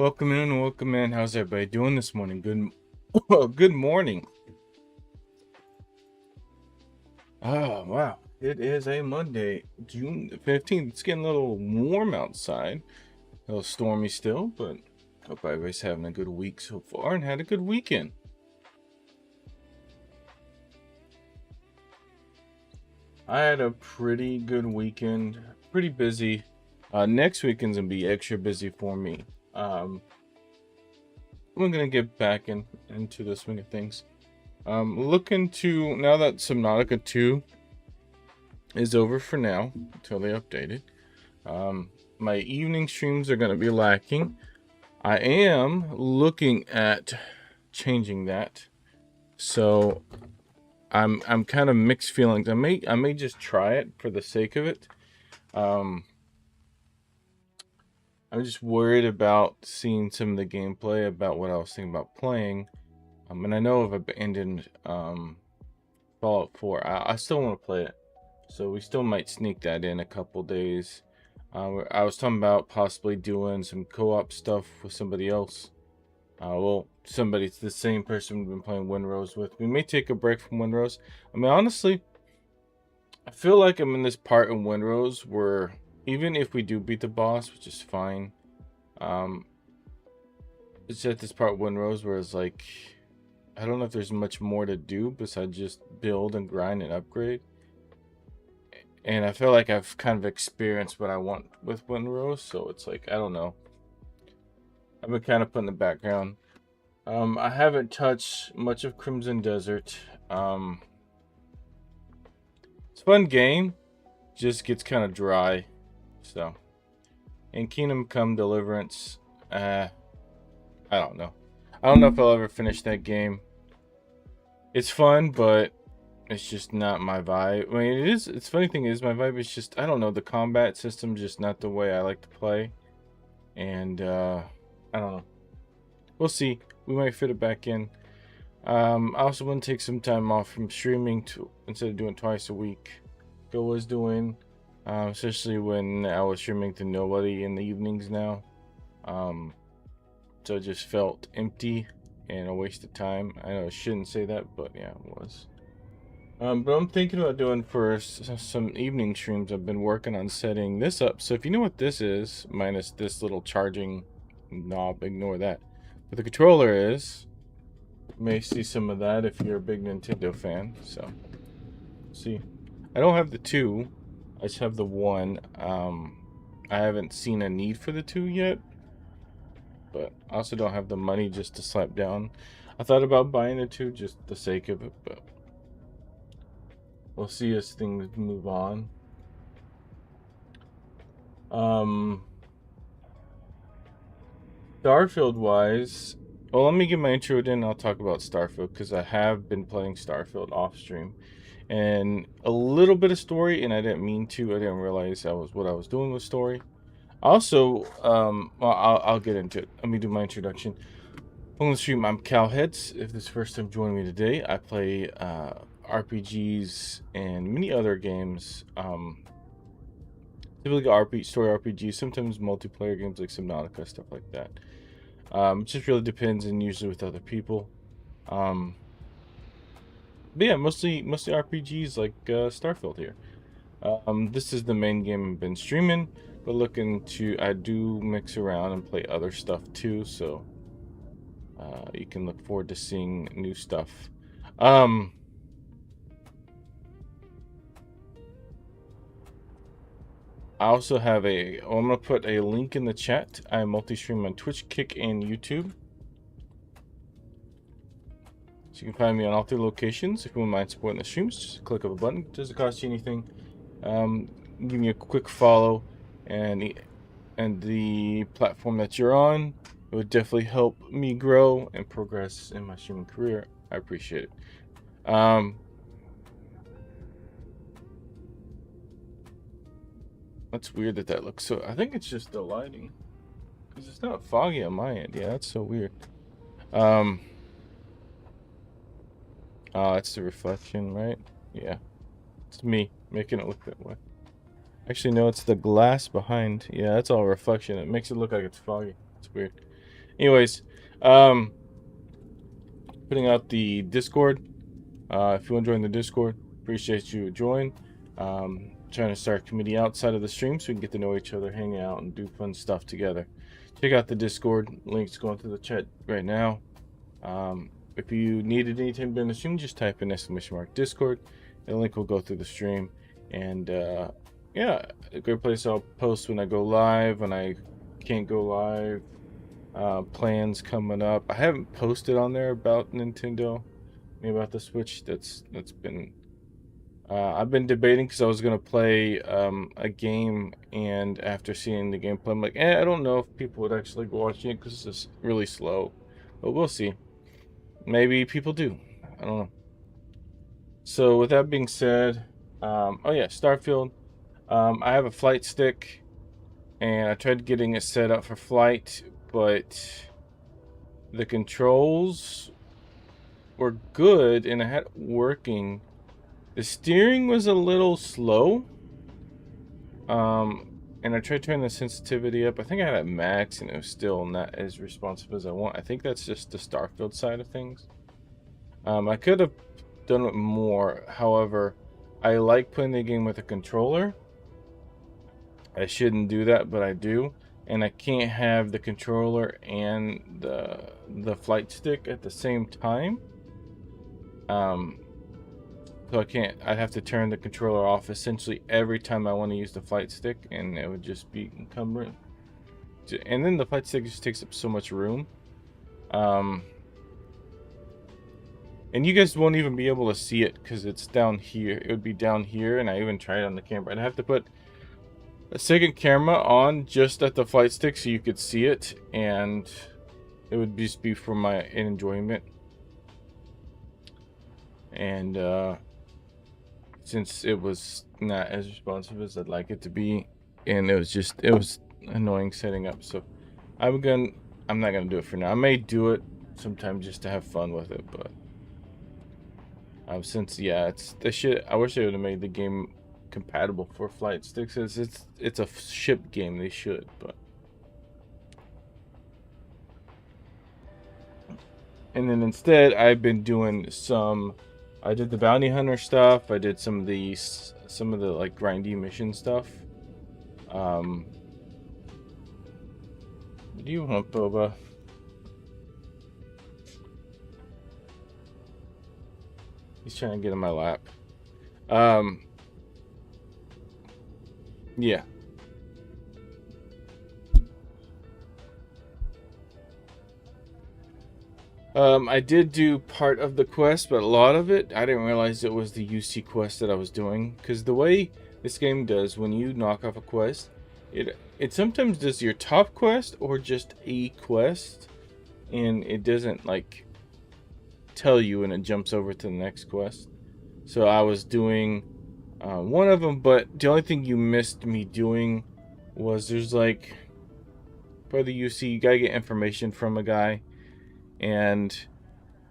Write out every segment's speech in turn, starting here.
Welcome in, welcome in. How's everybody doing this morning? Good morning. Oh, wow. It is a Monday, June the 15th. It's getting a little warm outside. A little stormy still, but hope everybody's having a good week so far and had a good weekend. I had a pretty good weekend, pretty busy. Next weekend's gonna be extra busy for me. We're gonna get back into the swing of things. Looking to now that Subnautica 2 is over for now until they update it. My evening streams are gonna be lacking. I am looking at changing that, so I'm kind of mixed feelings. I may just try it for the sake of it. I'm just worried about seeing some of the gameplay about what I was thinking about playing. And I know I've abandoned Fallout 4. I still want to play it, so we still might sneak that in a couple days. I was talking about possibly doing some co-op stuff with somebody else. Well, somebody's the same person we've been playing Windrose with. We may take a break from Windrose. I mean, honestly, I feel like I'm in this part in Windrose where even if we do beat the boss, which is fine, it's at this part of Windrose where it's like, I don't know if there's much more to do besides just build and grind and upgrade. And I feel like I've kind of experienced what I want with Windrose, so it's like, I don't know. I've been kind of put in the background. I haven't touched much of Crimson Desert. It's a fun game, just gets kind of dry. So, and Kingdom Come Deliverance, I don't know. I don't know if I'll ever finish that game. It's fun, but it's just not my vibe. I mean, it is. It's funny thing is, my vibe is just, I don't know, the combat system just not the way I like to play, and I don't know. We'll see. We might fit it back in. I also want to take some time off from streaming to instead of doing twice a week. I was doing, especially when I was streaming to nobody in the evenings now. So it just felt empty and a waste of time. I know I shouldn't say that, but yeah, it was. But I'm thinking about doing for some evening streams. I've been working on setting this up. So if you know what this is, minus this little charging knob, ignore that. But the controller is, you may see some of that if you're a big Nintendo fan. So, see, I don't have the 2. I just have the 1. I haven't seen a need for the 2 yet. But I also don't have the money just to slap down. I thought about buying a 2 just the sake of it, but we'll see as things move on. Starfield wise, well, let me get my intro in. I'll talk about Starfield because I have been playing Starfield off stream, and a little bit of story. And I didn't mean to. I didn't realize that was what I was doing with story. Also, well, I'll get into it. Let me do my introduction. On the stream, I'm Calheads. If this is the first time joining me today, I play RPGs and many other games. Typically story RPGs, sometimes multiplayer games like Subnautica, stuff like that. It just really depends, and usually with other people. But yeah, mostly RPGs like Starfield here. This is the main game I've been streaming, but I do mix around and play other stuff too, so you can look forward to seeing new stuff. I also have I'm gonna put a link in the chat. I multi-stream on Twitch, Kick, and YouTube. So you can find me on all 3 locations. If you wouldn't mind supporting the streams, just click up a button. It doesn't cost you anything. Give me a quick follow, and the platform that you're on. It would definitely help me grow and progress in my streaming career. I appreciate it. That's weird that looks so. I think it's just the lighting, because it's not foggy on my end. Yeah, that's so weird. It's the reflection, right? Yeah, it's me making it look that way. Actually, no, it's the glass behind. Yeah, that's all reflection. It makes it look like it's foggy. It's weird. Anyways, putting out the Discord. If you want to join the Discord, appreciate you join. Trying to start a committee outside of the stream so we can get to know each other, hang out, and do fun stuff together. Check out the Discord. Links going through the chat right now. If you needed anything during the stream, just type in !Discord. The link will go through the stream. And yeah, a great place. I'll post when I go live, when I can't go live. Plans coming up. I haven't posted on there about Nintendo, about the Switch. That's been I've been debating because I was gonna play a game, and after seeing the gameplay, I'm like, I don't know if people would actually go watching it because it's really slow, but we'll see. Maybe people do. I don't know. So with that being said, oh yeah, Starfield. I have a flight stick, and I tried getting it set up for flight, but the controls were good, and I had it working. The steering was a little slow. And I tried turning the sensitivity up. I think I had it max, and it was still not as responsive as I want. I think that's just the Starfield side of things. I could have done it more. However, I like playing the game with a controller. I shouldn't do that, but I do. And I can't have the controller and the flight stick at the same time. So I can't. I'd have to turn the controller off essentially every time I want to use the flight stick, and it would just be encumbrant. And then the flight stick just takes up so much room. And you guys won't even be able to see it because it's down here. It would be down here, and I even tried on the camera. I'd have to put a second camera on just at the flight stick so you could see it, and it would just be for my enjoyment. And since it was not as responsive as I'd like it to be, and it was annoying setting up, so I'm not gonna do it for now. I may do it sometime just to have fun with it, but since it's the shit, I wish they would have made the game compatible for flight sticks. It's a ship game. They should, but. And then instead, I've been doing I did the bounty hunter stuff. I did some of the like grindy mission stuff. What do you want, Boba? He's trying to get in my lap. Yeah. I did do part of the quest, but a lot of it, I didn't realize it was the UC quest that I was doing. Because the way this game does, when you knock off a quest, it sometimes does your top quest or just a quest, and it doesn't like tell you, and it jumps over to the next quest. So I was doing one of them, but the only thing you missed me doing was there's like, for the UC, you gotta get information from a guy. And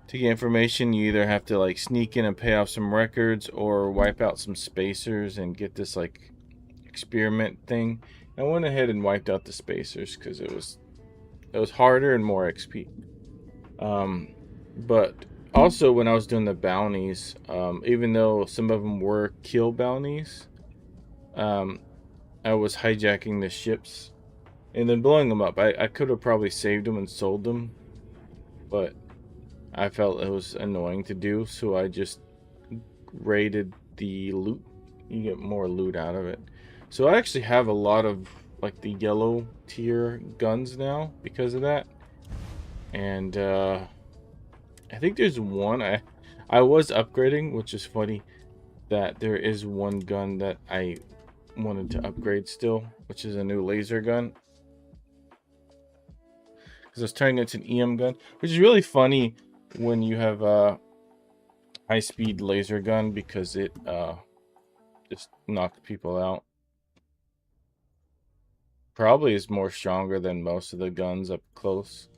to get information, you either have to like sneak in and pay off some records, or wipe out some spacers and get this like experiment thing. I went ahead and wiped out the spacers because it was harder and more XP. But also when I was doing the bounties, even though some of them were kill bounties, I was hijacking the ships and then blowing them up. I could have probably saved them and sold them, but I felt it was annoying to do, so I just raided the loot. You get more loot out of it. So I actually have a lot of like the yellow tier guns now because of that. And I think there's one I was upgrading, which is funny that there is one gun that I wanted to upgrade still, which is a new laser gun. Because I was turning it into an EM gun, which is really funny when you have a high-speed laser gun, because it just knocks people out. Probably is more stronger than most of the guns up close.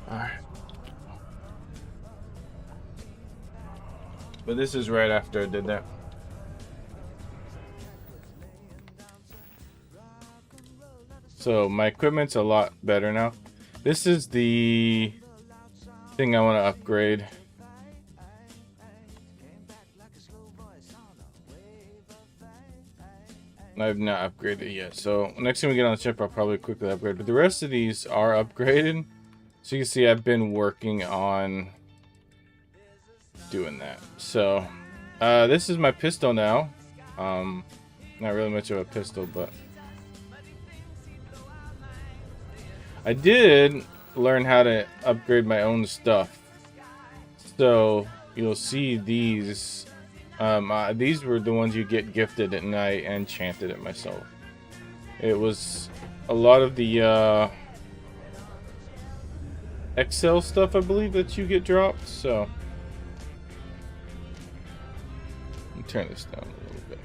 Alright. But this is right after I did that. So my equipment's a lot better now. This is the thing I want to upgrade. I've not upgraded it yet. So next time we get on the ship, I'll probably quickly upgrade. But the rest of these are upgraded. So you can see I've been working on doing that. So this is my pistol now. Not really much of a pistol, but I did learn how to upgrade my own stuff. So you'll see these. These were the ones you get gifted, and I enchanted it myself. It was a lot of the Excel stuff, I believe, that you get dropped. So let me turn this down a little bit.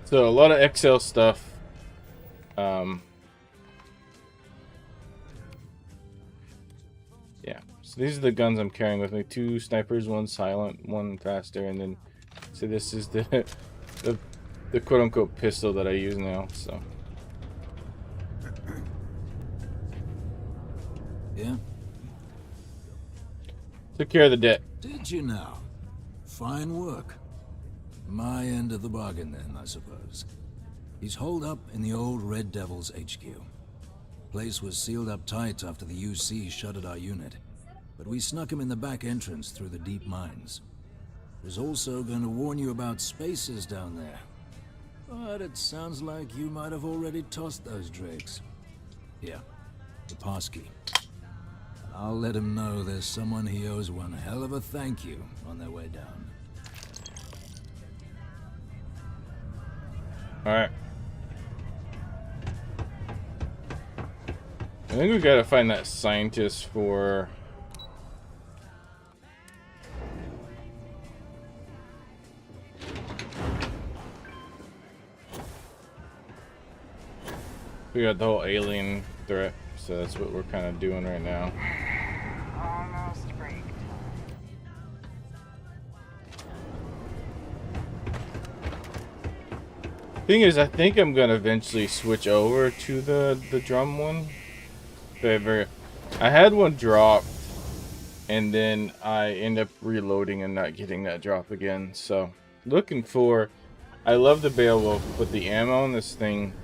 So a lot of Excel stuff. Yeah. So these are the guns I'm carrying with me. 2 snipers, 1 silent, 1 faster, and then so this is the quote-unquote pistol that I use now. So yeah. Took care of the debt. Did you now? Fine work. My end of the bargain then, I suppose. He's holed up in the old Red Devil's HQ. Place was sealed up tight after the UC shuttered our unit, but we snuck him in the back entrance through the deep mines. Was also going to warn you about spaces down there, but it sounds like you might have already tossed those drakes. Yeah, the passkey. I'll let him know there's someone he owes one hell of a thank you on their way down. Alright. I think we gotta find that scientist for... We got the whole alien threat, so that's what we're kind of doing right now. Almost break time. Thing is, I think I'm gonna eventually switch over to the drum one. I had one drop, and then I end up reloading and not getting that drop again. So, looking for... I love the Beowulf, but the ammo on this thing...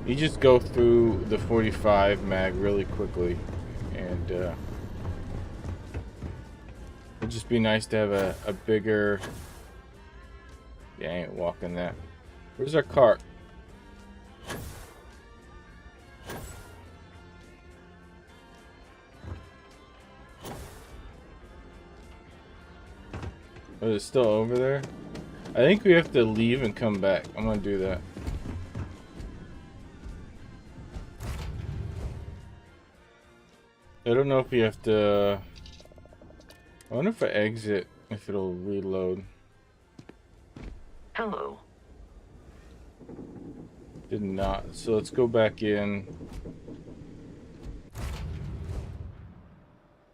You just go through the 45 mag really quickly, and it'd just be nice to have a bigger... Yeah, I ain't walking that. Where's our cart? Oh, is it still over there? I think we have to leave and come back. I'm gonna do that. I don't know if you have to... I wonder if I exit, if it'll reload. Hello. Did not. So let's go back in.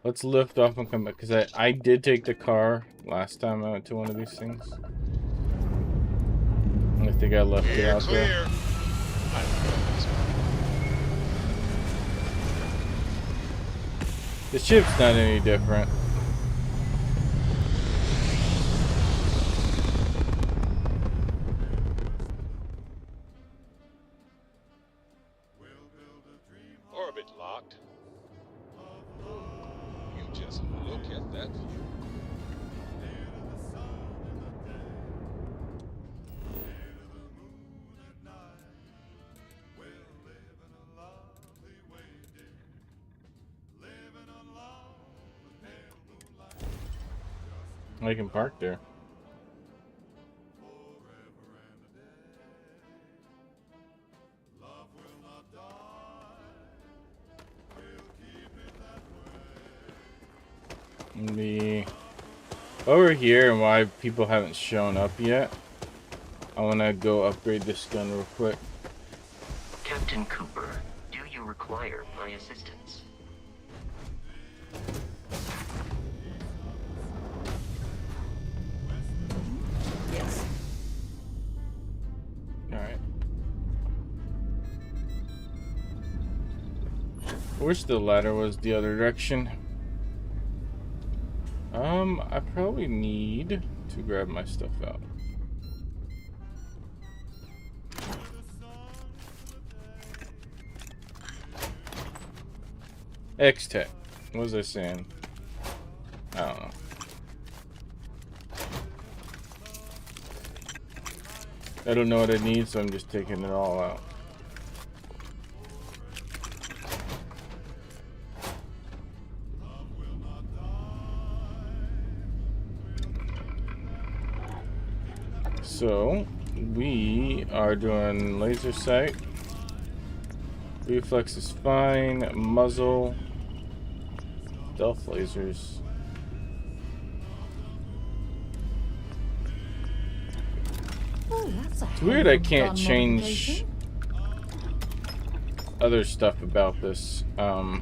Let's lift off and come back, because I did take the car last time I went to one of these things. I think I left it out there. The ship's not any different. Orbit locked. You just look at that view. I can park there. The over here, and why people haven't shown up yet, I want to go upgrade this gun real quick. Captain Cooper, do require my assistance. Yes. Alright. I wish the ladder was the other direction. I probably need to grab my stuff out. X-Tech. What was I saying? I don't know. I don't know what I need, so I'm just taking it all out. So, we are doing laser sight. Reflex is fine. Muzzle. Stealth lasers. Oh, that's a It's weird I can't gun change modification. other stuff about this. But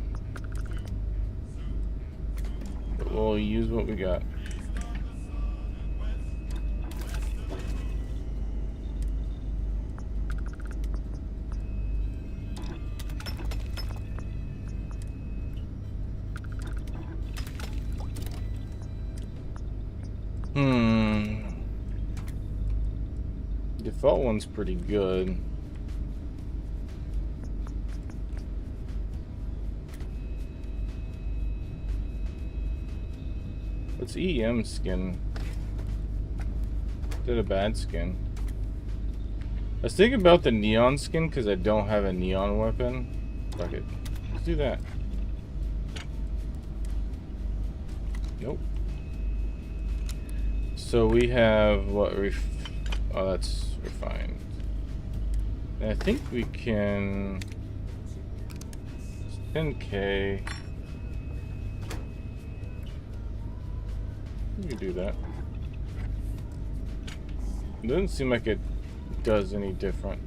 we'll use what we got. Default one's pretty good. What's EM skin? Is it a bad skin? I was thinking about the neon skin because I don't have a neon weapon. Fuck it. Let's do that. Nope. So we have what oh, that's refined. And I think we can 10K. We can do that. It doesn't seem like it does any different.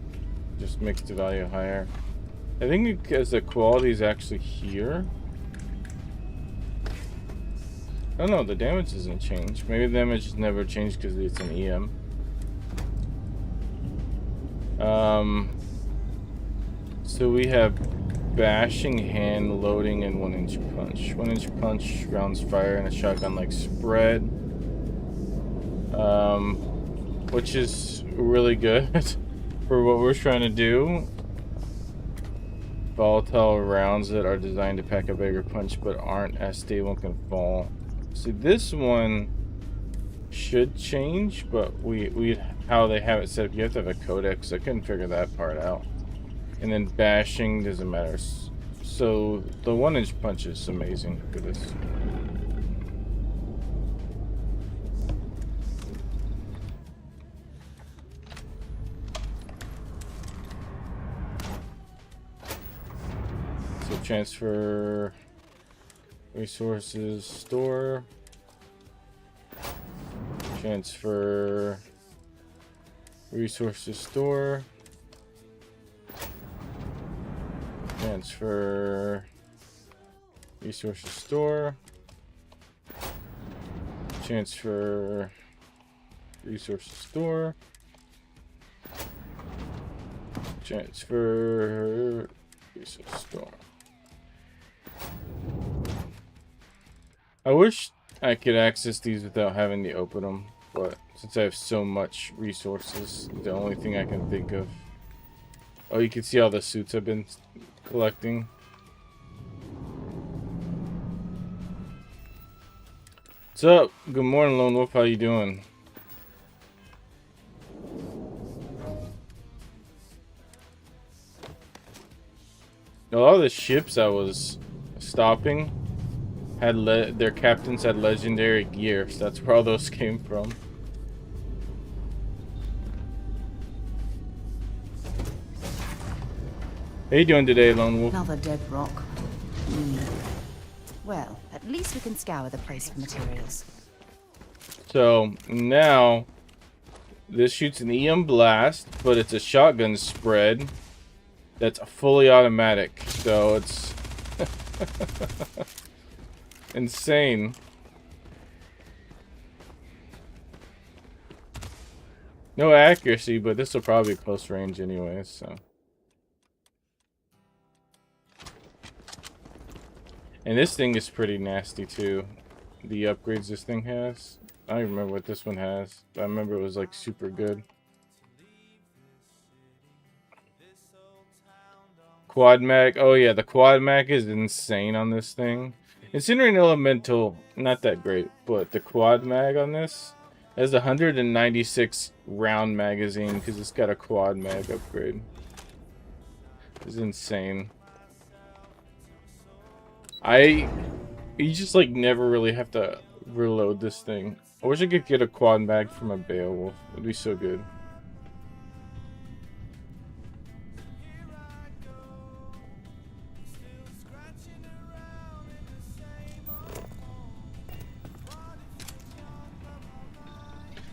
Just makes the value higher. I think because the quality is actually here. Oh no, the damage doesn't change. Maybe the damage has never changed because it's an EM. So we have bashing, hand, loading, and 1-inch punch. 1-inch punch rounds fire and a shotgun like spread. Which is really good for what we're trying to do. Volatile rounds that are designed to pack a bigger punch but aren't as stable and can fall. See, this one should change, but how they have it set up, you have to have a codex. I couldn't figure that part out. And then bashing doesn't matter. So the 1-inch punch is amazing. Look at this. So transfer resources, store, transfer resources, store, transfer resources, store, transfer resources, store, transfer resources, store. I wish I could access these without having to open them, but since I have so much resources, the only thing I can think of. Oh, you can see all the suits I've been collecting. What's up? Good morning, Lone Wolf. How you doing? A lot of the ships I was stopping had their captains had legendary gear, so that's where all those came from. How you doing today, Lone Wolf? Another dead rock. Well, at least we can scour the place for materials. So now this shoots an EM blast, but it's a shotgun spread. that's fully automatic, so it's insane. No accuracy, but this will probably be close range anyways, so. And this thing is pretty nasty too. The upgrades this thing has. I don't even remember what this one has, but I remember it was like super good. Quad mag. Oh yeah, the quad mag is insane on this thing. Incinerating Elemental, not that great, but the quad mag on this has a 196 round magazine because it's got a quad mag upgrade. It's insane. You just like never really have to reload this thing. I wish I could get a quad mag from a Beowulf. It'd be so good.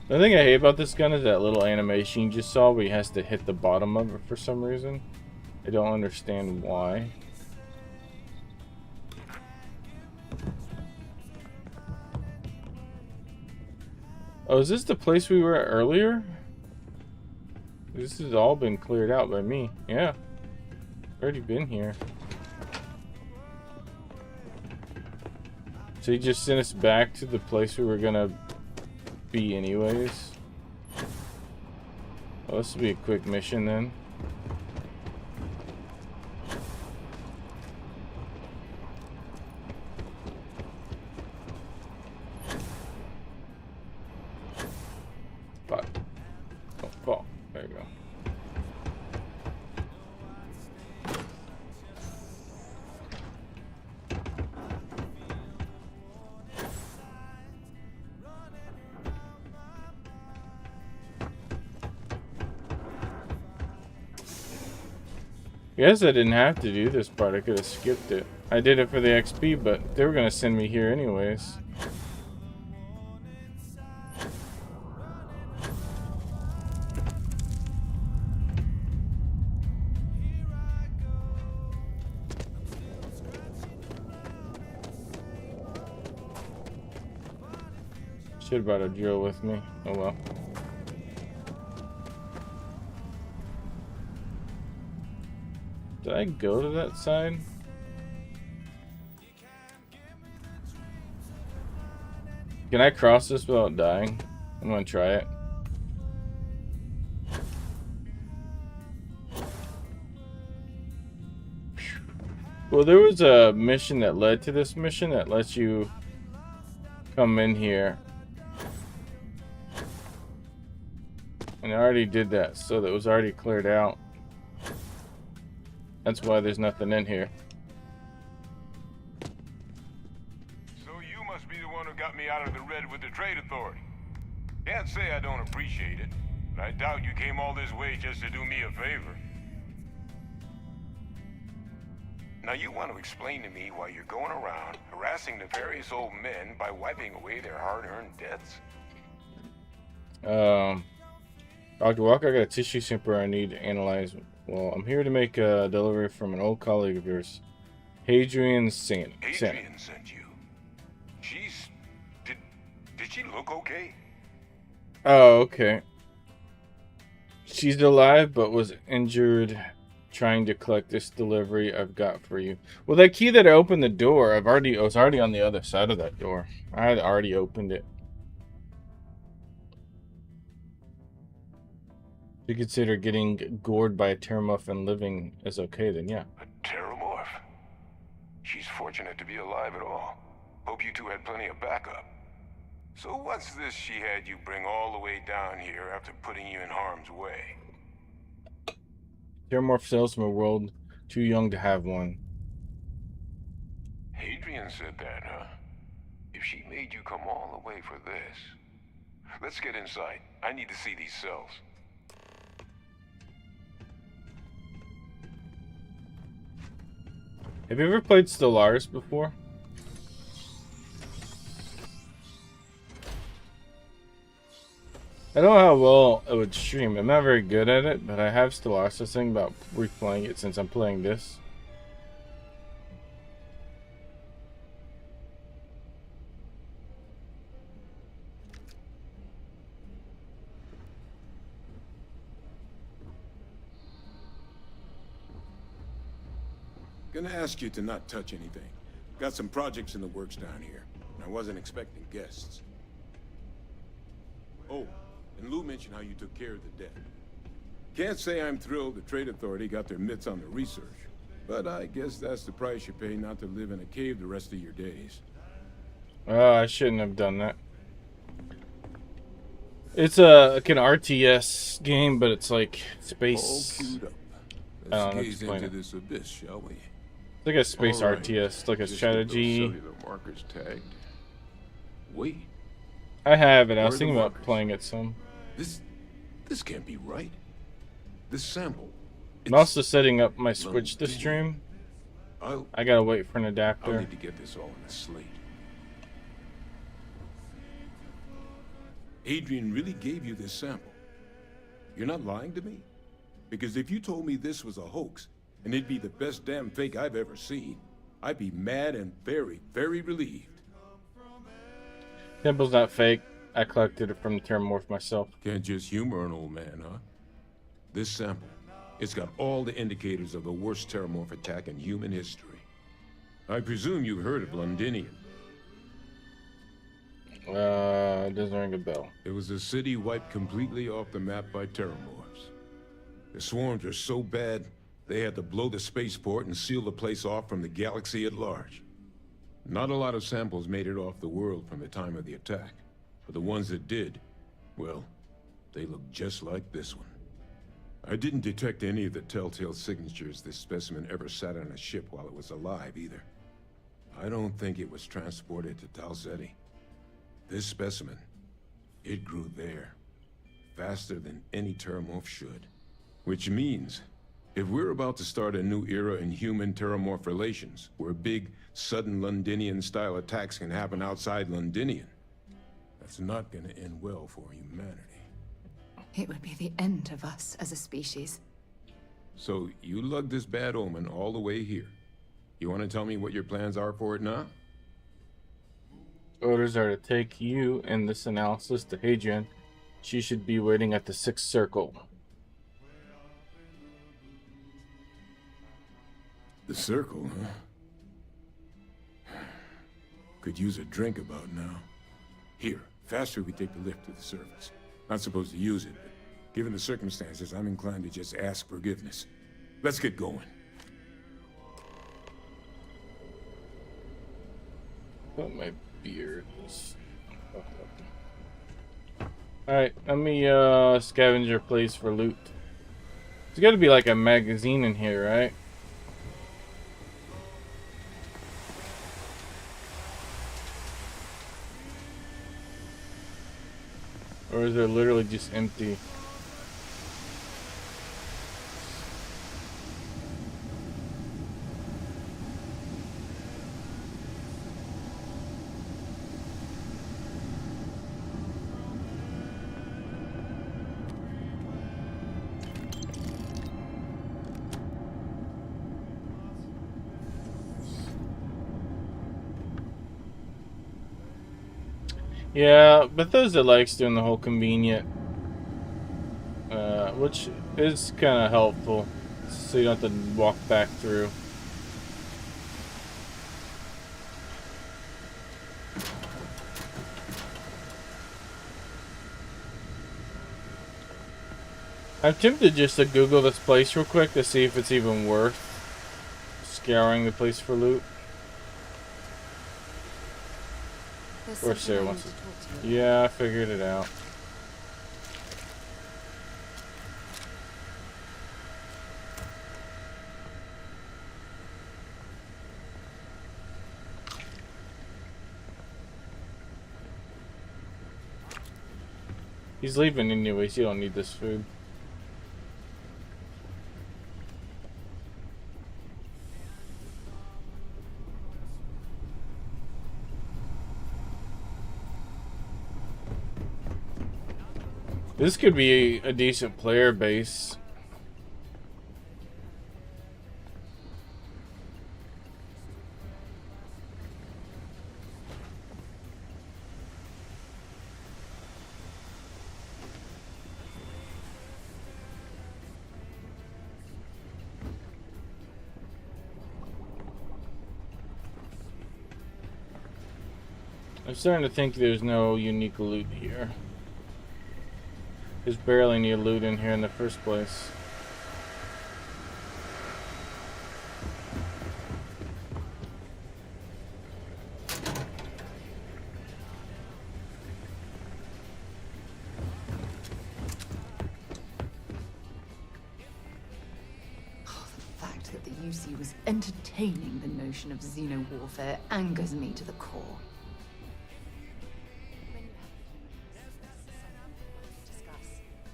The thing I hate about this gun is that little animation you just saw where he has to hit the bottom of it for some reason. I don't understand why. Oh, is this the place we were at earlier? This has all been cleared out by me. Yeah. Already been here. So he just sent us back to the place we were gonna be anyways. Well, this will be a quick mission then. Fuck. Oh, fall. There you go. Guess I didn't have to do this part. I could have skipped it. I did it for the XP, but they were gonna send me here anyways. Should have brought a drill with me. Oh well. Did I go to that side? Can I cross this without dying? I'm gonna try it. Well, there was a mission that led to this mission that lets you come in here. And I already did that, so that was already cleared out. That's why there's nothing in here. So you must be the one who got me out of the red with the trade authority. Can't say I don't appreciate it, but I doubt you came all this way just to do me a favor. Now you want to explain to me why you're going around harassing nefarious old men by wiping away their hard-earned debts? Dr. Walker, I got a tissue sample I need to analyze. Well, I'm here to make a delivery from an old colleague of yours, Hadrian Sand. Adrian sent you. She's... Did she look okay? Oh, okay. She's alive, but was injured trying to collect this delivery I've got for you. Well, that key that I opened the door, I was already on the other side of that door. I had already opened it. If you consider getting gored by a pteromuff and living is okay, then yeah. A pteromorph? She's fortunate to be alive at all. Hope you two had plenty of backup. So what's this she had you bring all the way down here after putting you in harm's way? Pteromorph sails from a world too young to have one. Hadrian said that, huh? If she made you come all the way for this... Let's get inside. I need to see these cells. Have you ever played Stellaris before? I don't know how well it would stream. I'm not very good at it, but I have still asked this thing about replaying it since I'm playing this. Gonna ask you to not touch anything. Got some projects in the works down here. And I wasn't expecting guests. Oh, and Lou mentioned how you took care of the debt. Can't say I'm thrilled the Trade Authority got their mitts on the research. But I guess that's the price you pay not to live in a cave the rest of your days. I shouldn't have done that. It's like an RTS game, but it's like space. All queued up. I don't Let's know, gaze explain into it. this abyss, shall we? It's like a space All right. RTS, like a Just get strategy. those cellular markers tagged. Wait, I have it. I Where was are the thinking about markers? playing it some. this can't be right. This sample. I'm also setting up my Switch to stream. I'll I gotta wait for an adapter. need to get this all on a slate. Adrian really gave you this sample. You're not lying to me? Because if you told me this was a hoax, and it'd be the best damn fake I've ever seen, I'd be mad and very, very relieved. Temple's not fake. I collected it from the Terramorph myself. Can't just humor an old man, huh? This sample, it's got all the indicators of the worst Terramorph attack in human history. I presume you've heard of Londinium. It doesn't ring a bell. It was a city wiped completely off the map by Terramorphs. The swarms are so bad, they had to blow the spaceport and seal the place off from the galaxy at large. Not a lot of samples made it off the world from the time of the attack. But the ones that did, well, they look just like this one. I didn't detect any of the telltale signatures this specimen ever sat on a ship while it was alive, either. I don't think it was transported to Tau Ceti. This specimen, it grew there, faster than any Terramorph should. Which means, if we're about to start a new era in human-Terramorph relations, where big, sudden Londinian-style attacks can happen outside Londinian, that's not gonna end well for humanity. It would be the end of us as a species. So, you lugged this bad omen all the way here. You want to tell me what your plans are for it now? Orders are to take you and this analysis to Hadrian. She should be waiting at the 6th circle. The circle, huh? Could use a drink about now. Here, faster we take the lift to the surface. Not supposed to use it, but given the circumstances, I'm inclined to just ask forgiveness. Let's get going. But my beard is fucked up. Alright, let me scavenger place for loot. There's gotta be like a magazine in here, right? Or is it literally just empty? Yeah, Bethesda likes doing the whole convenient, which is kind of helpful, so you don't have to walk back through. I'm tempted just to Google this place real quick to see if it's even worth scouring the place for loot. There's Or something Sarah I wants need to. to talk to you. Yeah, I figured it out. He's leaving anyways, you don't need this food. This could be a decent player base. I'm starting to think there's no unique loot here. There's barely any loot in here in the first place. The fact that the UC was entertaining the notion of xeno-warfare angers me to the core.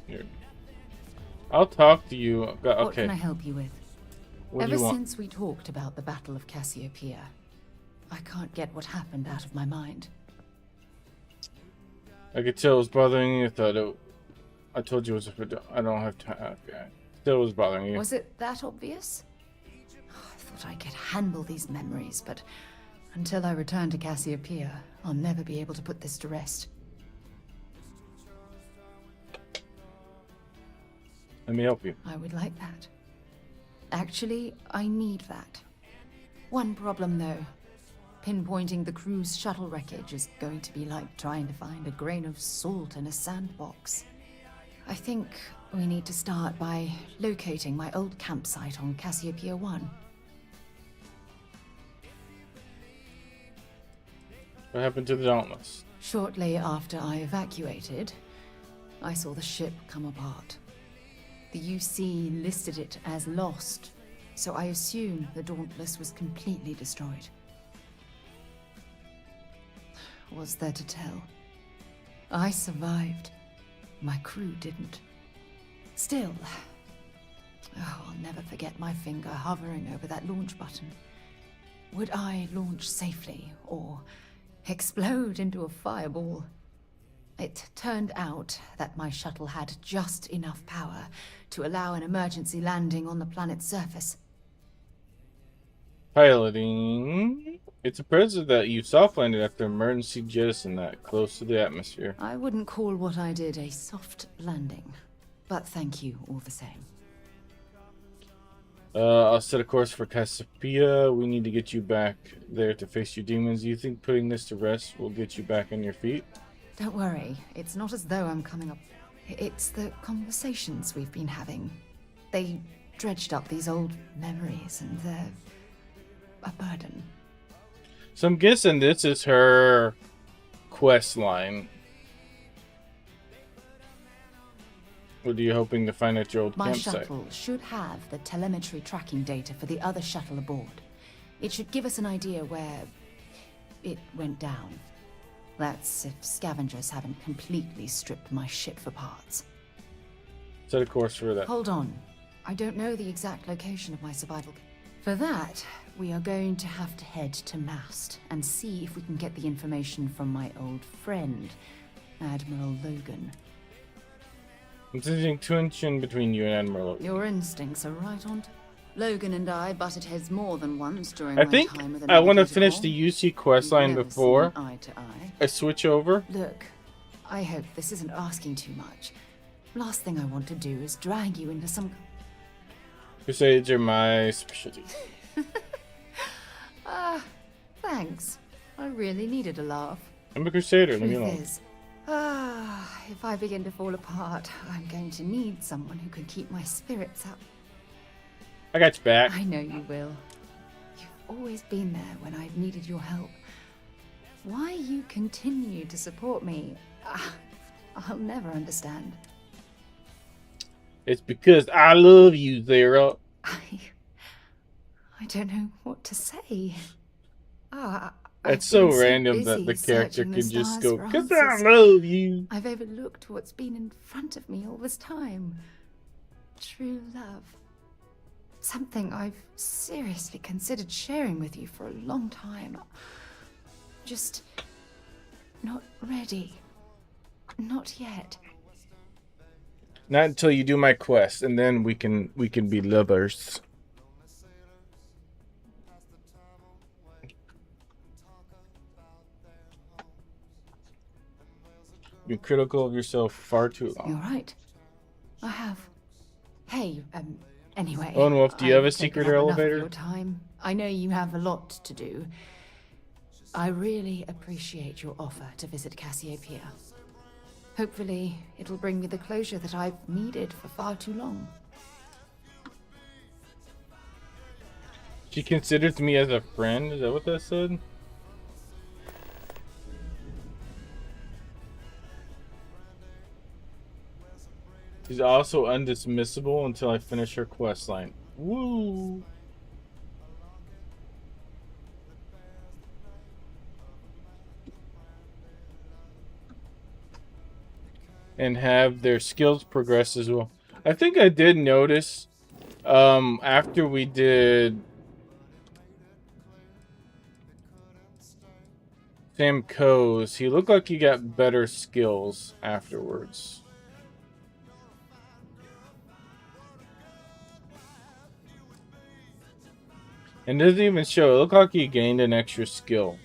Here. I'll talk to you. Okay. What can I help you with? What do Ever you want? since we talked about the Battle of Cassiopeia, I can't get what happened out of my mind. I could tell it was bothering you. I told you it was I don't have time. Okay. Still was bothering you. Was it that obvious? I thought I could handle these memories, but until I return to Cassiopeia, I'll never be able to put this to rest. Let me help you. I would like that. Actually, I need that. One problem, though. Pinpointing the crew's shuttle wreckage is going to be like trying to find a grain of salt in a sandbox. I think we need to start by locating my old campsite on Cassiopeia 1. What happened to the Dauntless? Shortly after I evacuated, I saw the ship come apart. The UC listed it as lost, so I assume the Dauntless was completely destroyed. Was there to tell? I survived. My crew didn't. Still, I'll never forget my finger hovering over that launch button. Would I launch safely, or explode into a fireball? It turned out that my shuttle had just enough power to allow an emergency landing on the planet's surface. Piloting. It's impressive that you soft landed after emergency jettison that close to the atmosphere. I wouldn't call what I did a soft landing, but thank you all the same. I'll set a course for Cassiopeia. We need to get you back there to face your demons. Do you think putting this to rest will get you back on your feet? Don't worry, it's not as though I'm coming up. It's the conversations we've been having. They dredged up these old memories, and they're a burden. So I'm guessing this is her quest line. What are you hoping to find at your old My campsite? shuttle should have the telemetry tracking data for the other shuttle aboard. It should give us an idea where it went down. That's if scavengers haven't completely stripped my ship for parts. Set a course for that. Hold on. I don't know the exact location of my survival. For that, we are going to have to head to Mast and see if we can get the information from my old friend, Admiral Logan. I'm sensing tension between you and Admiral Logan. Your instincts are right on. Logan and I butted heads more than once during I my think time with the I want to Navigator finish Corps. the UC quest We've line never before seen eye to eye. I switch over. Look, I hope this isn't asking too much. Last thing I want to do is drag you into some... Crusades are my specialty. Thanks. I really needed a laugh. I'm a crusader, leave me Truth alone. is, if I begin to fall apart, I'm going to need someone who can keep my spirits up. I got your back. I know you will. You've always been there when I've needed your help. Why you continue to support me, I'll never understand. It's because I love you, Zara. I don't know what to say. It's I've so been random that the busy character searching can the just stars go, for because I answers. love you. I've overlooked what's been in front of me all this time. True love. Something I've seriously considered sharing with you for a long time. Just not ready. Not yet. Not until you do my quest, and then we can be lovers. You're critical of yourself far too long. You're right. I have. Hey, anyway. Lone Wolf, do you have a I've taken secret up enough elevator? of your time. I know you have a lot to do. I really appreciate your offer to visit Cassiopeia. Hopefully, it'll bring me the closure that I've needed for far too long. She considers me as a friend? Is that what that said? She's also undismissible until I finish her quest line. Woo! And have their skills progress as well. I think I did notice after we did Sam Coe's, he looked like he got better skills afterwards. And it doesn't even show. It looked like he gained an extra skill.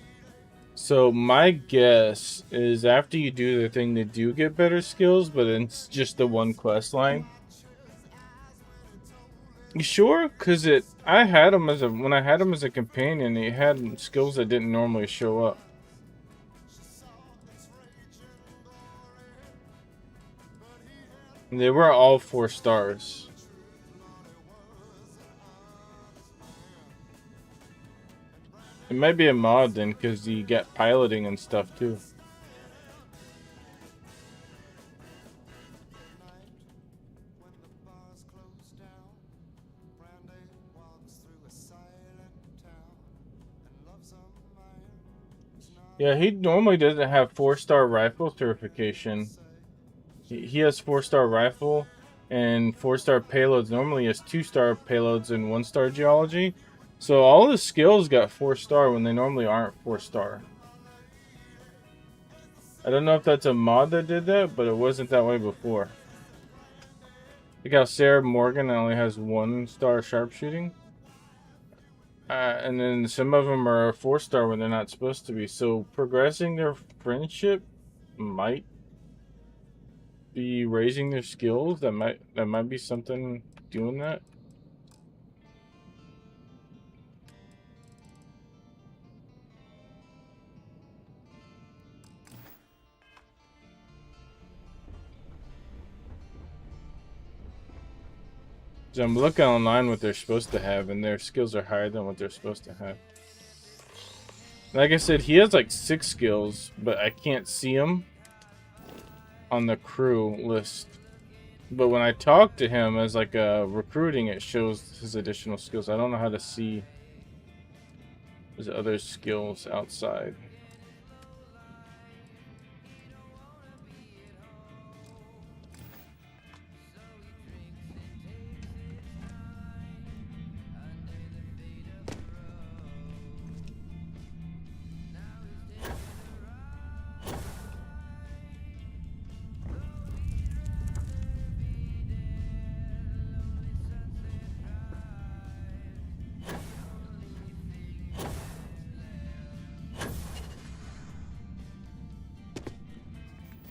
So my guess is after you do the thing, they do get better skills, but it's just the one quest line. You sure? Cause I had him as when I had him as a companion, he had skills that didn't normally show up. And they were all 4 stars. It might be a mod then, because you get piloting and stuff too. Yeah, he normally doesn't have 4-star rifle certification. He has 4-star rifle and 4-star payloads. Normally he has 2-star payloads and 1-star geology. So all his skills got 4-star when they normally aren't 4-star. I don't know if that's a mod that did that, but it wasn't that way before. Look how Sarah Morgan only has 1-star sharpshooting. And then some of them are 4-star when they're not supposed to be. So progressing their friendship might be raising their skills. That might be something doing that. So I'm looking online what they're supposed to have, and their skills are higher than what they're supposed to have. Like I said, he has like 6 skills, but I can't see them on the crew list. But when I talk to him as like a recruiting, it shows his additional skills. I don't know how to see his other skills outside.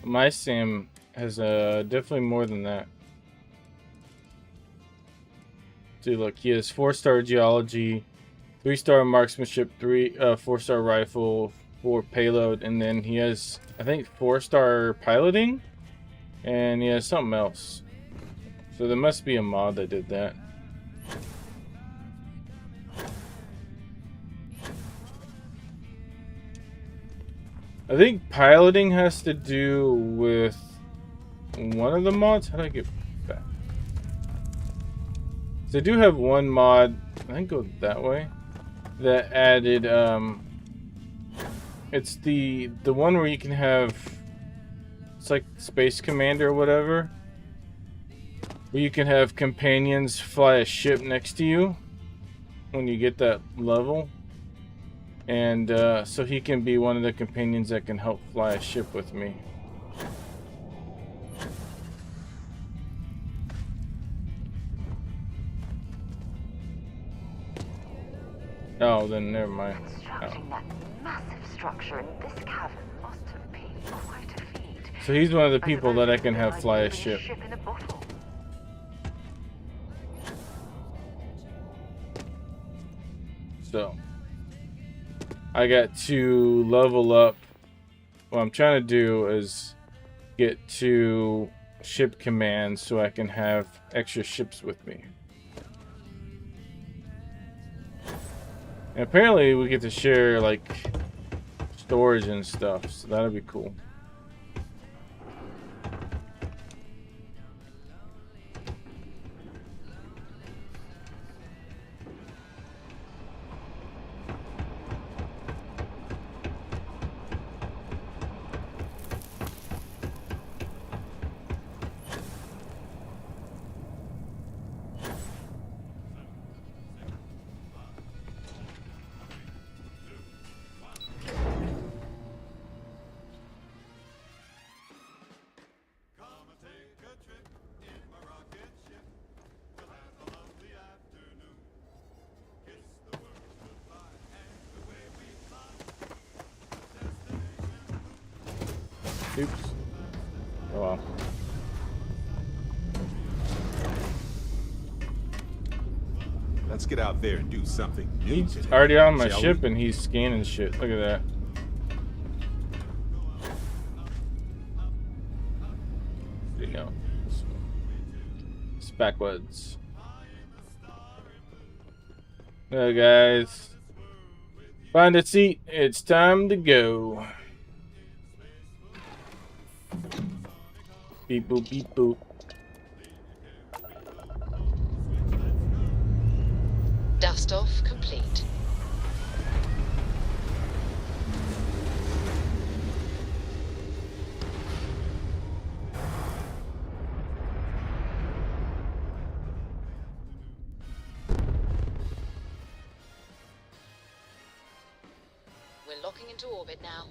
My Sam has definitely more than that. See, look, he has 4-star geology, 3-star marksmanship, 4-star rifle, 4 payload, and then he has, I think, 4-star piloting, and he has something else. So there must be a mod that did that. I think piloting has to do with one of the mods. How do I get back? So I do have one mod, I think go that way, that added, it's the one where you can have, it's like Space Commander or whatever, where you can have companions fly a ship next to you when you get that level. And so he can be one of the companions that can help fly a ship with me. Oh, then never mind. Oh. Constructing that massive structure in this cavern must have been quite a feat. So he's one of the I people suppose that I it's can been have like fly a building ship. ship in a bottle. So I got to level up. What I'm trying to do is get to ship command so I can have extra ships with me. And apparently we get to share like storage and stuff, so that'll be cool. Oops. Oh well. Let's get out there and do something new He's today, already on my shall ship we? and he's scanning shit. Look at that. There you go. It's backwards. Now, guys, find a seat. It's time to go. Beep boop, beep boop. Dust off complete. We're locking into orbit now.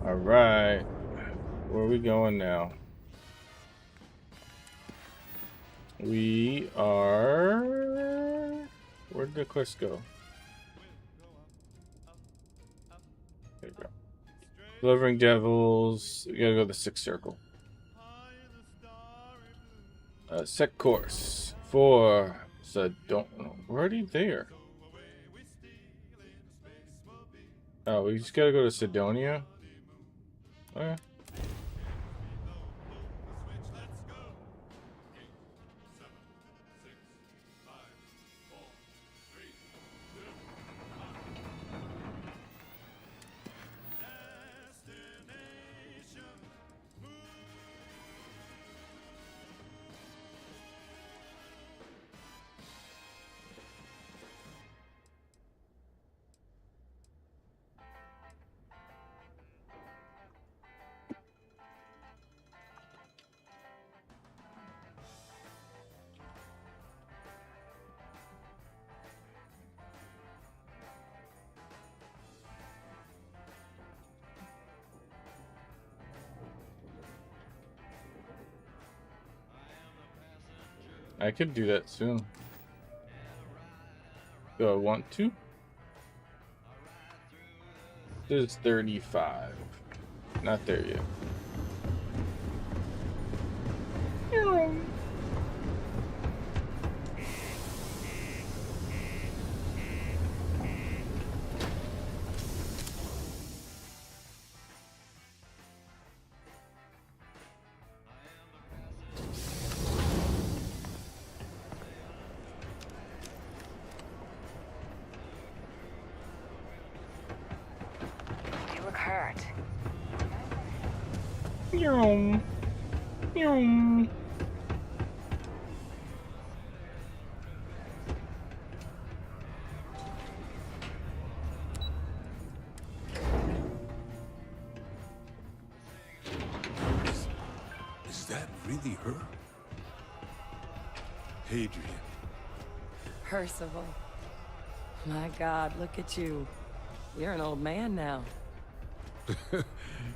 All right. Where are we going now? We are... Where'd the quest go? There you go. Delivering devils. We gotta go to the sixth circle. Set course for Sedona. We're already there. Oh, we just gotta go to Sidonia. Okay. I could do that soon. Do I want to? This is 35. Not there yet. You look hurt. Yum. Yum. Is that really her? Hadrian. Percival. My God, look at you. You're an old man now.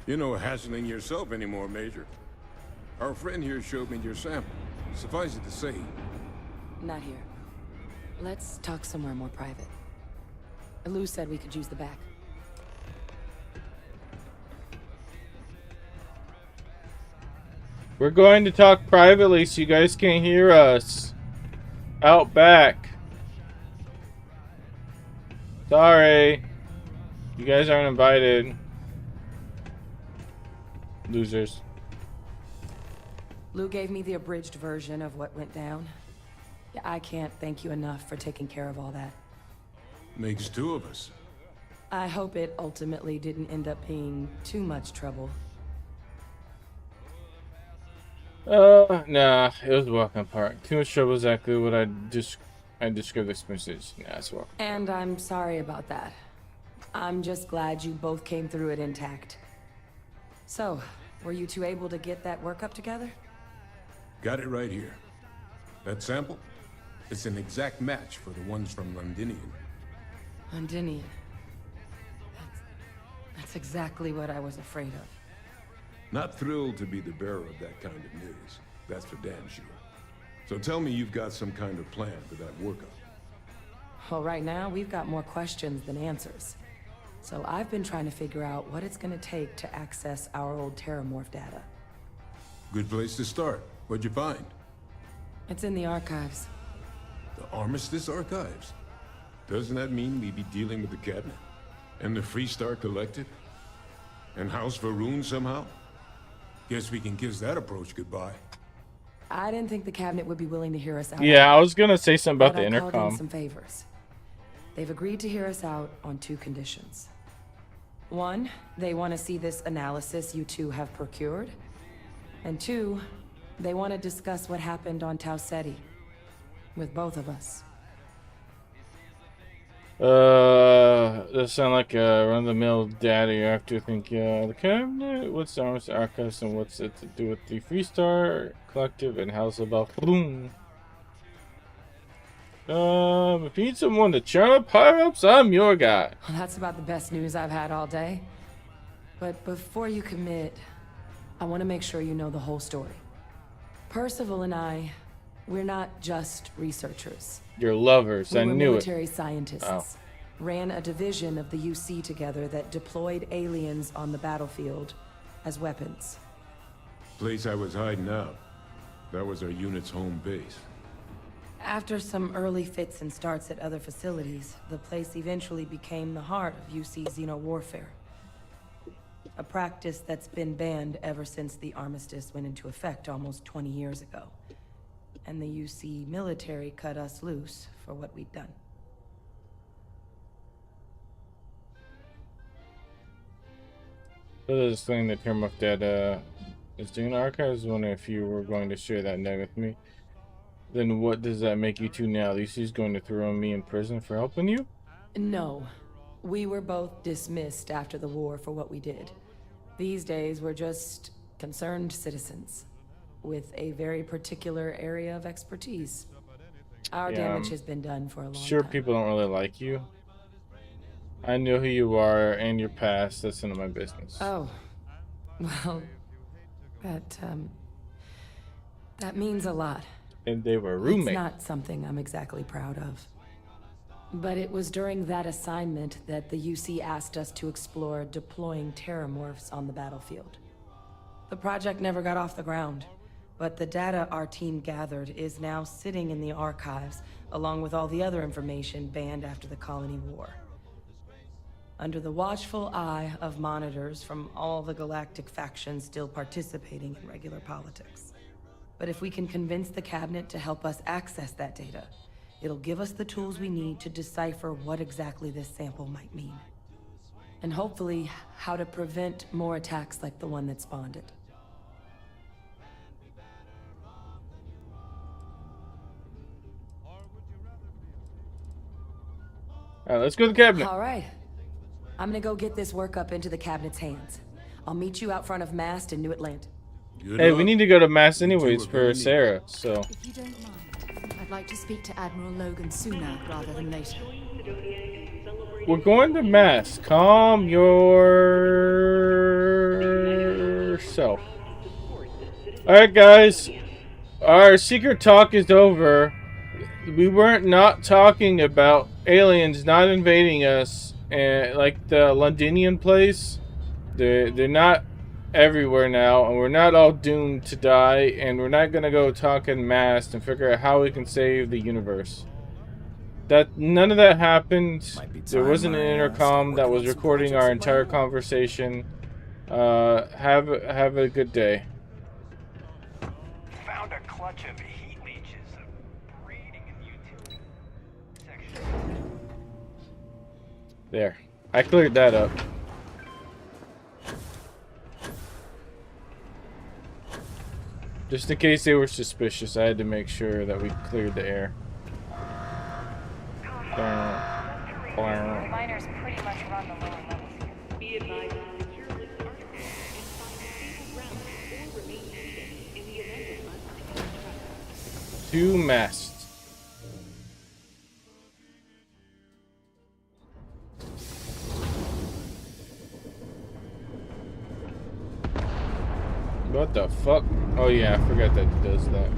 You're no hassling yourself anymore, Major. Our friend here showed me your sample. Suffice it to say, Not here. Let's talk somewhere more private. Lou said we could use the back. We're going to talk privately so you guys can't hear us. Out back. Sorry. You guys aren't invited. Losers. Lou gave me the abridged version of what went down. Yeah, I can't thank you enough for taking care of all that. Makes two of us. I hope it ultimately didn't end up being too much trouble. Nah, it was a walking apart. Too much trouble, exactly what I described this message. Nah, it's walking. And I'm sorry about that. I'm just glad you both came through it intact. So, were you two able to get that workup together? Got it right here. That sample? It's an exact match for the ones from Londinium. Londinium. That's exactly what I was afraid of. Not thrilled to be the bearer of that kind of news. That's for damn sure. So tell me you've got some kind of plan for that workup. Well, right now, we've got more questions than answers. So I've been trying to figure out what it's gonna take to access our old Terramorph data. Good place to start. What'd you find? It's in the archives. The Armistice Archives? Doesn't that mean we'd be dealing with the cabinet? And the Freestar Collective? And House Varun somehow? Guess we can kiss that approach goodbye. I didn't think the cabinet would be willing to hear us out. Yeah, I was gonna say something about the I called in intercom. some favors. They've agreed to hear us out on 2 conditions. 1, they want to see this analysis you two have procured. And 2, they want to discuss what happened on Tau Ceti. With both of us. That sound like a run-of-the-mill data you have to think, the cabinet, what's the Arms Archives and what's it to do with the Freestar Collective and House of Balfroon? If you need someone to churn up higher-ups, I'm your guy. Well, that's about the best news I've had all day. But before you commit, I want to make sure you know the whole story. Percival and I, we're not just researchers. You're lovers, I We were knew military it. scientists. Oh. Ran a division of the UC together that deployed aliens on the battlefield as weapons. Place I was hiding out. That was our unit's home base. After some early fits and starts at other facilities, the place eventually became the heart of UC xeno-warfare. A practice that's been banned ever since the armistice went into effect almost 20 years ago. And the UC military cut us loose for what we'd done. So this thing that came up that is doing archives. I was wondering if you were going to share that net with me. Then what does that make you two now? Lucy's going to throw me in prison for helping you? No. We were both dismissed after the war for what we did. These days, we're just concerned citizens with a very particular area of expertise. Our damage has been done for a long Sure, time. people don't really like you. I know who you are and your past. That's none of my business. Oh. Well, that means a lot. And they were roommates. It's not something I'm exactly proud of. But it was during that assignment that the UC asked us to explore deploying terramorphs on the battlefield. The project never got off the ground, but the data our team gathered is now sitting in the archives, along with all the other information banned after the Colony War. Under the watchful eye of monitors from all the galactic factions still participating in regular politics. But if we can convince the cabinet to help us access that data, it'll give us the tools we need to decipher what exactly this sample might mean. And hopefully, how to prevent more attacks like the one that spawned it. Alright, let's go to the cabinet. All right. I'm gonna go get this work up into the cabinet's hands. I'll meet you out front of Mast in New Atlanta. Hey, we need to go to Mass anyways for Sarah, so. If you don't mind, I'd like to speak to Admiral Logan sooner rather than later. We're going to Mass. Calm yourself. Alright, guys. Our secret talk is over. we weren't not talking about aliens not invading us, and like the Londinian place. They're not everywhere now, and we're not all doomed to die, and we're not gonna go talk en masse and figure out how we can save the universe. That none of that happened. Might be There time wasn't an I start intercom that working was on some recording projects our of my entire own. conversation. Have a good day. Found a clutch of heat leeches breeding in the utility section. There. I cleared that up. Just in case they were suspicious, I had to make sure that we cleared the air. Miners pretty much run the lower levels here. Be advised, secure this article and find stable ground or remain hidden in the event of unexpected travel. 2 masts. What the fuck? Oh yeah, I forgot that it does that.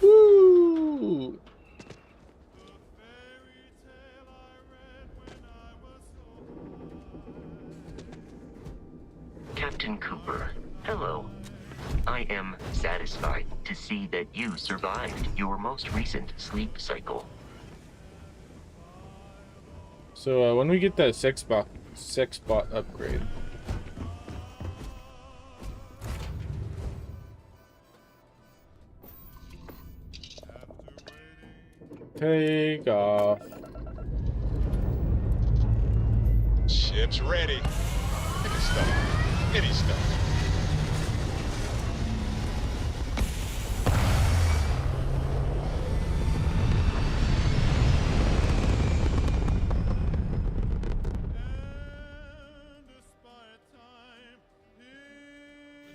Woo! Captain Cooper, hello. I am satisfied to see that you survived your most recent sleep cycle. So when we get that sex bot upgrade. Take off. Ship's ready. Any stuff. Any stuff.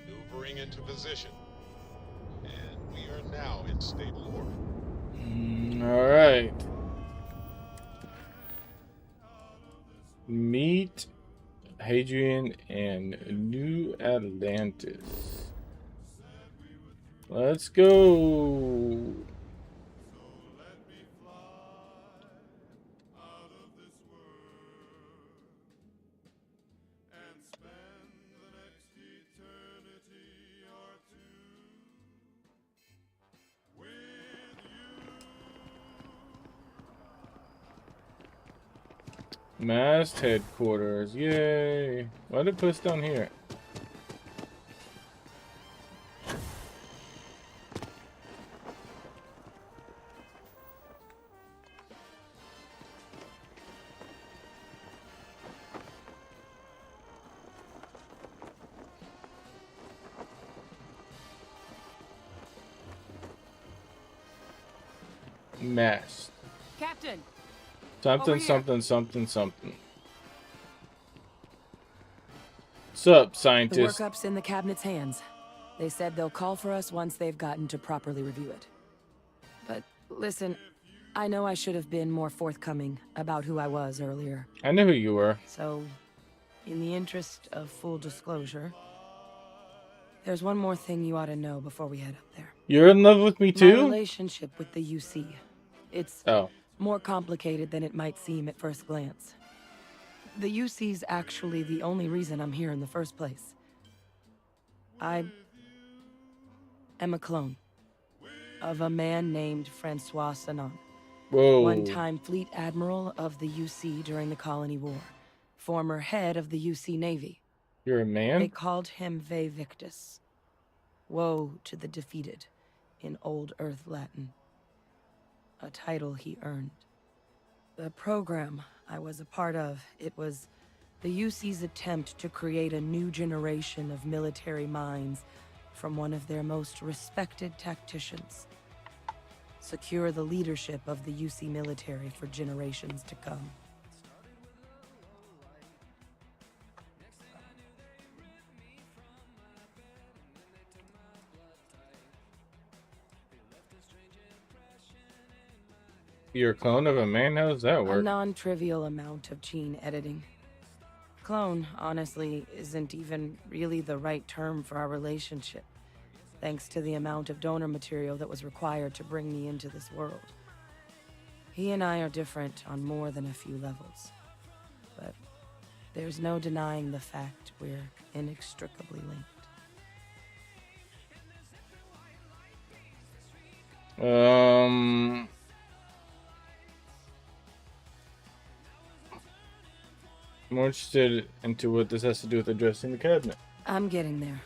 Maneuvering into position. And we are now in stable orbit. Alright. Meet Hadrian and New Atlantis. Let's go. Mast headquarters, yay! Why did it put us down here? Mast. Captain! Something, something, something, something. What's up, The scientist? workup's in the cabinet's hands. They said they'll call for us once they've gotten to properly review it. But listen, I know I should have been more forthcoming about who I was earlier. I know who you were. So, in the interest of full disclosure, there's one more thing you ought to know before we head up there. You're in love with me My too? relationship with the UC. It's more complicated than it might seem at first glance. The UC's actually the only reason I'm here in the first place. I am a clone of a man named Francois Sanon. Whoa. One-time fleet admiral of the UC during the Colony War. Former head of the UC Navy. You're a man? They called him Ve Victus. Woe to the defeated in Old Earth Latin. A title he earned. The program I was a part of, it was the UC's attempt to create a new generation of military minds from one of their most respected tacticians. Secure the leadership of the UC military for generations to come. You're a clone of a man? How does that A work? non-trivial amount of gene editing. Clone, honestly, isn't even really the right term for our relationship, thanks to the amount of donor material that was required to bring me into this world. He and I are different on more than a few levels, but there's no denying the fact we're inextricably linked. More interested into what this has to do with addressing the cabinet. I'm getting there.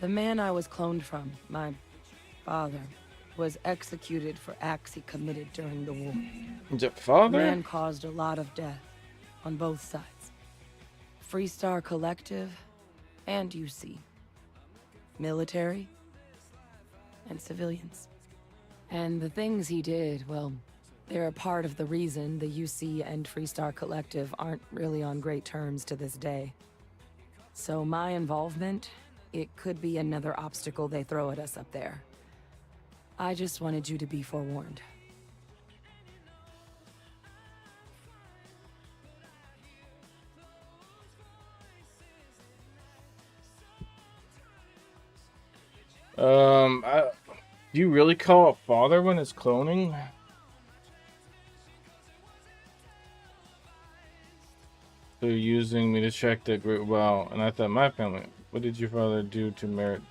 The man I was cloned from, my father, was executed for acts he committed during the war. Is it father? The man caused a lot of death on both sides. Freestar Collective and UC. Military and civilians. And the things he did, well, they're a part of the reason the UC and Freestar Collective aren't really on great terms to this day. So my involvement, it could be another obstacle they throw at us up there. I just wanted you to be forewarned. Do you really call a father when it's cloning? So you're using me to check the group well, and I thought my family. What did your father do to merit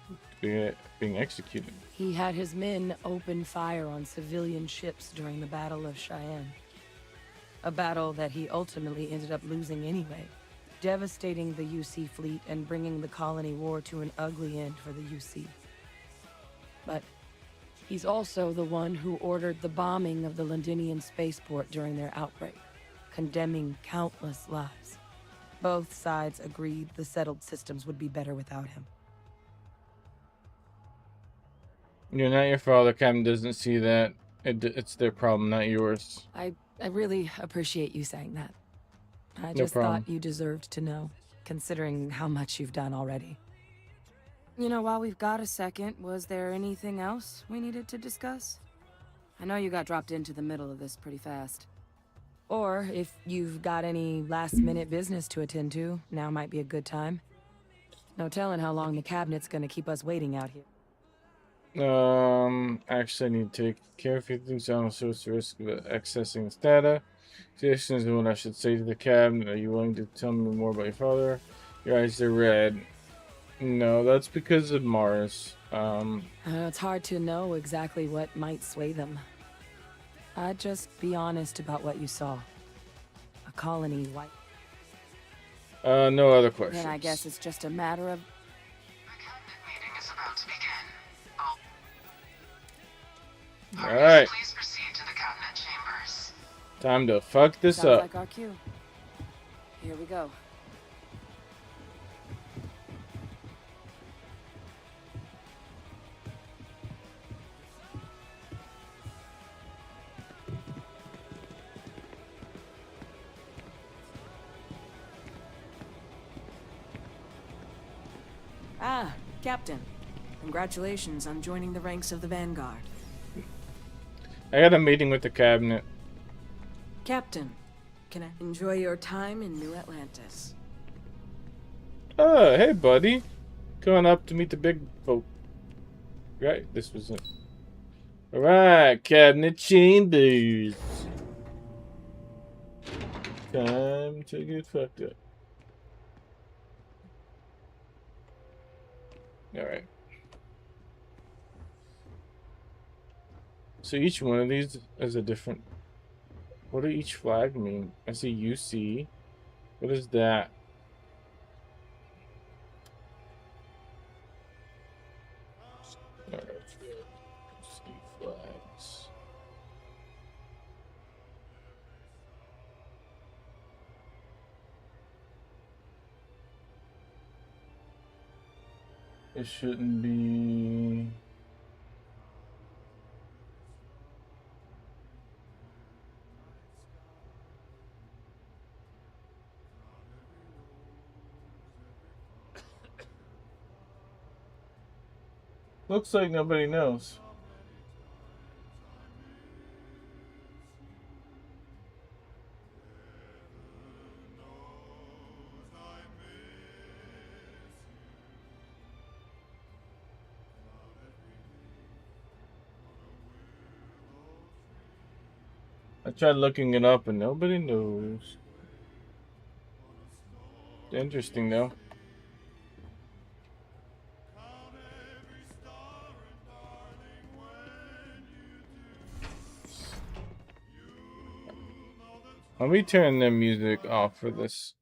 being executed? He had his men open fire on civilian ships during the Battle of Cheyenne. A battle that he ultimately ended up losing anyway, devastating the UC fleet and bringing the colony war to an ugly end for the UC. But he's also the one who ordered the bombing of the Londinian spaceport during their outbreak, condemning countless lives. Both sides agreed the settled systems would be better without him. You're not your father. Captain doesn't see that. It's their problem, not yours. I really appreciate you saying that. I No just problem. thought you deserved to know, considering how much you've done already. You know, while we've got a second, was there anything else we needed to discuss? I know you got dropped into the middle of this pretty fast. Or if you've got any last-minute business to attend to, now might be a good time. No telling how long the cabinet's gonna keep us waiting out here. Actually, I need to take care of a few things. I don't see what's the risk of accessing this data. Suggestions on what I should say to the cabinet. Are you willing to tell me more about your father? Your eyes are red. No, that's because of Mars. It's hard to know exactly what might sway them. I'd just be honest about what you saw. A colony wipe. No other questions. Then I guess it's just a matter of... The cabinet meeting is about to begin. Alright. Please proceed to the cabinet chambers. Time to fuck this Sounds up. like our cue. Here we go. Ah, Captain. Congratulations on joining the ranks of the Vanguard. I got a meeting with the cabinet. Captain, can I enjoy your time in New Atlantis? Oh, hey, buddy. Going up to meet the big folk. Right, this was it. Alright, cabinet chambers. Time to get fucked up. Alright. So each one of these is a different... What do each flag mean? I see UC. What is that? Alright. UC flags. It shouldn't be... Looks like nobody knows. I tried looking it up and nobody knows. Interesting though. Let me turn the music off for this.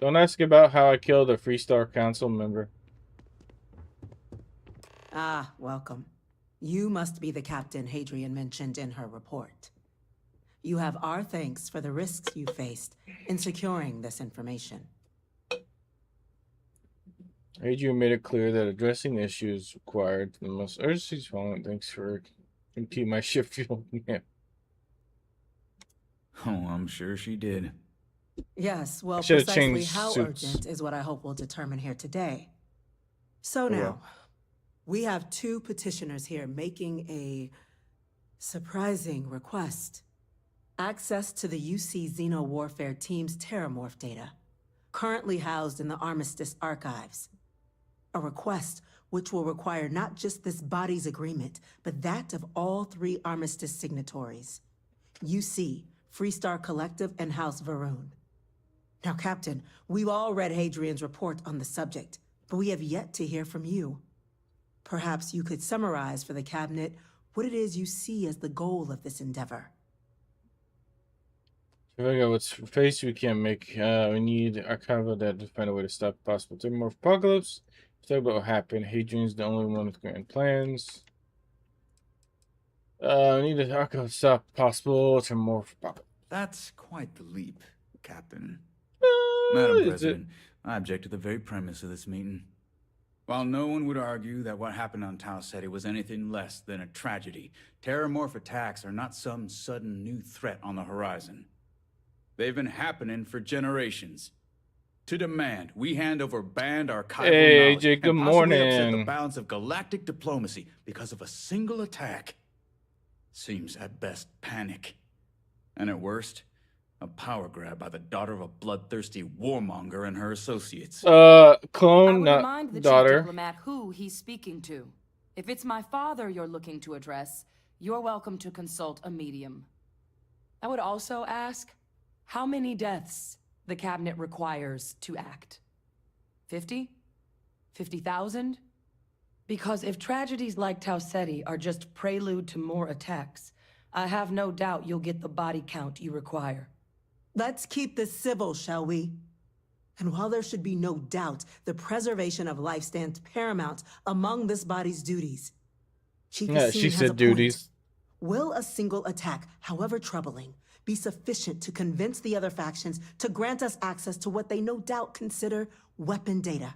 Don't ask about how I killed a Freestar Council member. Ah, welcome. You must be the captain Hadrian mentioned in her report. You have our thanks for the risks you faced in securing this information. Adrian made it clear that addressing the issues required the most urgency. Thanks for keep my ship fueled. Yeah. Oh, I'm sure she did. Yes, well, Should have precisely changed how suits. urgent is what I hope we'll determine here today. So Oh, now, well. we have two petitioners here making a surprising request. Access to the UC Xeno Warfare Team's Terramorph data, currently housed in the Armistice archives. A request which will require not just this body's agreement, but that of all three Armistice signatories. UC, Freestar Collective, and House Varun. Now, Captain, we've all read Hadrian's report on the subject, but we have yet to hear from you. Perhaps you could summarize for the Cabinet what it is you see as the goal of this endeavor. So I got what's face we can't make. We need archival data to find a way to stop possible Timor apocalypse. Let's talk about what happened. Hadrian's the only one with grand plans. We need to archive to stop possible Timor apocalypse. That's quite the leap, Captain. Madam President, I object to the very premise of this meeting. While no one would argue that what happened on Tau Ceti was anything less than a tragedy, terramorph attacks are not some sudden new threat on the horizon. They've been happening for generations. To demand we hand over banned archival knowledge AJ, good and possibly upset the morning. balance of galactic diplomacy because of a single attack seems at best panic. And at worst, a power grab by the daughter of a bloodthirsty warmonger and her associates. I Clone, would not remind the daughter. chief diplomat who he's speaking to. If it's my father you're looking to address, you're welcome to consult a medium. I would also ask how many deaths the Cabinet requires to act. 50? 50,000? Because if tragedies like Tau Ceti are just prelude to more attacks, I have no doubt you'll get the body count you require. Let's keep this civil, shall we? And while there should be no doubt, the preservation of life stands paramount among this body's duties. Chief Yeah, she Yassine has a said duties. point. Will a single attack, however troubling, be sufficient to convince the other factions to grant us access to what they no doubt consider weapon data?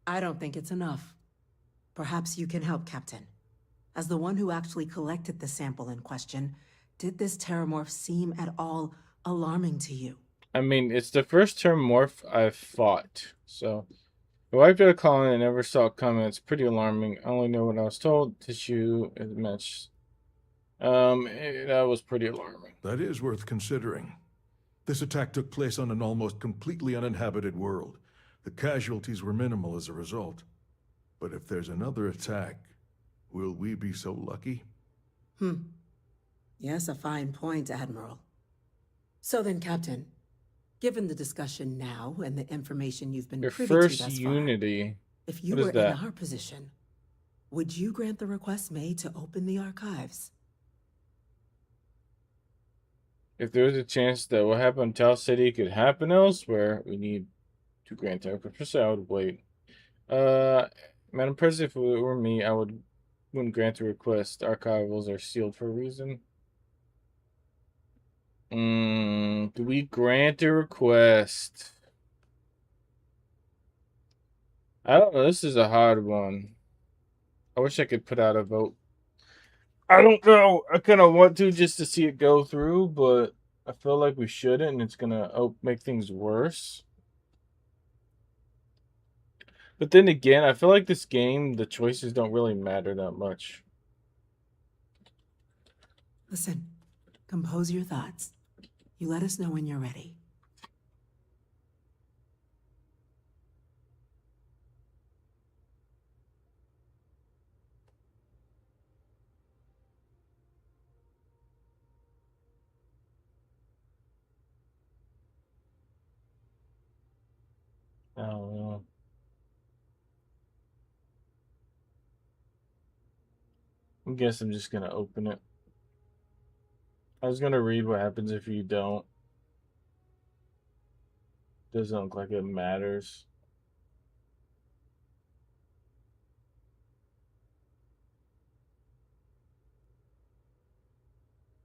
I don't think it's enough. Perhaps you can help, Captain. As the one who actually collected the sample in question, did this terramorph seem at all alarming to you? I mean, it's the first term morph I've fought. So, I wiped out a colony and never saw it coming. It's pretty alarming. I only know what I was told. Tissue is matched. That was pretty alarming. That is worth considering. This attack took place on an almost completely uninhabited world. The casualties were minimal as a result. But if there's another attack, will we be so lucky? Yes, a fine point, Admiral. So then, Captain, given the discussion now and the information you've been Your privy to first thus Unity. far, if you What is were in that? our position, would you grant the request made to open the archives? If there was a chance that what happened in Tau City could happen elsewhere, we need to grant our professor. I would wait. Madam President, if it were me, wouldn't grant the request. Archivals are sealed for a reason. Do we grant a request? I don't know. This is a hard one. I wish I could put out a vote. I don't know. I kind of want to just to see it go through, but I feel like we shouldn't, and it's gonna make things worse. But then again, I feel like this game, the choices don't really matter that much. Listen, compose your thoughts. You let us know when you're ready. I don't know. I guess I'm just gonna open it. I was gonna read what happens if you don't. Doesn't look like it matters.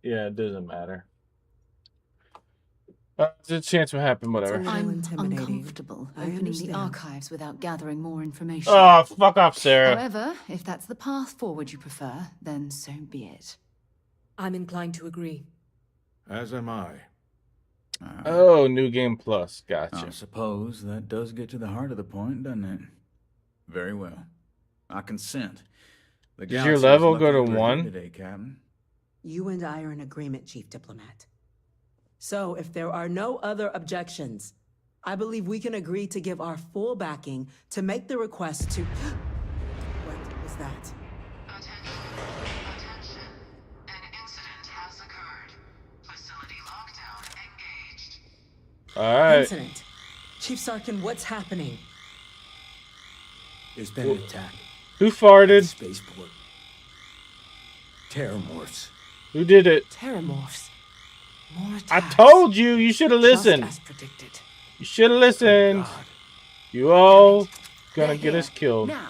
Yeah, it doesn't matter. There's a chance what happened, whatever. I'm intimidating. uncomfortable I opening the understand. archives without gathering more information. Oh, fuck off, Sarah. However, if that's the path forward you prefer, then so be it. I'm inclined to agree. As am I. Oh, new game plus. Gotcha. I suppose that does get to the heart of the point, doesn't it? Very well. I consent. The Does your galaxy is level lucky go to that we're here 1? today, Captain. You and I are in agreement, Chief Diplomat. So, if there are no other objections, I believe we can agree to give our full backing to make the request to... What was that? Attention. An incident has occurred. Facility lockdown engaged. Alright. Incident. Chief Sarkin, what's happening? There's been an attack. Who farted? Spaceport. Terramorphs. Who did it? Terramorphs. More I attacks. told you. You should have listened. Just as predicted. You should have listened. You all gonna get us killed. Now.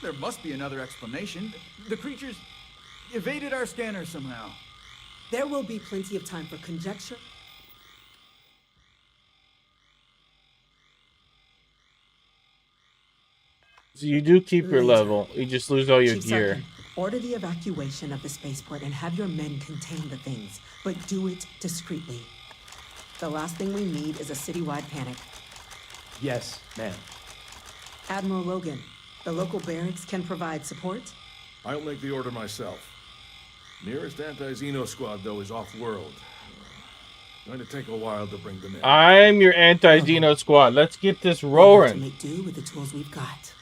There must be another explanation. The creatures evaded our scanner somehow. There will be plenty of time for conjecture. So you do keep your Later. level. You just lose all your Chief gear. Sarkin, order the evacuation of the spaceport and have your men contain the things, but do it discreetly. The last thing we need is a citywide panic. Yes, ma'am. Admiral Logan, the local barracks can provide support? I'll make the order myself. Nearest anti-Xeno squad, though, is off-world. Going to take a while to bring them in. I'm your anti-Xeno squad. Let's get this We'll have to roaring. make do with the tools we've got.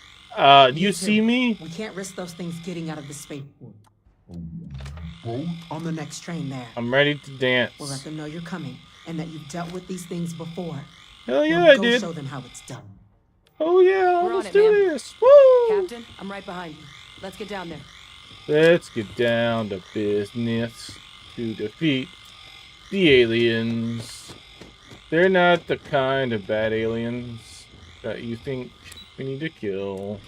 Do you see me? We can't risk those things getting out of the spaceport. On the next train there. I'm ready to dance. We'll let them know you're coming and that you've dealt with these things before. Hell yeah, We'll I go did. show them how it's done. Oh yeah, We're on let's it, do ma'am. this. Woo! Captain, I'm right behind you. Let's get down there. Let's get down to business to defeat the aliens. They're not the kind of bad aliens that you think we need to kill.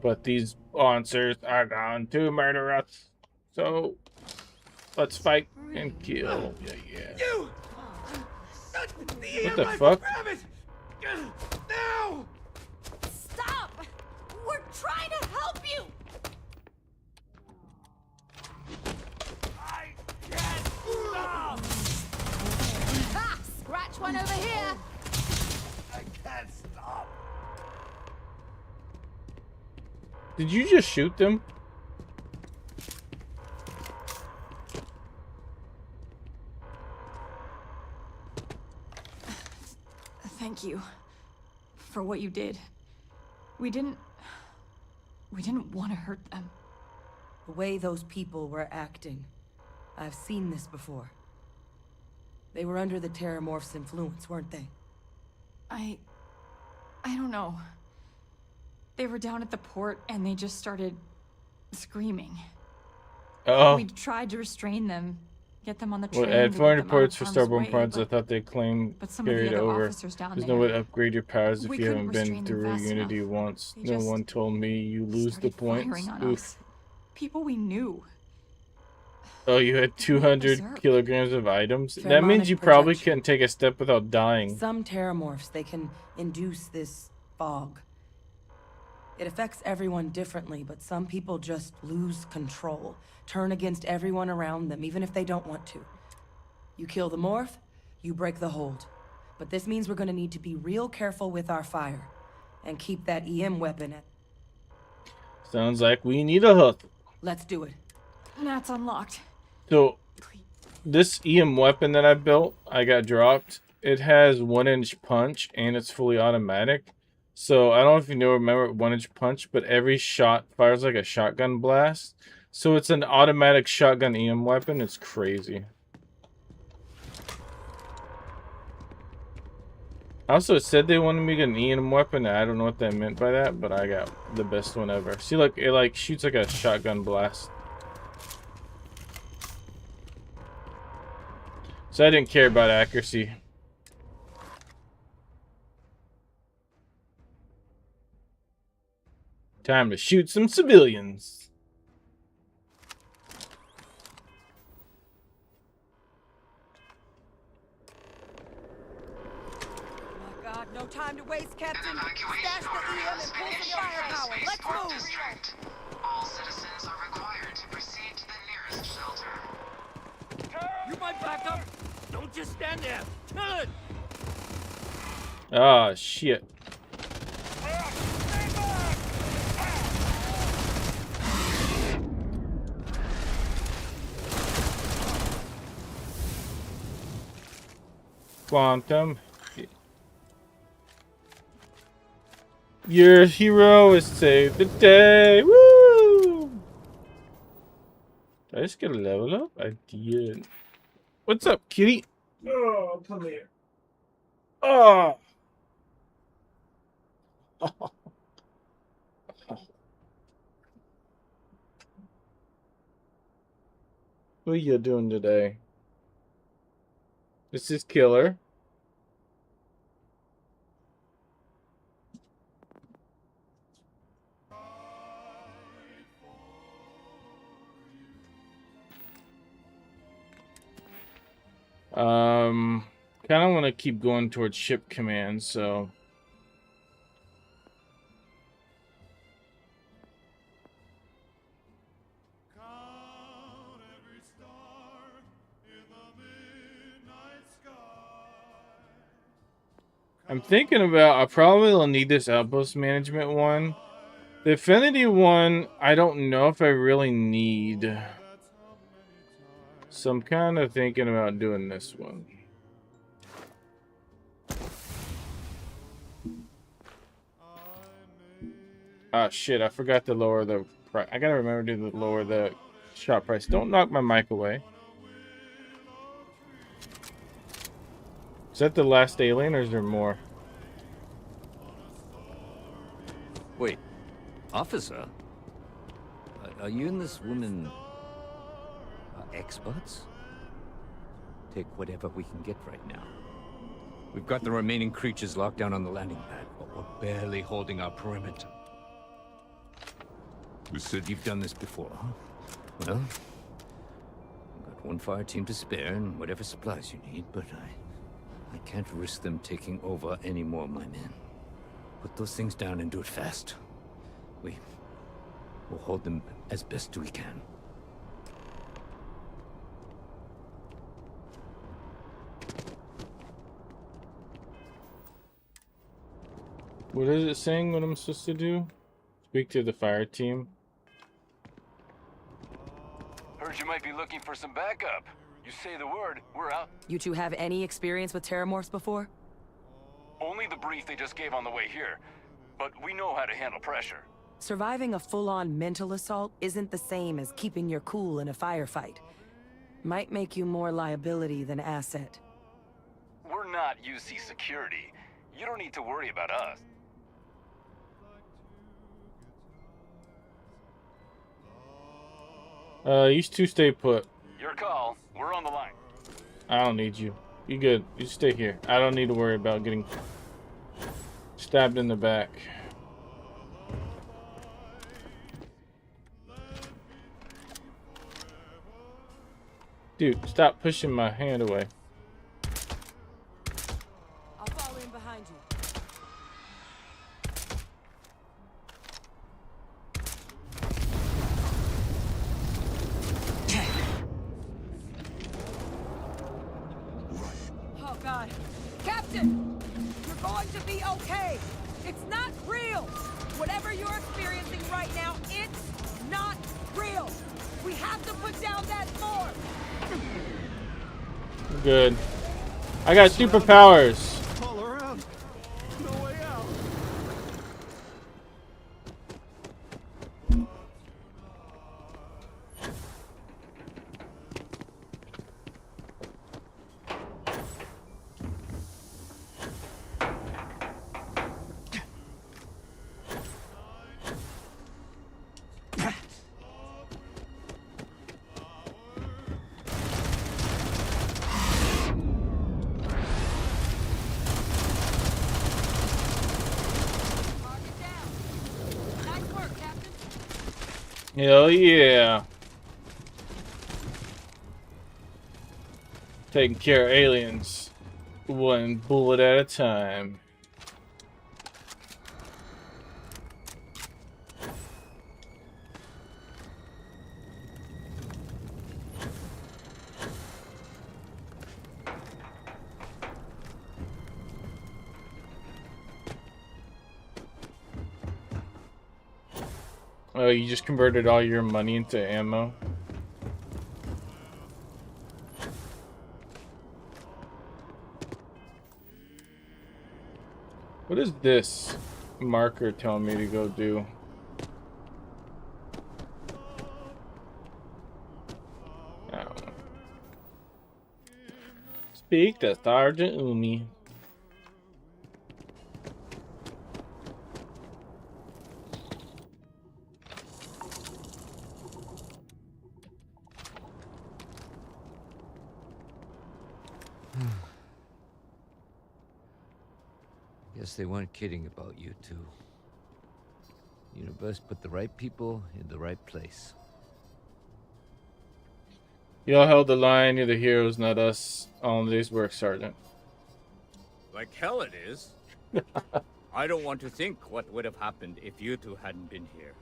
But these monsters are going to murder us. So let's fight and kill. Yeah. You! What the fuck? Grab it! Now! Stop! We're trying to help you! I can't stop! Ha! Scratch one over here! I can't stop. Did you just shoot them? Thank you for what you did. We didn't want to hurt them. The way those people were acting. I've seen this before. They were under the Terramorph's influence, weren't they? I don't know. They were down at the port and they just started screaming. Oh. We tried to restrain them, get them on the Well, train. add to 400 get them out of ports for harm's starborn way, parts. I but thought they claimed some of the carried other over. officers down There's there, no way to upgrade your powers if we you couldn't haven't been restrain them through fast Unity enough. once. They No just one told me you lose the started points. firing on Oof. us. People we knew. Oh, you had 200 berserk. kilograms of items? That means Pheromonic you probably projection. couldn't take a step without dying. Some Terramorphs, they can induce this fog. It affects everyone differently, but some people just lose control, turn against everyone around them, even if they don't want to. You kill the morph, you break the hold. But this means we're gonna need to be real careful with our fire, and keep that EM weapon at... Sounds like we need a hook. Let's do it. That's unlocked. So, this EM weapon that I built, I got dropped. It has 1-inch punch, and it's fully automatic. So, I don't know if you remember 1-inch punch, but every shot fires like a shotgun blast. So, it's an automatic shotgun EM weapon. It's crazy. Also, it said they wanted me to get an E&M weapon. I don't know what that meant by that, but I got the best one ever. See, look, it like shoots like a shotgun blast. So I didn't care about accuracy. Time to shoot some civilians. God, no time to waste, Captain. Stash the EM and pull some firepower. Let's move. District. All citizens are required to proceed to the nearest shelter. You might back up. Don't just stand there. Kill it. Ah, shit. Quantum. Your hero has saved the day. Woo! Did I just get a level up? I did. What's up, kitty? Oh, come here. Oh. What are you doing today? This is Killer. Kind of want to keep going towards ship command, so. I'm thinking about, I probably will need this outpost management one. The affinity one, I don't know if I really need. So I'm kind of thinking about doing this one. Ah, shit, I forgot to lower the price. I gotta remember to lower the shop price. Don't knock my mic away. Is that the last alien, or is there more? Wait, officer? Are you and this woman experts? Take whatever we can get right now. We've got the remaining creatures locked down on the landing pad, but we're barely holding our perimeter. You said you've done this before, huh? Well, I've got one fire team to spare and whatever supplies you need, but I can't risk them taking over any more of my men. Put those things down and do it fast. We'll hold them as best we can. What is it saying what I'm supposed to do? Speak to the fire team. Heard you might be looking for some backup. You say the word, we're out. You two have any experience with terramorphs before? Only the brief they just gave on the way here. But we know how to handle pressure. Surviving a full-on mental assault isn't the same as keeping your cool in a firefight. Might make you more liability than asset. We're not UC security. You don't need to worry about us. You two stay put. Your call. We're on the line. I don't need you. You good. You stay here. I don't need to worry about getting stabbed in the back. Dude, stop pushing my hand away. I'll fall in behind you. Oh, God. Captain! You're going to be okay. It's not real. Whatever you're experiencing right now, it's not real. We have to put down that form. Good. I got superpowers. All around. No way out. Hell yeah. Taking care of aliens. One bullet at a time. Oh, you just converted all your money into ammo? What is this marker telling me to go do? I don't know. Speak to Sergeant Umi. Guess they weren't kidding about you two. Universe put the right people in the right place. Y'all held the line. You're the heroes, not us. All in day's work, Sergeant. Like hell it is. I don't want to think what would have happened if you two hadn't been here.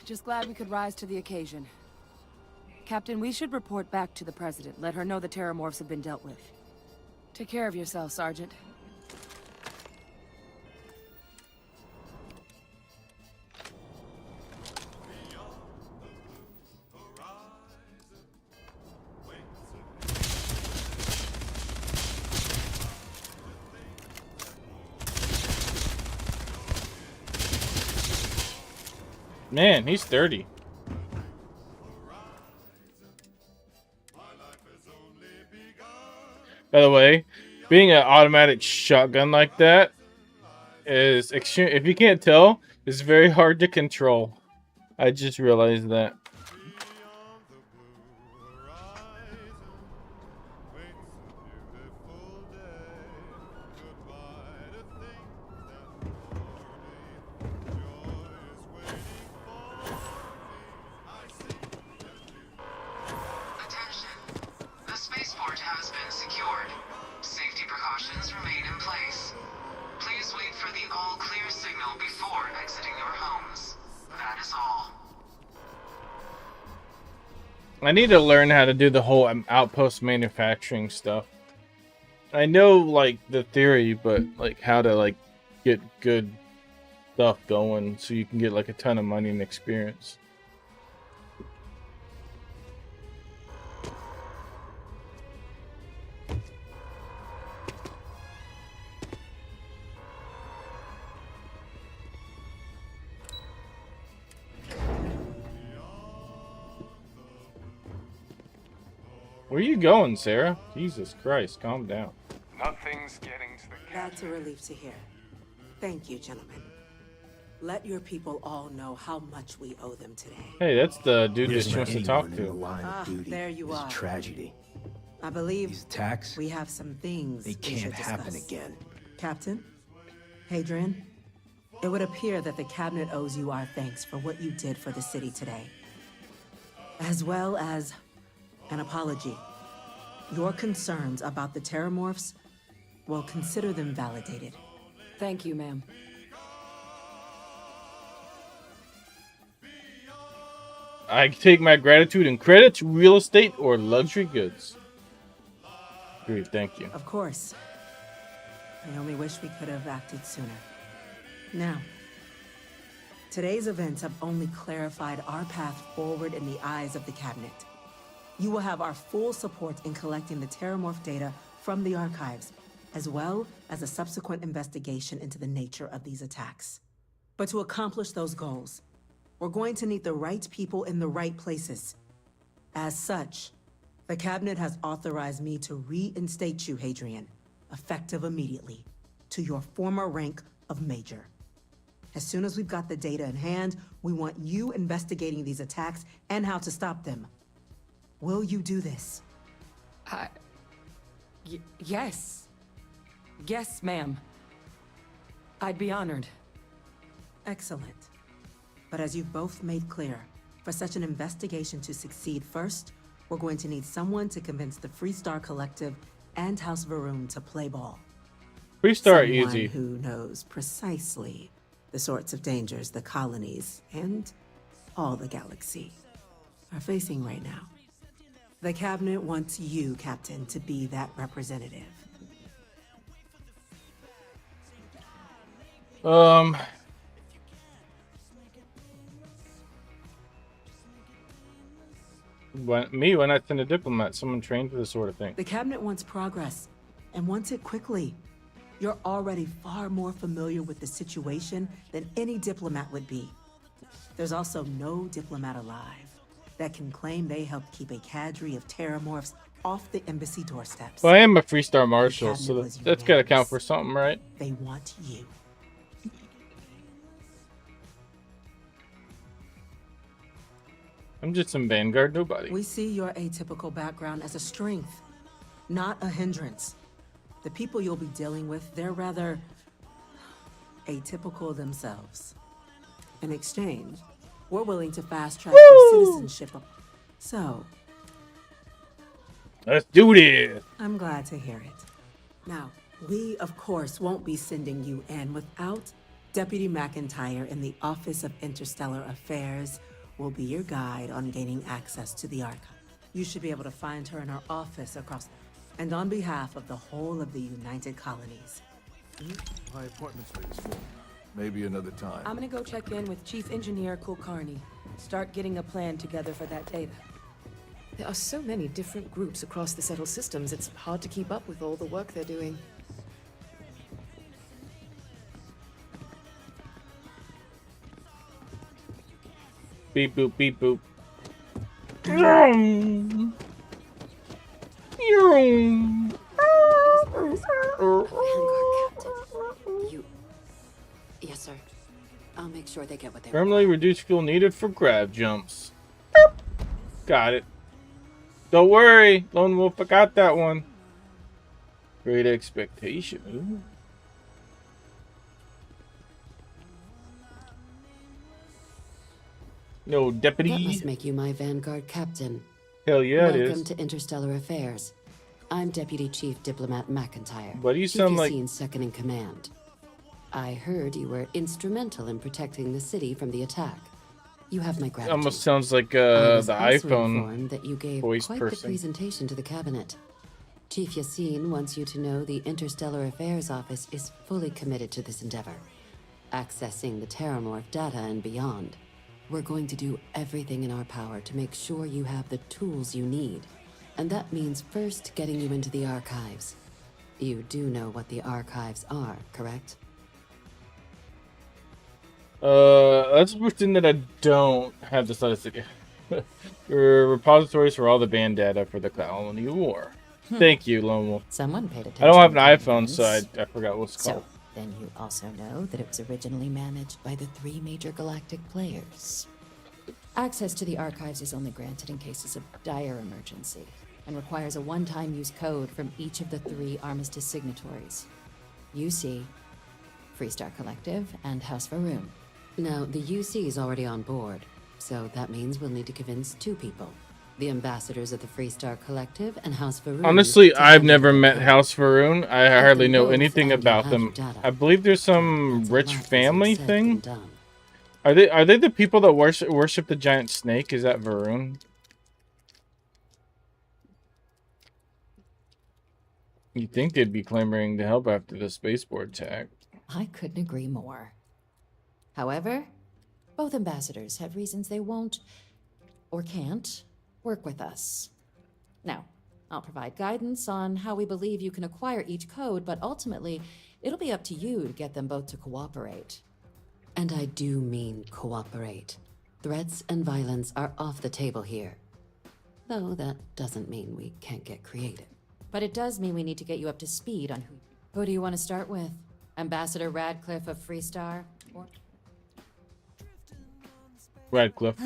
Just glad we could rise to the occasion. Captain, we should report back to the President. Let her know the Terramorphs have been dealt with. Take care of yourself, Sergeant. Man, he's 30. By the way, being an automatic shotgun like that is extreme. If you can't tell, it's very hard to control. I just realized that. The spaceport has been secured. Safety precautions remain in place. Please wait for the all-clear signal before exiting your homes. That is all. I need to learn how to do the whole outpost manufacturing stuff. I know, like, the theory, but, like, how to, like, get good stuff going so you can get, like, a ton of money and experience. Where are you going, Sarah? Jesus Christ, calm down. Nothing's getting to the That's a relief to hear. Thank you, gentlemen. Let your people all know how much we owe them today. Hey, that's the dude that There's she not wants to anyone talk in the to. line of duty. There you It's are. a tragedy. I believe These attacks, we have some things they we can't should happen discuss. again. Captain, Hadrian, it would appear that the cabinet owes you our thanks for what you did for the city today, as well as an apology. Your concerns about the Terramorphs, well, consider them validated. Thank you, ma'am. I take my gratitude and credit to real estate or luxury goods. Agreed, thank you. Of course. I only wish we could have acted sooner. Now, today's events have only clarified our path forward in the eyes of the cabinet. You will have our full support in collecting the Terramorph data from the archives, as well as a subsequent investigation into the nature of these attacks. But to accomplish those goals, we're going to need the right people in the right places. As such, the cabinet has authorized me to reinstate you, Hadrian, effective immediately, to your former rank of Major. As soon as we've got the data in hand, we want you investigating these attacks and how to stop them. Will you do this? Yes. Yes, ma'am. I'd be honored. Excellent. But as you've both made clear, For such an investigation to succeed, first, we're going to need someone to convince the Freestar Collective and House Varun to play ball. Freestar Someone easy. who knows precisely the sorts of dangers the colonies and all the galaxy are facing right now. The cabinet wants you, Captain, to be that representative. Why not send a diplomat? Someone trained for this sort of thing. The cabinet wants progress, and wants it quickly. You're already far more familiar with the situation than any diplomat would be. There's also no diplomat alive that can claim they helped keep a cadre of terramorphs off the embassy doorsteps. Well, I am a Freestar Marshal, so that's gotta count for something, right? They want you. I'm just some Vanguard nobody. We see your atypical background as a strength, not a hindrance. The people you'll be dealing with, they're rather atypical themselves. In exchange, we're willing to fast-track your citizenship. So, let's do this. I'm glad to hear it. Now, we, of course, won't be sending you in without Deputy McIntyre in the Office of Interstellar Affairs will be your guide on gaining access to the archive. You should be able to find her in her office across, and on behalf of the whole of the United Colonies. My appointment's for this morning. Maybe another time. I'm gonna go check in with Chief Engineer Kulkarni. Start getting a plan together for that data. There are so many different groups across the settled systems, it's hard to keep up with all the work they're doing. Beep boop, beep boop. Yes, sir. I'll make sure they get what they want. Permanently reduced fuel needed for grab jumps. Got it. Don't worry, Lone Wolf, I got that one. Great expectation. Ooh. No deputy. That must make you my Vanguard captain. Hell yeah, it is. Welcome to Interstellar Affairs. I'm Deputy Chief Diplomat McIntyre. Why do you sound like second in command? I heard you were instrumental in protecting the city from the attack. You have my gratitude. Almost sounds like the iPhone that you gave voice quite person. the presentation to the cabinet. Chief Yassine wants you to know the Interstellar Affairs Office is fully committed to this endeavor, accessing the Terramorph data and beyond. We're going to do everything in our power to make sure you have the tools you need. And that means first getting you into the archives. You do know what the archives are, correct? Let's pretend that I don't have the statistic. Your repositories for all the band data for the Colony War. Thank you, Lone Wolf. Someone paid attention. I don't have an iPhone, so I forgot what it's called. Then you also know that it was originally managed by the 3 major galactic players. Access to the archives is only granted in cases of dire emergency, and requires a one-time use code from each of the 3 Armistice signatories. UC, Freestar Collective, and House Varun. Now, the UC is already on board, so that means we'll need to convince 2 people. The ambassadors of the Freestar Collective and House Varun. Honestly, I've never met House Varun. I hardly know anything about them. I believe there's some rich family thing. Are they the people that worship the giant snake? Is that Varun? You'd think they'd be clamoring to help after the spaceport attack. I couldn't agree more. However, both ambassadors have reasons they won't, or can't, work with us. Now, I'll provide guidance on how we believe you can acquire each code, but ultimately, it'll be up to you to get them both to cooperate. And I do mean cooperate. Threats and violence are off the table here. Though that doesn't mean we can't get creative. But it does mean we need to get you up to speed on who do you want to start with? Ambassador Radcliffe of Freestar? Or Radcliffe.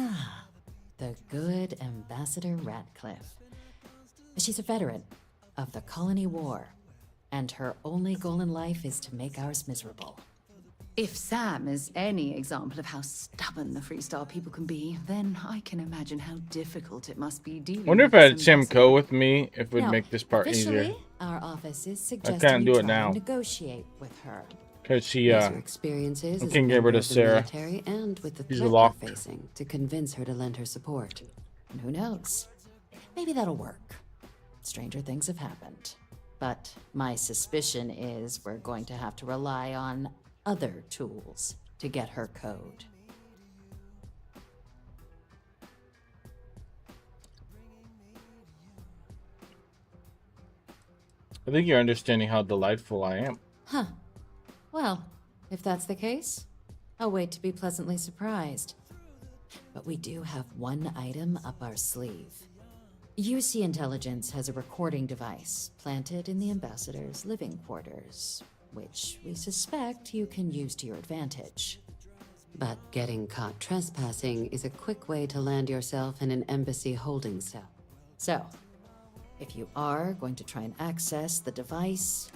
The good Ambassador Radcliffe. She's a veteran of the Colony War, and her only goal in life is to make ours miserable. If Sam is any example of how stubborn the Freestar people can be, then I can imagine how difficult it must be dealing Wonder with if I this had Sam ambassador. Co with me, if it would Now, make this part officially, easier. our office is I suggesting can't you do it try and now. negotiate with her. Cause she, Use your experiences I as a can't get member rid of of the Sarah. military and with the She's threat locked. you're facing to convince her to lend her support. And who knows? Maybe that'll work. Stranger things have happened. But my suspicion is we're going to have to rely on other tools to get her code. I think you're understanding how delightful I am. Huh. Well, if that's the case, I'll wait to be pleasantly surprised. But we do have one item up our sleeve. UC Intelligence has a recording device planted in the ambassador's living quarters, which we suspect you can use to your advantage. But getting caught trespassing is a quick way to land yourself in an embassy holding cell. So, if you are going to try and access the device...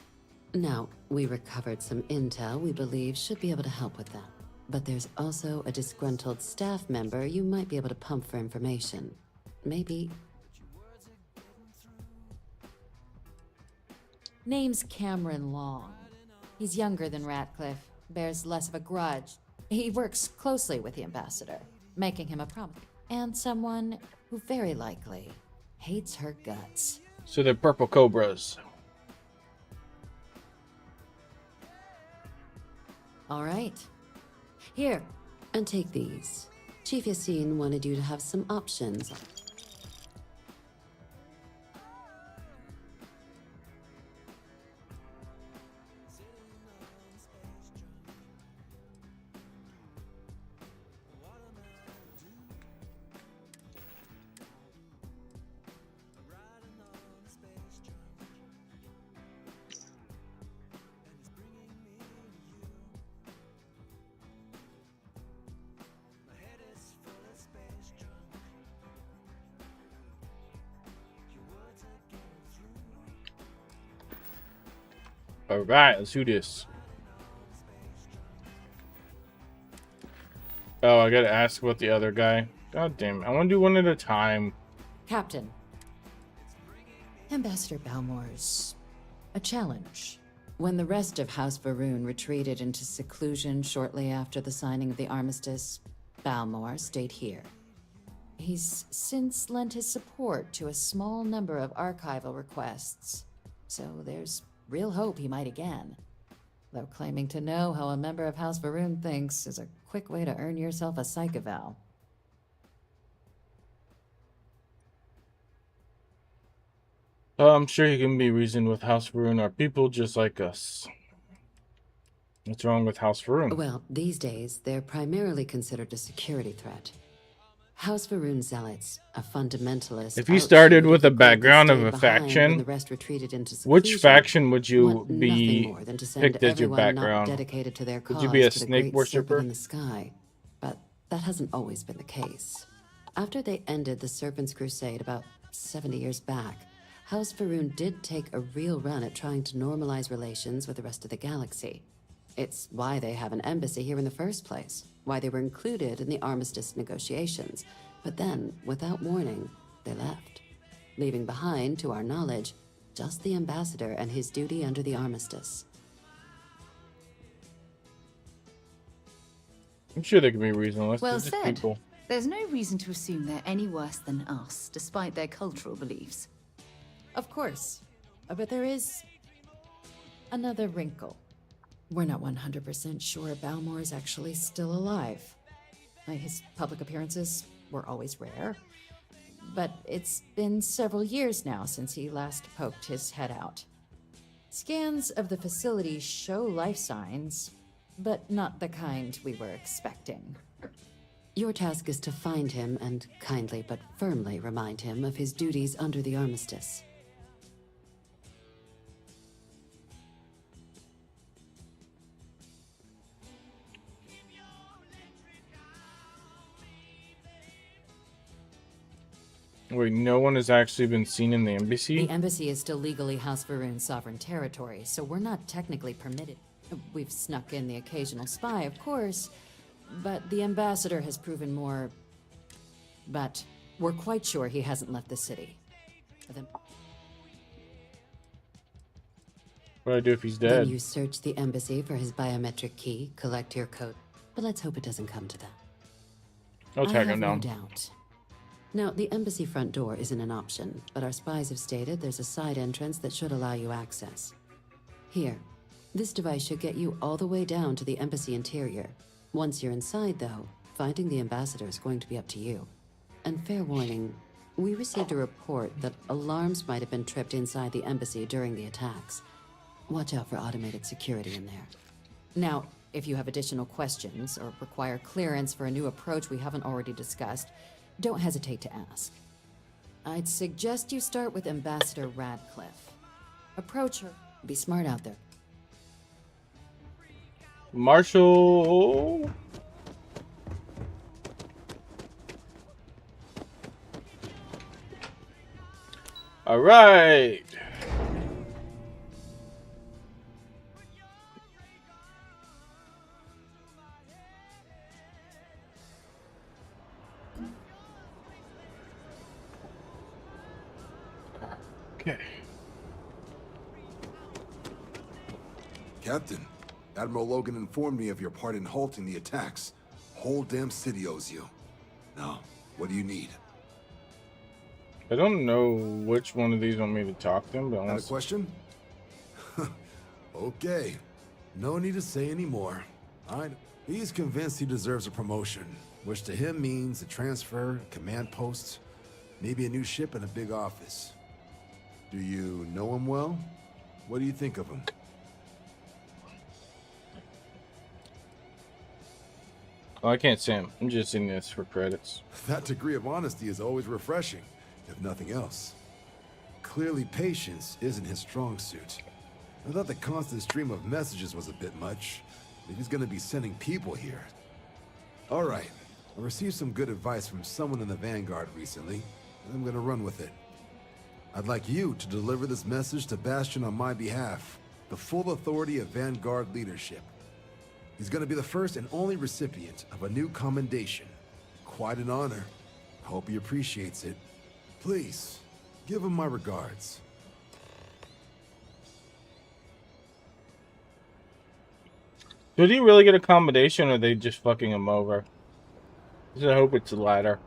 Now, we recovered some intel we believe should be able to help with that. But there's also a disgruntled staff member you might be able to pump for information. Maybe... Name's Cameron Long. He's younger than Ratcliffe, bears less of a grudge. He works closely with the ambassador, making him a promise. And someone who very likely hates her guts. So they're purple cobras. All right. Here, and take these. Chief Yassine wanted you to have some options. Alright, let's do this. Oh, I gotta ask about the other guy. God damn it. I wanna do one at a time. Captain. Ambassador Balmore's a challenge. When the rest of House Varun retreated into seclusion shortly after the signing of the armistice, Balmore stayed here. He's since lent his support to a small number of archival requests, so there's real hope he might again. Though claiming to know how a member of House Varun thinks is a quick way to earn yourself a psych eval. I'm sure he can be reasoned with House Varun are people just like us. What's wrong with House Varun? Well, these days, they're primarily considered a security threat. House Varun zealots, a fundamentalist... If you started with a background of a faction, which faction would you be picked as your background? Dedicated to their cause, would you be a to the snake great serpent worshiper? in the sky. But that hasn't always been the case. After they ended the Serpent's Crusade about 70 years back, House Varun did take a real run at trying to normalize relations with the rest of the galaxy. It's why they have an embassy here in the first place, why they were included in the armistice negotiations. But then, without warning, they left, leaving behind, to our knowledge, just the ambassador and his duty under the armistice. I'm sure they can be reasonable. Well They're just said. people. There's no reason to assume they're any worse than us, despite their cultural beliefs. Of course. But there is another wrinkle. We're not 100% sure Balmore is actually still alive. His public appearances were always rare, but it's been several years now since he last poked his head out. Scans of the facility show life signs, but not the kind we were expecting. Your task is to find him and kindly but firmly remind him of his duties under the armistice. Wait, no one has actually been seen in the embassy? The embassy is still legally House Varun's sovereign territory, so we're not technically permitted. We've snuck in the occasional spy, of course, but the ambassador has proven more. But we're quite sure he hasn't left the city. What do I do if he's dead? Then you search the embassy for his biometric key, collect your code. But let's hope it doesn't come to that. I'll track him I down. have no doubt. Now, the embassy front door isn't an option, but our spies have stated there's a side entrance that should allow you access. Here, this device should get you all the way down to the embassy interior. Once you're inside, though, finding the ambassador is going to be up to you. And fair warning, we received a report that alarms might have been tripped inside the embassy during the attacks. Watch out for automated security in there. Now, if you have additional questions or require clearance for a new approach we haven't already discussed, don't hesitate to ask. I'd suggest you start with Ambassador Radcliffe. Approach her. Be smart out there. Marshall. All right. Okay. Captain, Admiral Logan informed me of your part in halting the attacks. Whole damn city owes you. Now, what do you need? I don't know which one of these want me to talk to him, but Got a question? Okay. No need to say any more. Alright. He's convinced he deserves a promotion, which to him means a transfer, a command post, maybe a new ship and a big office. Do you know him well? What do you think of him? Oh, I can't say him. I'm just in this for credits. That degree of honesty is always refreshing, if nothing else. Clearly patience isn't his strong suit. I thought the constant stream of messages was a bit much. If he's gonna be sending people here. Alright, I received some good advice from someone in the Vanguard recently, and I'm gonna run with it. I'd like you to deliver this message to Bastion on my behalf. The full authority of Vanguard leadership. He's gonna be the first and only recipient of a new commendation. Quite an honor. I hope he appreciates it. Please, give him my regards. Did he really get a commendation, or are they just fucking him over? I hope it's the latter.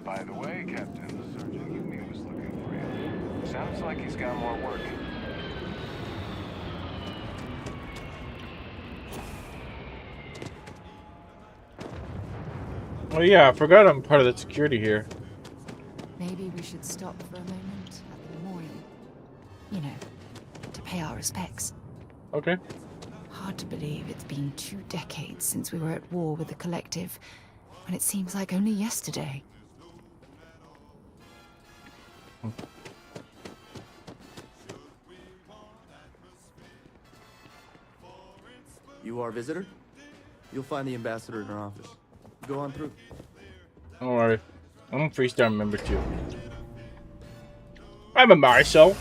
By the way, Captain, Sergeant Yumi was looking for you. Sounds like he's got more work. Oh yeah, I forgot I'm part of the security here. Maybe we should stop for a moment at the memorial. You know, to pay our respects. Okay. Hard to believe it's been 2 decades since we were at war with the Collective, when it seems like only yesterday. You are a visitor? You'll find the ambassador in her office. Go on through. Don't worry. I'm a Freestar member too. I'm a Marshal.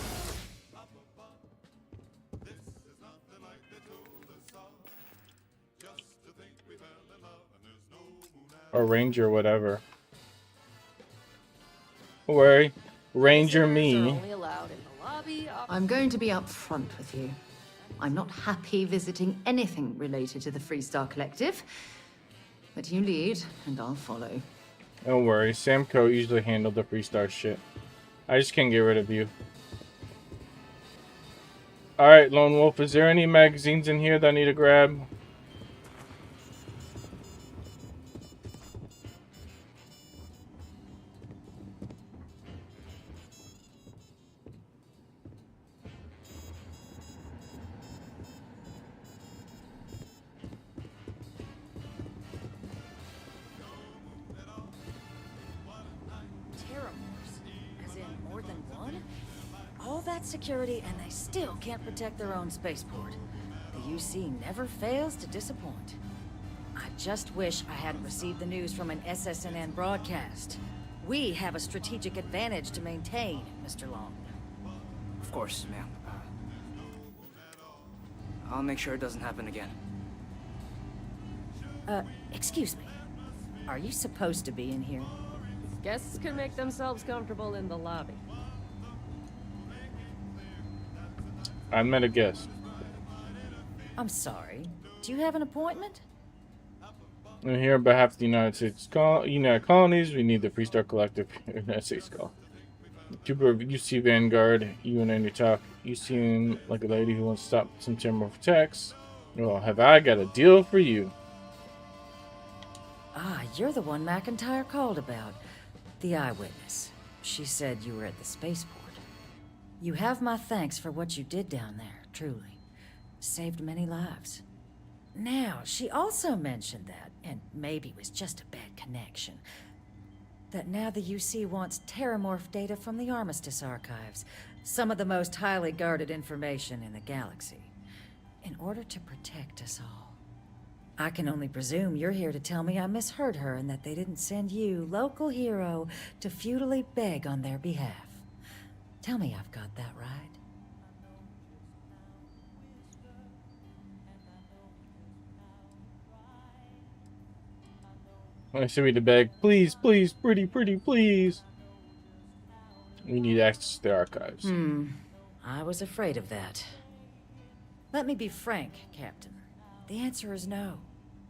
Or Ranger, whatever. Don't worry. Ranger me. I'm going to be upfront with you. I'm not happy visiting anything related to the Freestar Collective. But you lead, and I'll follow. Don't worry. Samco usually handled the Freestar shit. I just can't get rid of you. Alright, Lone Wolf. Is there any magazines in here that I need to grab? that security and they still can't protect their own spaceport. The UC never fails to disappoint. I just wish I hadn't received the news from an SSNN broadcast. We have a strategic advantage to maintain, Mr. Long. Of course, ma'am. I'll make sure it doesn't happen again. Excuse me. Are you supposed to be in here? Guests can make themselves comfortable in the lobby. I met a guest. I'm sorry. Do you have an appointment? And here on behalf of the United States United Colonies, we need the Freestar Collective United States Call. Trooper of UC Vanguard, you and Andy talk. You seem like a lady who wants to stop some Terramorph attacks. Well, have I got a deal for you? Ah, you're the one McIntyre called about. The eyewitness. She said you were at the spaceport. You have my thanks for what you did down there, truly. Saved many lives. Now, she also mentioned that, and maybe it was just a bad connection, that now the UC wants Terramorph data from the Armistice archives, some of the most highly guarded information in the galaxy, in order to protect us all. I can only presume you're here to tell me I misheard her and that they didn't send you, local hero, to futilely beg on their behalf. Tell me I've got that right. I should me to beg, please, please, pretty, please. We need access to the archives. I was afraid of that. Let me be frank, Captain. The answer is no.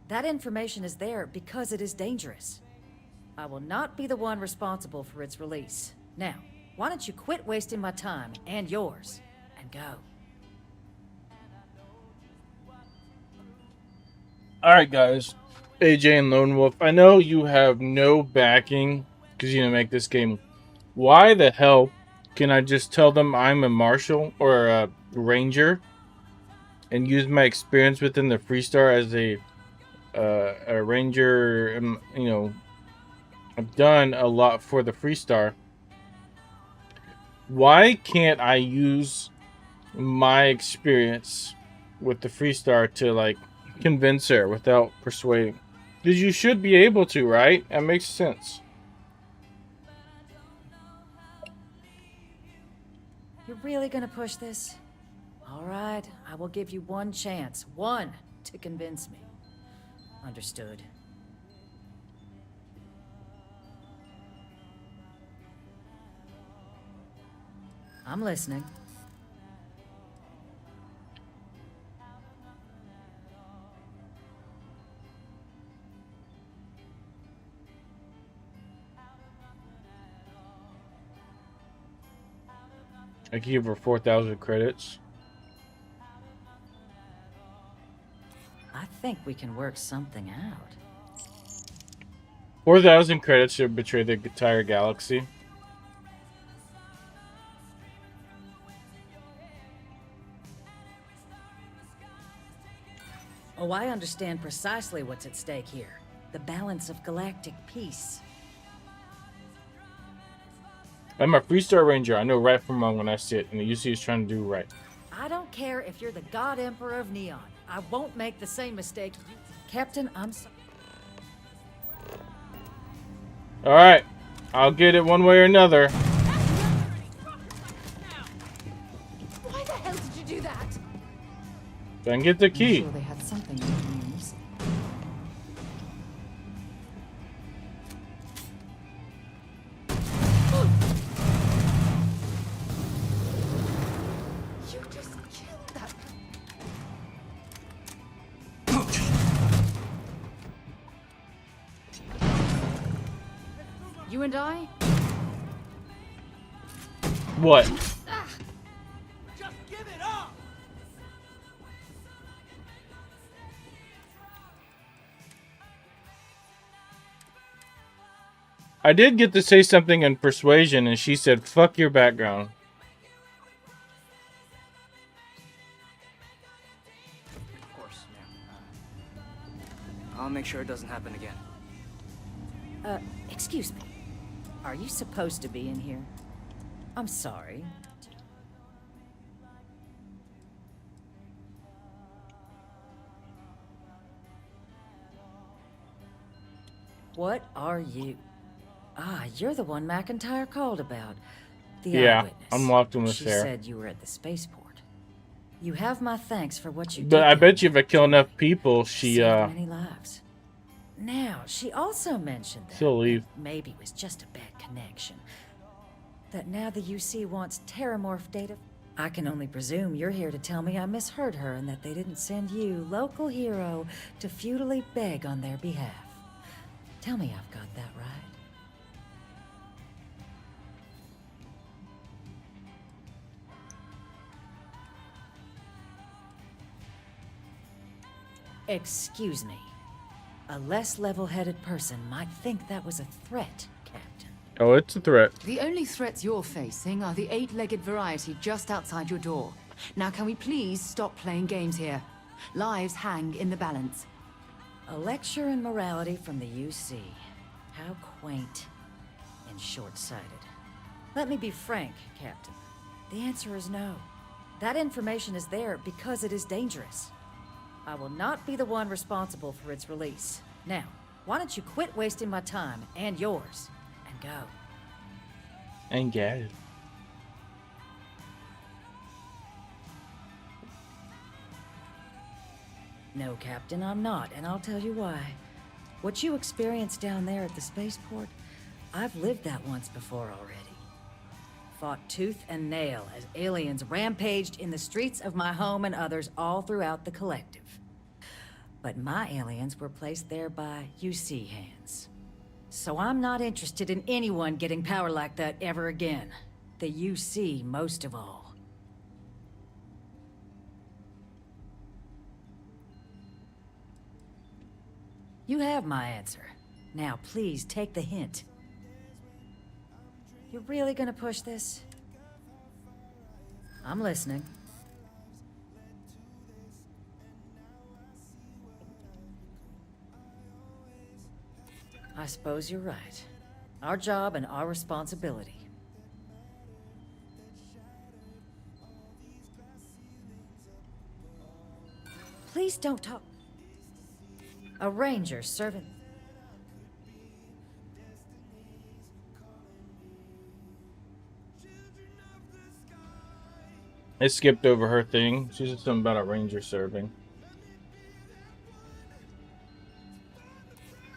That information is there because it is dangerous. I will not be the one responsible for its release. Now, why don't you quit wasting my time and yours, and go. Alright, guys. AJ and Lone Wolf, I know you have no backing because you didn't make this game. Why the hell can I just tell them I'm a marshal or a ranger and use my experience within the Freestar as a ranger? You know, I've done a lot for the Freestar. Why can't I use my experience with the Freestar to, like, convince her without persuading? Because you should be able to, right? That makes sense. You're really gonna push this? All right, I will give you one chance. One to convince me. Understood. I'm listening. I can give her 4,000 credits. I think we can work something out. 4,000 credits to betray the entire galaxy. Oh, I understand precisely what's at stake here. The balance of galactic peace. I'm a Freestar Ranger. I know right from wrong when I see it, and the UC is trying to do right. I don't care if you're the God Emperor of Neon. I won't make the same mistake. Captain, I'm sorry. Alright. I'll get it one way or another. Why the hell did you do that? Then get the key. I'm sure they had something they can use. You just killed that. You and I? What? Just give it up! I did get to say something in persuasion, and she said, fuck your background. Of course, ma'am. I'll make sure it doesn't happen again. Excuse me. Are you supposed to be in here? I'm sorry. What are you? Ah, you're the one McIntyre called about. The Yeah, eyewitness. I'm locked in with She Sarah. said you were at the spaceport. You have my thanks for what you did. But I bet you if I there, kill enough people, she saved many lives. Now, she also mentioned that she'll leave. maybe it was just a bad connection. That now the UC wants terramorph data. I can only presume you're here to tell me I misheard her and that they didn't send you, local hero, to futilely beg on their behalf. Tell me I've got that right. Excuse me. A less level-headed person might think that was a threat, Captain. Oh, it's a threat. The only threats you're facing are the 8-legged variety just outside your door. Now can we please stop playing games here? Lives hang in the balance. A lecture in morality from the UC. How quaint and short-sighted. Let me be frank, Captain. The answer is no. That information is there because it is dangerous. I will not be the one responsible for its release. Now, why don't you quit wasting my time and yours and go? And get it. No, Captain, I'm not, and I'll tell you why. What you experienced down there at the spaceport, I've lived that once before already. Fought tooth and nail as aliens rampaged in the streets of my home and others all throughout the collective. But my aliens were placed there by UC hands. So I'm not interested in anyone getting power like that ever again. The UC most of all. You have my answer. Now please take the hint. You're really gonna push this? I'm listening. I suppose you're right. Our job and our responsibility. Please don't talk. A ranger servant. I skipped over her thing. She said something about a ranger serving.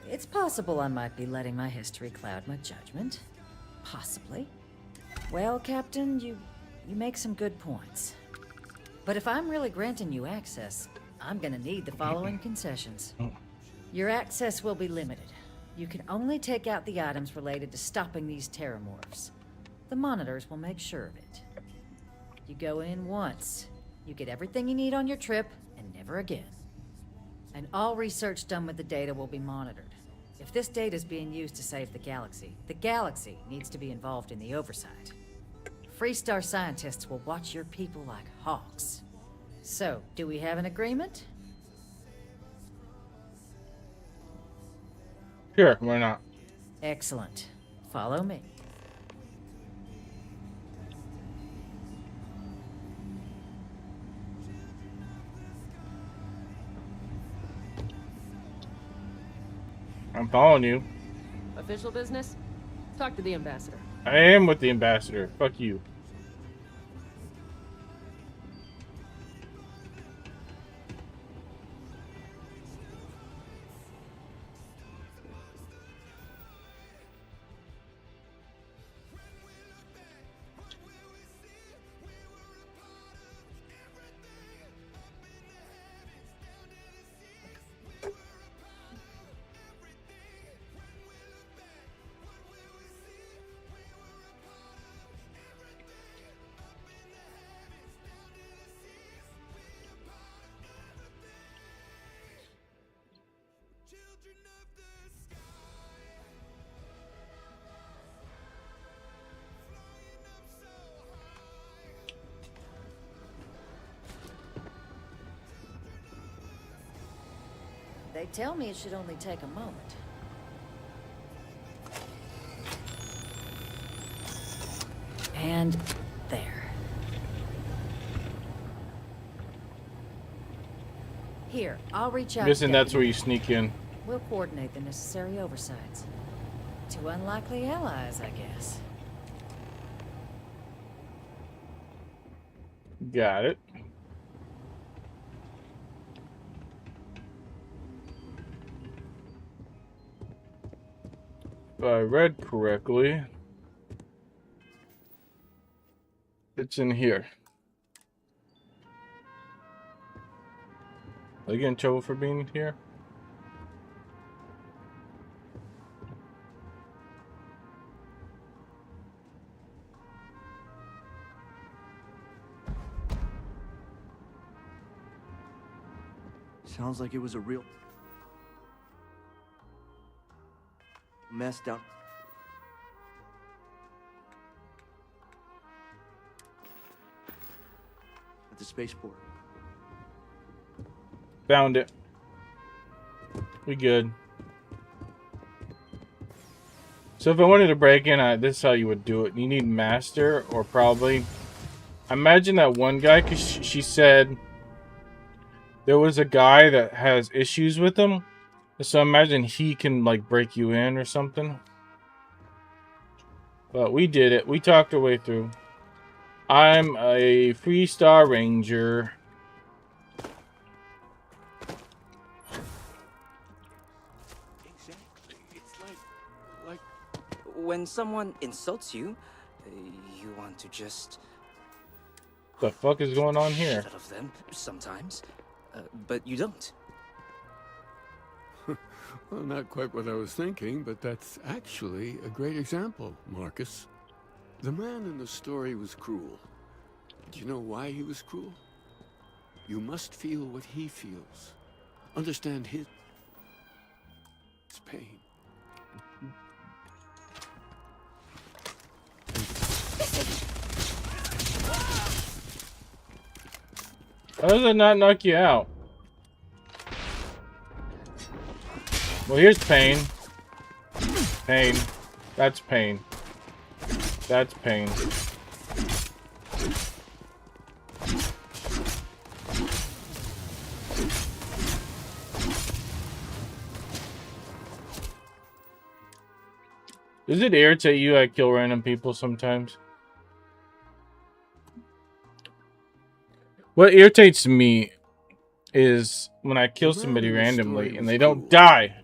It's possible I might be letting my history cloud my judgment. Possibly. Well, Captain, you make some good points. But if I'm really granting you access, I'm gonna need the following concessions. Your access will be limited. You can only take out the items related to stopping these terramorphs. The monitors will make sure of it. You go in once. You get everything you need on your trip, and never again. And all research done with the data will be monitored. If this data is being used to save the galaxy needs to be involved in the oversight. Freestar scientists will watch your people like hawks. So, do we have an agreement? Sure, why not? Excellent. Follow me. I'm following you. Official business? Talk to the ambassador. I am with the ambassador. Fuck you. They tell me it should only take a moment. And there. Here, I'll reach out. Guessing that's where you sneak in. We'll coordinate the necessary oversights. Two unlikely allies, I guess. Got it. If I read correctly, it's in here. Are you getting in trouble for being here? Sounds like it was a real mess down at the spaceport. Found it. We good. So if I wanted to break in, this is how you would do it. You need master, or probably... I imagine that one guy, because she said there was a guy that has issues with him. So imagine he can, like, break you in or something. But we did it. We talked our way through. I'm a Freestar Ranger. Exactly. It's like when someone insults you, you want to just... The fuck is going on here? Shut of them sometimes, but you don't. Well, not quite what I was thinking, but that's actually a great example, Marcus. The man in the story was cruel. Do you know why he was cruel? You must feel what he feels. Understand his pain. How does it not knock you out? Well, here's pain. Pain. That's pain. That's pain. Does it irritate you I kill random people sometimes? What irritates me is when I kill somebody randomly and they don't die.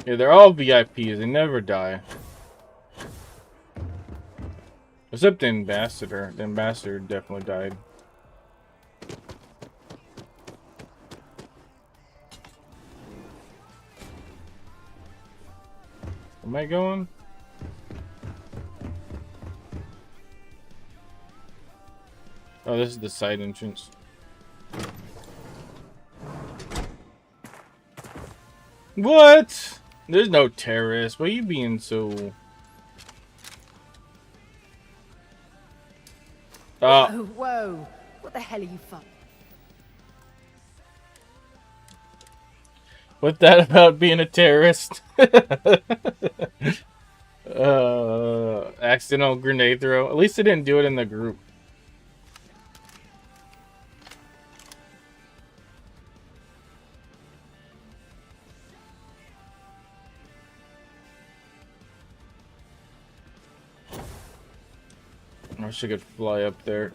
Yeah, they're all VIPs. They never die. Except the ambassador. The ambassador definitely died. Am I going? Oh, this is the side entrance. What? There's no terrorists. Why are you being so... Whoa, whoa. What the hell are you fucking? What's that about being a terrorist? Accidental grenade throw. At least I didn't do it in the group. I wish I could fly up there.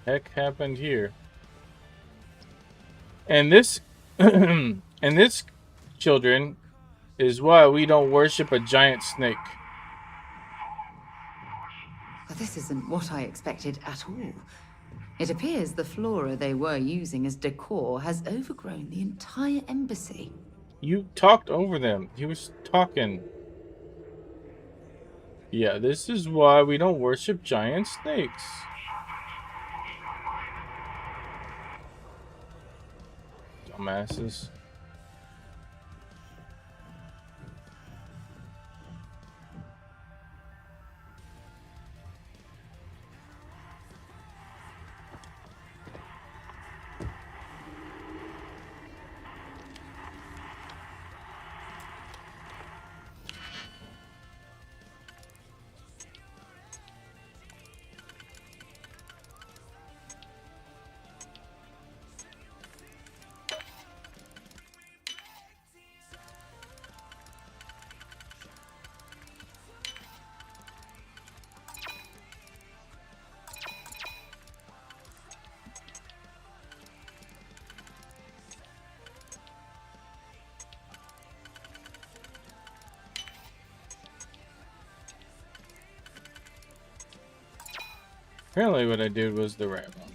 heck happened here? And this, and this, children, is why we don't worship a giant snake. But this isn't what I expected at all. It appears the flora they were using as decor has overgrown the entire embassy. You talked over them. He was talking. Yeah, this is why we don't worship giant snakes. Dumbasses. Apparently what I did was the right one.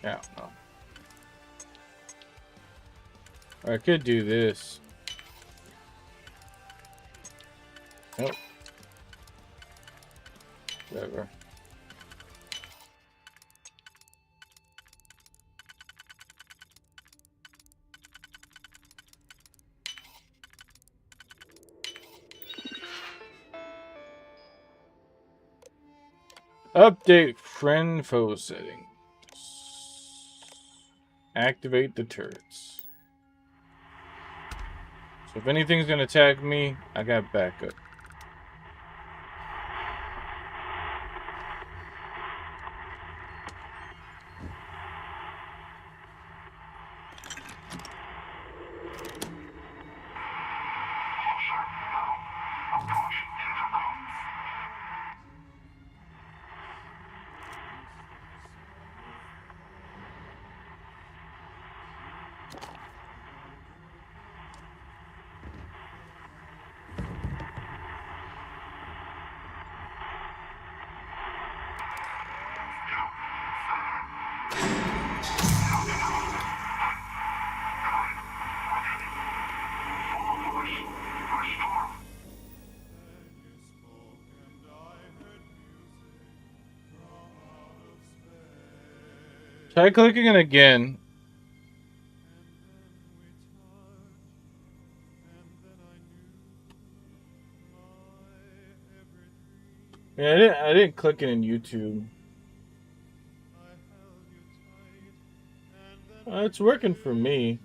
Yeah, no. Or I could do this. Nope. Whatever. Update friend foe settings. Activate the turrets. So if anything's gonna attack me, I got backup. Try clicking it again. Yeah, I didn't click it in YouTube. It's working for me.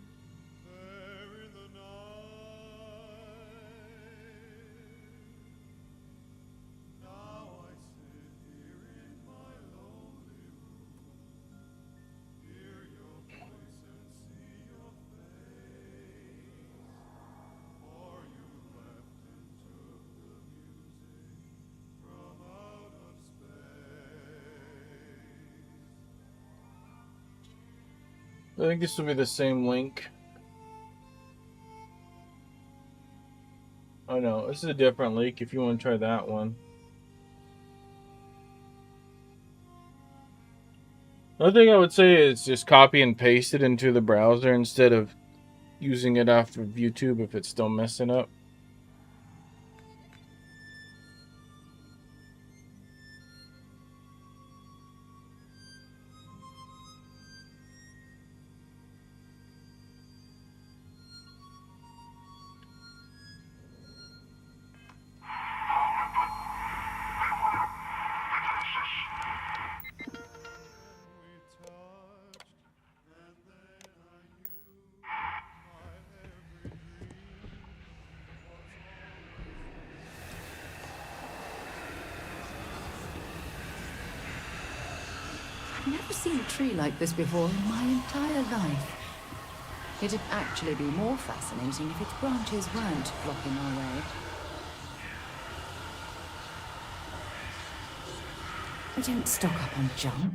I think this will be the same link. Oh no, this is a different link if you want to try that one. Another thing I would say is just copy and paste it into the browser instead of using it off of YouTube if it's still messing up. I've never seen a tree like this before in my entire life. It'd actually be more fascinating if its branches weren't blocking our way. I don't stock up on junk.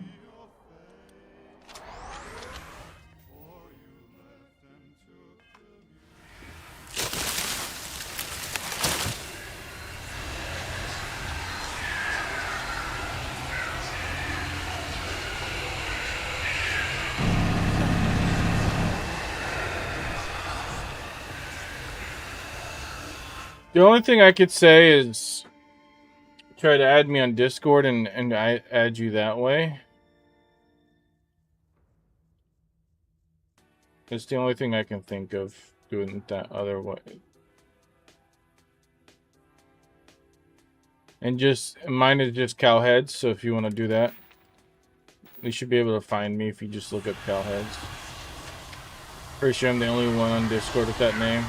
The only thing I could say is try to add me on Discord and I add you that way. It's the only thing I can think of doing it that other way. And just, mine is just Cowheads, so if you want to do that, you should be able to find me if you just look up Cowheads. Pretty sure I'm the only one on Discord with that name.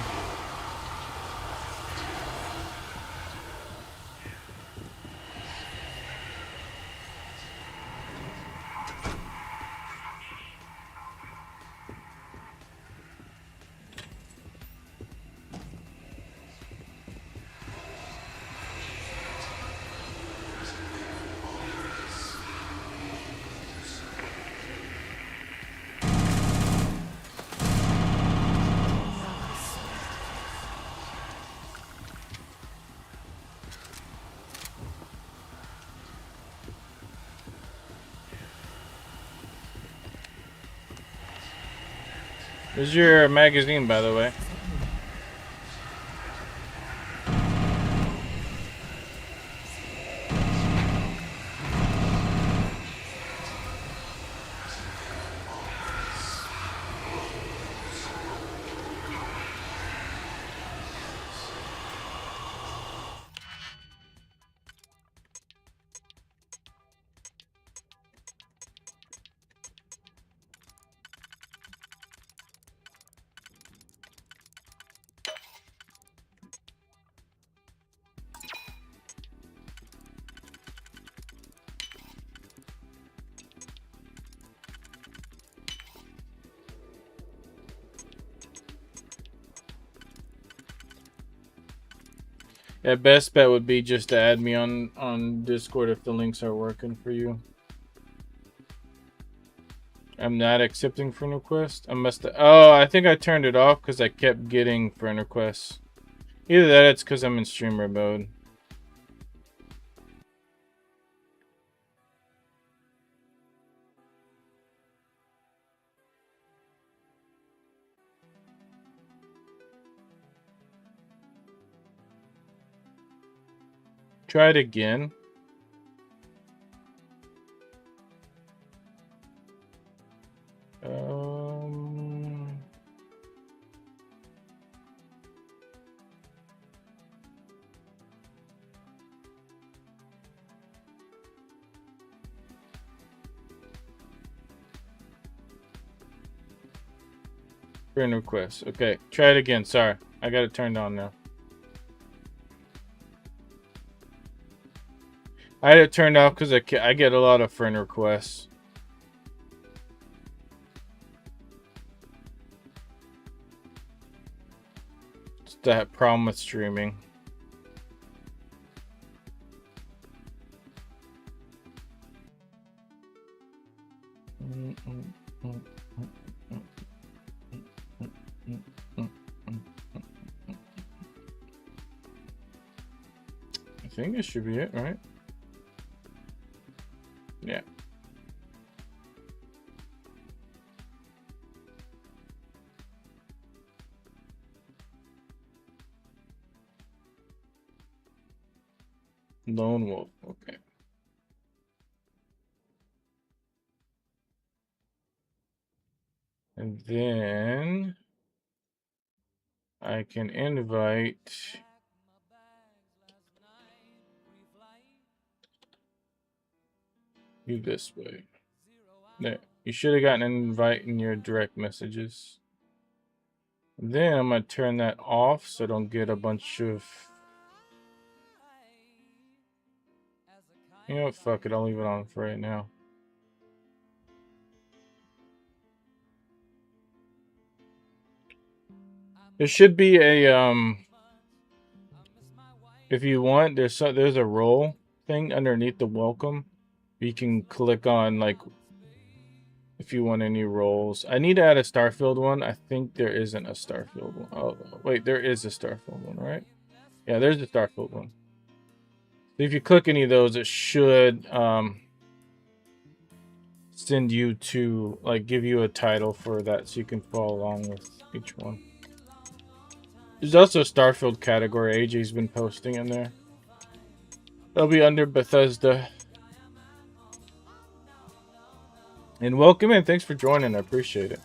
This is your magazine, by the way. Yeah, best bet would be just to add me on Discord if the links are working for you. I'm not accepting friend requests. I must have, oh, I think I turned it off because I kept getting friend requests. Either that, it's because I'm in streamer mode. Try it again. Friend request. Okay, try it again. Sorry, I got it turned on now. I had it turned off because I get a lot of friend requests. It's that problem with streaming. I think this should be it, right? Yeah. Lone Wolf, okay. And then I can invite you this way. There. You should have gotten an invite in your direct messages. Then I'm going to turn that off so I don't get a bunch of... You know what? Fuck it. I'll leave it on for right now. There should be a... If you want, there's a role thing underneath the welcome. You can click on, like, if you want any roles. I need to add a Starfield one. I think there isn't a Starfield one. Oh, wait, there is a Starfield one, right? Yeah, there's a Starfield one. So if you click any of those, it should send you to, like, give you a title for that so you can follow along with each one. There's also a Starfield category AJ's been posting in there. That'll be under Bethesda. And welcome in. Thanks for joining. I appreciate it.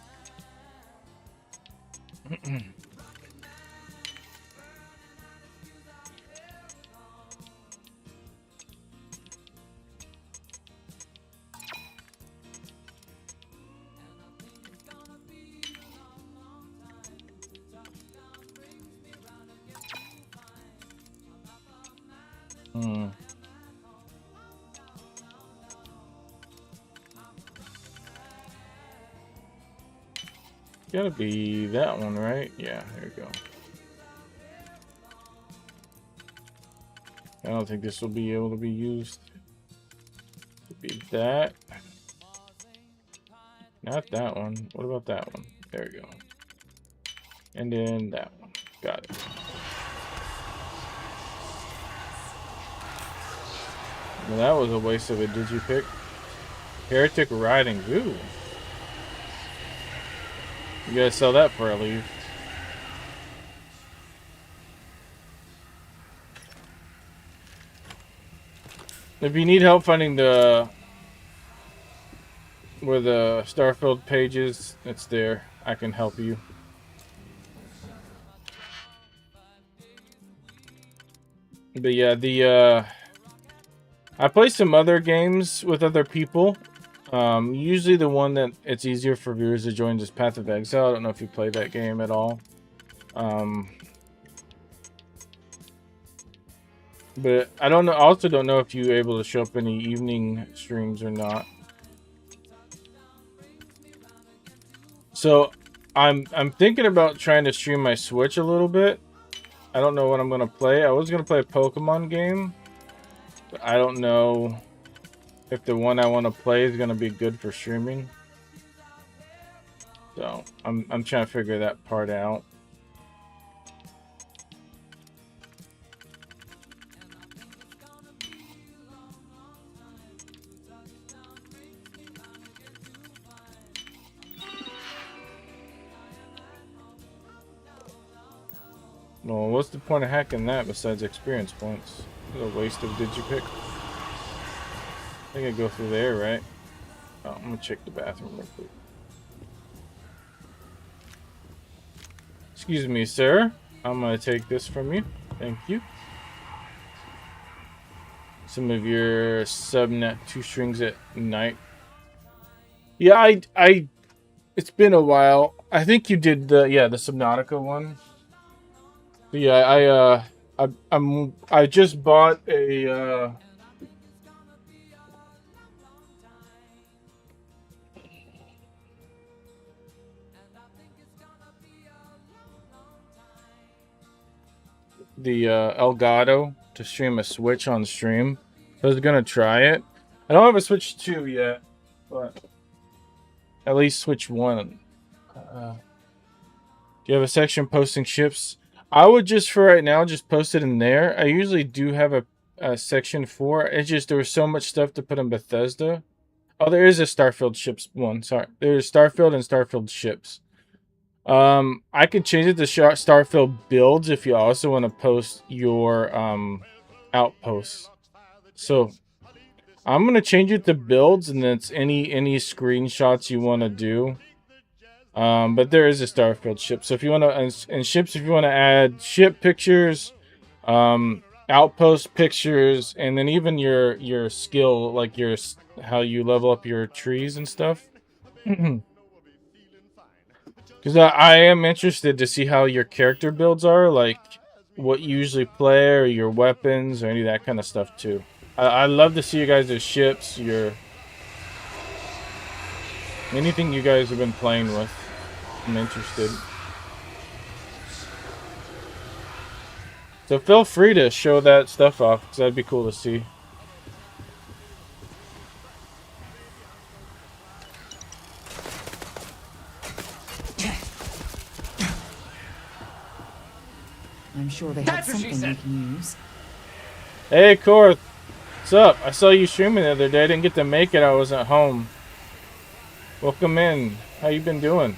Gotta be that one, right? Yeah, there you go. I don't think this will be able to be used. It'll be that. Not that one. What about that one? There you go. And then that one. Got it. Well, that was a waste of a digipick. Heretic Riding. Ooh. You gotta sell that before I leave. If you need help finding the where the Starfield page is, it's there. I can help you. But yeah, I play some other games with other people. Usually the one that it's easier for viewers to join is Path of Exile. I don't know if you play that game at all. But I don't know. I also don't know if you're able to show up any evening streams or not. So I'm thinking about trying to stream my Switch a little bit. I don't know what I'm gonna play. I was gonna play a Pokemon game, but I don't know if the one I want to play is gonna be good for streaming. So I'm trying to figure that part out. Well, what's the point of hacking that besides experience points? It's a waste of digipick. I think I go through there, right? Oh, I'm gonna check the bathroom real quick. Excuse me, sir. I'm gonna take this from you. Thank you. Some of your subnet 2 strings at night. Yeah, it's been a while. I think you did the Subnautica one. But yeah, I just bought a the Elgato to stream a Switch on stream. I was gonna try it. I don't have a Switch 2 yet, but at least Switch 1. Do you have a section posting ships? I would just, for right now, just post it in there. I usually do have a section for it. It's just there was so much stuff to put in Bethesda. Oh, there is a Starfield ships one. Sorry, there's Starfield and Starfield ships. I could change it to Starfield builds if you also want to post your outposts. So I'm gonna change it to builds, and that's any screenshots you want to do. But there is a Starfield ship. So if you want to, and ships, if you want to add ship pictures, outpost pictures, and then even your skill, like how you level up your trees and stuff. Because I am interested to see how your character builds are, like what you usually play, or your weapons, or any of that kind of stuff too. I love to see you guys' ships, anything you guys have been playing with. I'm interested. So feel free to show that stuff off, because that'd be cool to see. I'm sure they have something we can use. Hey, Korth. What's up? I saw you streaming the other day. I didn't get to make it. I wasn't home. Welcome in. How you been doing?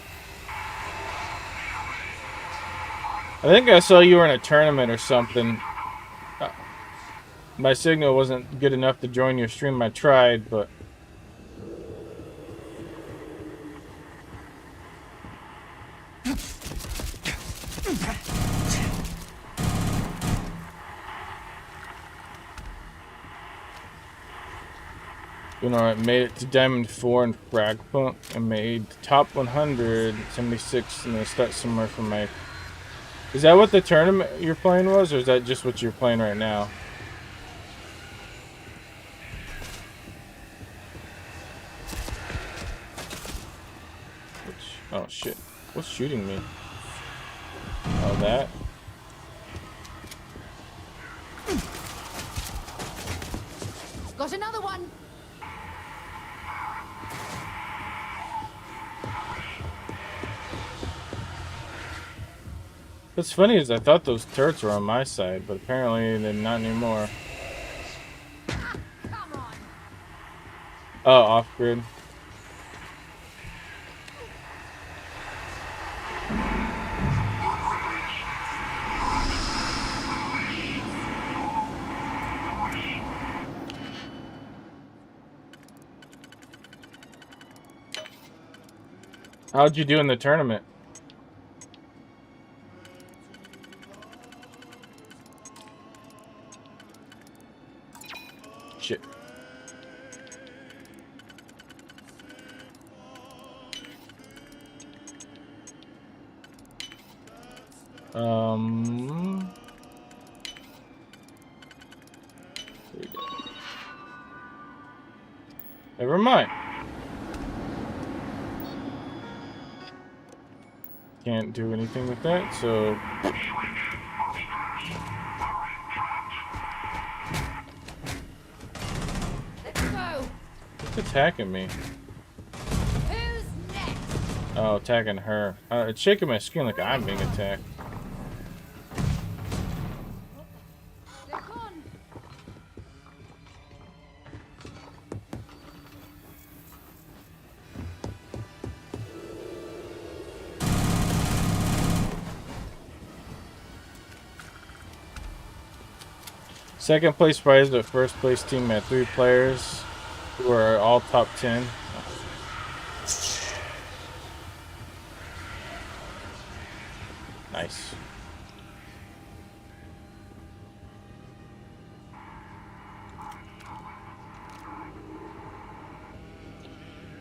I think I saw you were in a tournament or something. My signal wasn't good enough to join your stream. I tried, but... You know, I made it to Diamond 4 in Fragpunk and made top 100, 76, and then start somewhere from my... Is that what the tournament you're playing was, or is that just what you're playing right now? Oh shit. What's shooting me? Oh, that? Got another one! What's funny is I thought those turrets were on my side, but apparently they're not anymore. Oh, off-grid. How'd you do in the tournament? Shit. Never mind. Can't do anything with that, so... Let's go! Who's attacking me? Who's next? Oh, attacking her. It's shaking my screen like I'm being attacked. Second place prize, but first place team had 3 players who are all top 10. Nice.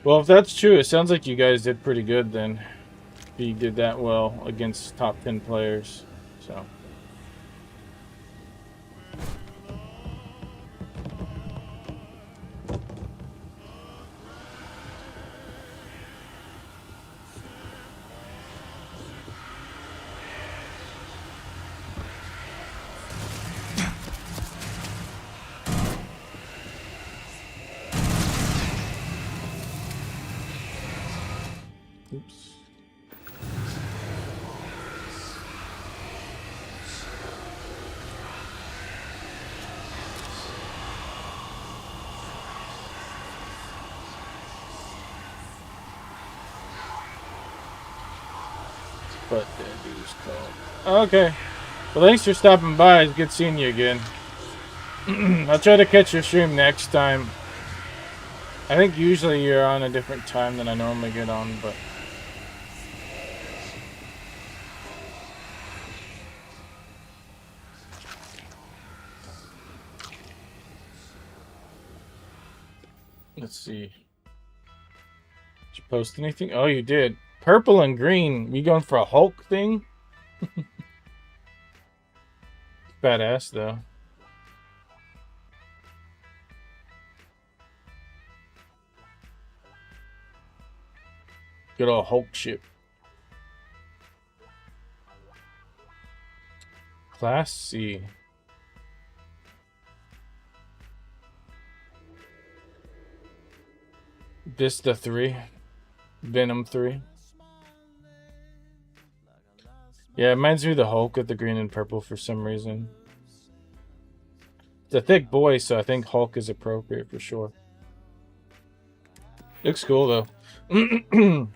Well, if that's true, it sounds like you guys did pretty good then. If you did that well against top 10 players, so... Oops. But that dude's called. Okay. Well, thanks for stopping by. It's good seeing you again. I'll try to catch your stream next time. I think usually you're on a different time than I normally get on, but... Let's see. Did you post anything? Oh, you did. Purple and green. You going for a Hulk thing? Badass, though. Good old Hulk ship. Class C. Vista 3. Venom 3. Yeah, it reminds me of the Hulk with the green and purple for some reason. It's a thick boy, so I think Hulk is appropriate for sure. Looks cool, though.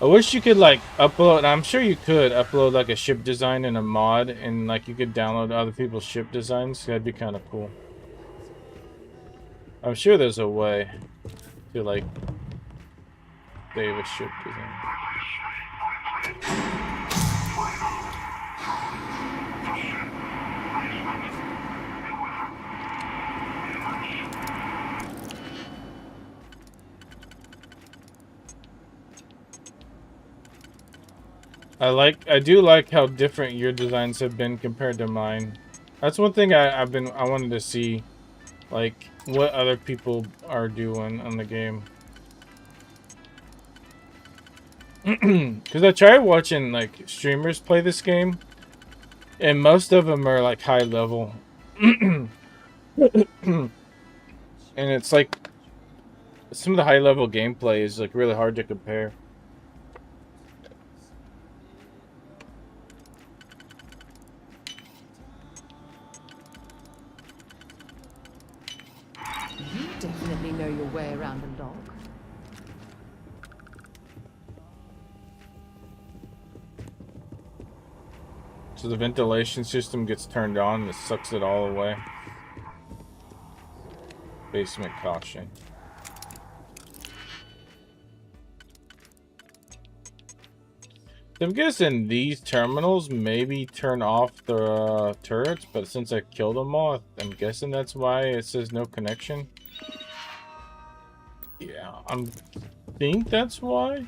I wish you could like upload. I'm sure you could upload like a ship design in a mod, and like you could download other people's ship designs. That'd be kind of cool. I'm sure there's a way to like save a ship design. I do like how different your designs have been compared to mine. That's one thing I wanted to see, like what other people are doing on the game. Because I tried watching like streamers play this game, and most of them are like high level, and it's like some of the high level gameplay is like really hard to compare. You definitely know your way around the lock. So the ventilation system gets turned on and it sucks it all away. Basement caution. I'm guessing these terminals maybe turn off the turrets, but since I killed them all, I'm guessing that's why it says no connection. Yeah, I think that's why.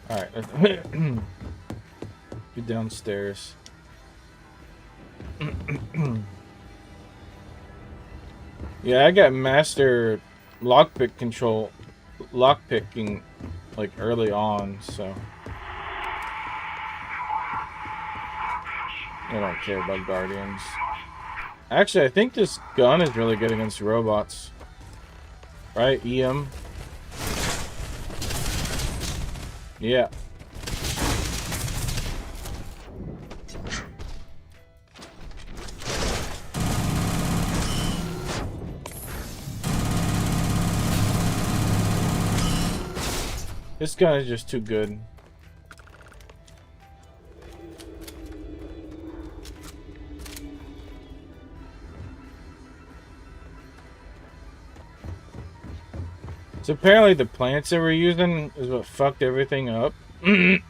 Alright, let's get downstairs. Yeah, I got master lockpicking like early on, so I don't care about guardians. Actually, I think this gun is really good against robots. Right, EM? Yeah. This gun is just too good. So apparently the plants that we're using is what fucked everything up. That's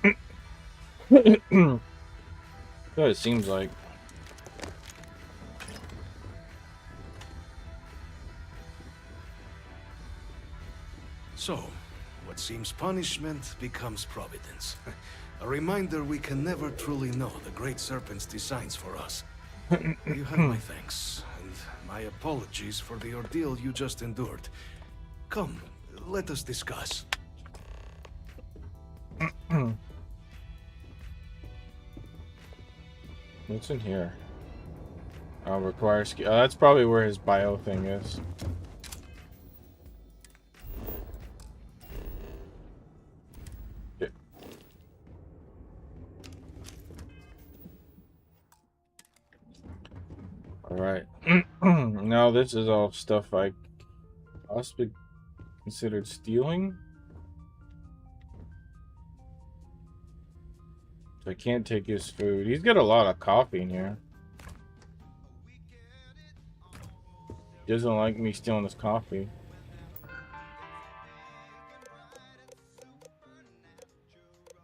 what it seems like. So, what seems punishment becomes providence. A reminder we can never truly know the Great Serpent's designs for us. You have my thanks, and my apologies for the ordeal you just endured. Come, let us discuss. What's in here? Oh, requires skill. Oh, that's probably where his bio thing is. Okay. Alright. Now this is all stuff I possibly considered stealing. So I can't take his food. He's got a lot of coffee in here. Doesn't like me stealing his coffee.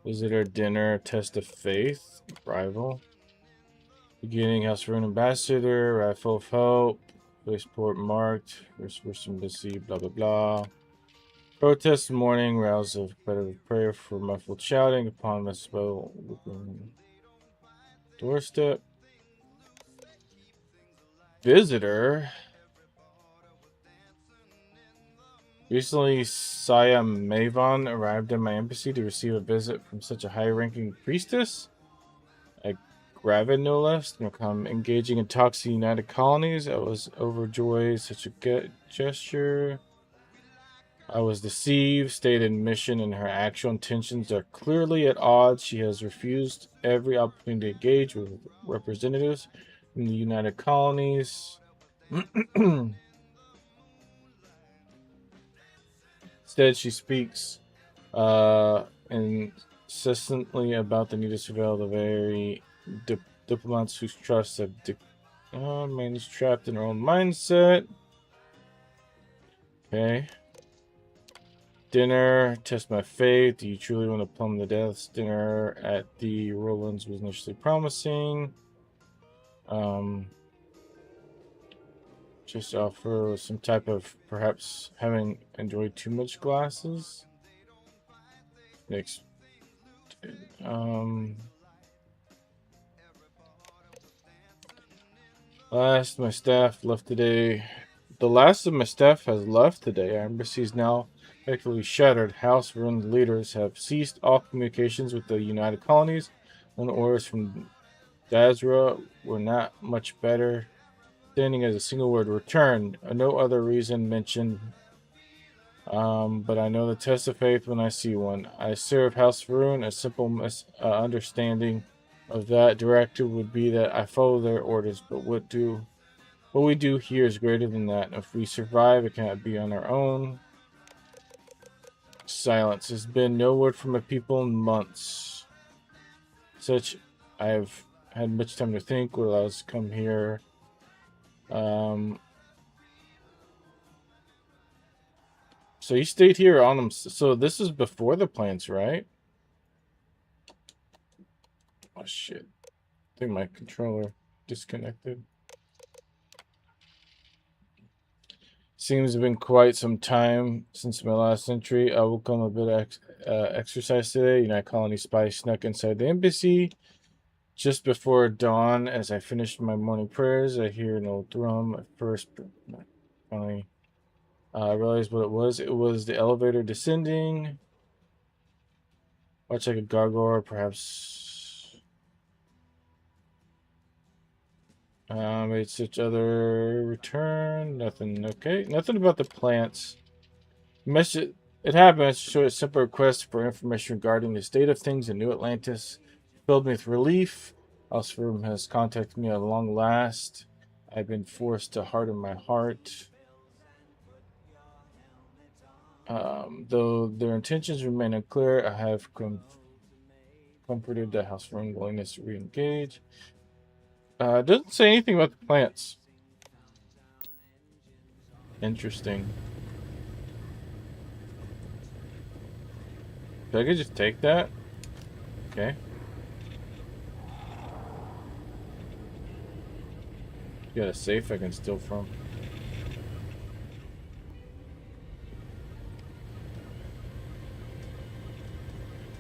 Visitor dinner, test of faith, rival. Beginning house rune ambassador, rifle of hope, spaceport marked, first embassy, blah blah blah. Protest morning, rouse of repetitive prayer for muffled shouting upon my spell doorstep. Visitor. Recently, Saya Mavon arrived at my embassy to receive a visit from such a high-ranking priestess. I Raven, no less. I'm engaging in talks to the United Colonies. I was overjoyed. Such a good gesture. I was deceived. Stated mission and her actual intentions are clearly at odds. She has refused every opportunity to engage with representatives from the United Colonies. Instead, she speaks insistently about the need to surveil the very diplomats whose trusts have man is trapped in their own mindset. Okay. Dinner, test my faith. Do you truly want to plumb the depths? Dinner at the Rolands was initially promising. Just offer some type of perhaps having enjoyed too much glasses. Next. Last, my staff left today. The last of my staff has left today. Our embassy is now effectively shattered. House Run leaders have ceased all communications with the United Colonies. When orders from Dazra were not much better. Standing as a single word, returned. No other reason mentioned. But I know the test of faith when I see one. I serve House Varun. A simple understanding of that directive would be that I follow their orders. But what we do here is greater than that. If we survive, it cannot be on our own. Silence. There's been no word from my people in months. I have had much time to think while I was come here. So he stayed here on them. So this is before the plants, right? Oh shit! I think my controller disconnected. Seems to have been quite some time since my last entry. I will come a bit exercise today. United Colony spy snuck inside the embassy just before dawn. As I finished my morning prayers, I hear an old drum. At first, finally, I realized what it was. It was the elevator descending. Watch like a gargoyle, perhaps. Made such other return. Nothing. Okay. Nothing about the plants. Message. It happened to show a simple request for information regarding the state of things in New Atlantis. Filled me with relief. Osferum has contacted me at long last. I've been forced to harden my heart. Though their intentions remain unclear, I have comforted the house for willingness to re-engage. It doesn't say anything about the plants. Interesting. So I could just take that? Okay. Got a safe I can steal from.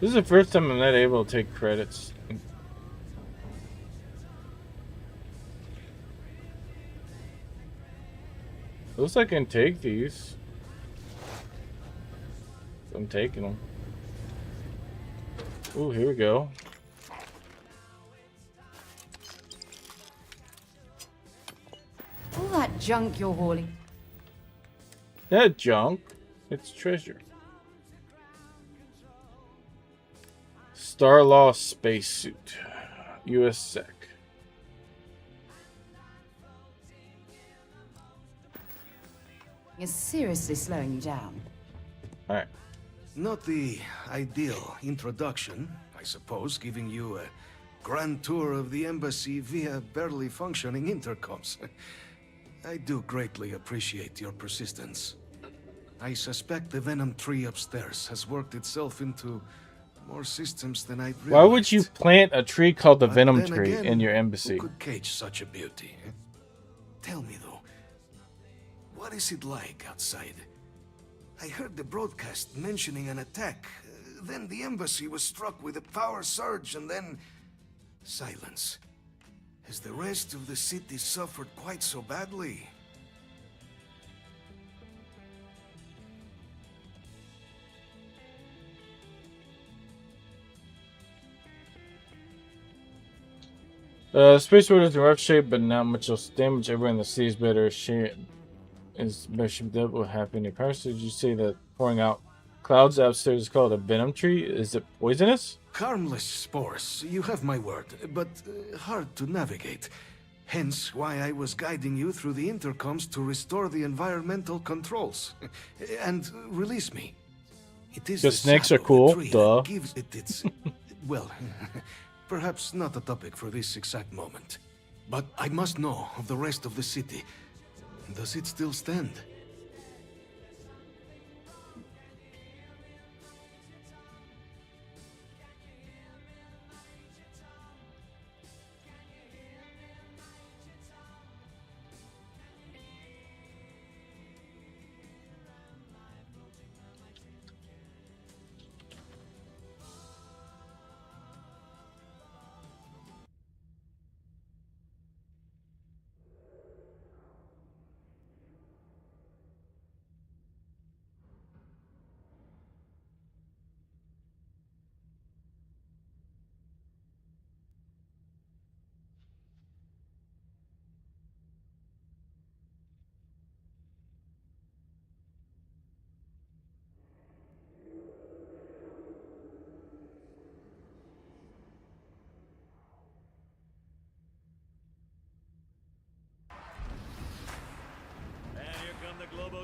This is the first time I'm not able to take credits. Looks like I can take these. I'm taking them. Ooh, here we go. All that junk you're hauling. That junk? It's treasure. Starlaw spacesuit. US Sec. It's seriously slowing you down. Alright. Not the ideal introduction, I suppose, giving you a grand tour of the embassy via barely functioning intercoms. I do greatly appreciate your persistence. I suspect the venom tree upstairs has worked itself into more systems than I'd realized. Why would you plant a tree called the But venom then tree again, in your embassy? Who could cage such a beauty? Tell me though, what is it like outside? I heard the broadcast mentioning an attack. Then the embassy was struck with a power surge and then silence. Has the rest of the city suffered quite so badly? Spaceport is in rough shape, but not much else damage. Everyone in the sea is better shape. Is better shaped up. What happened in Paris? Did you say that pouring out clouds upstairs is called a venom tree? Is it poisonous? Harmless spores, you have my word, but hard to navigate. Hence why I was guiding you through the intercoms to restore the environmental controls. And release me. It is The the snakes are sap of the cool. tree Duh. that gives it its... well, perhaps not a topic for this exact moment. But I must know of the rest of the city. Does it still stand?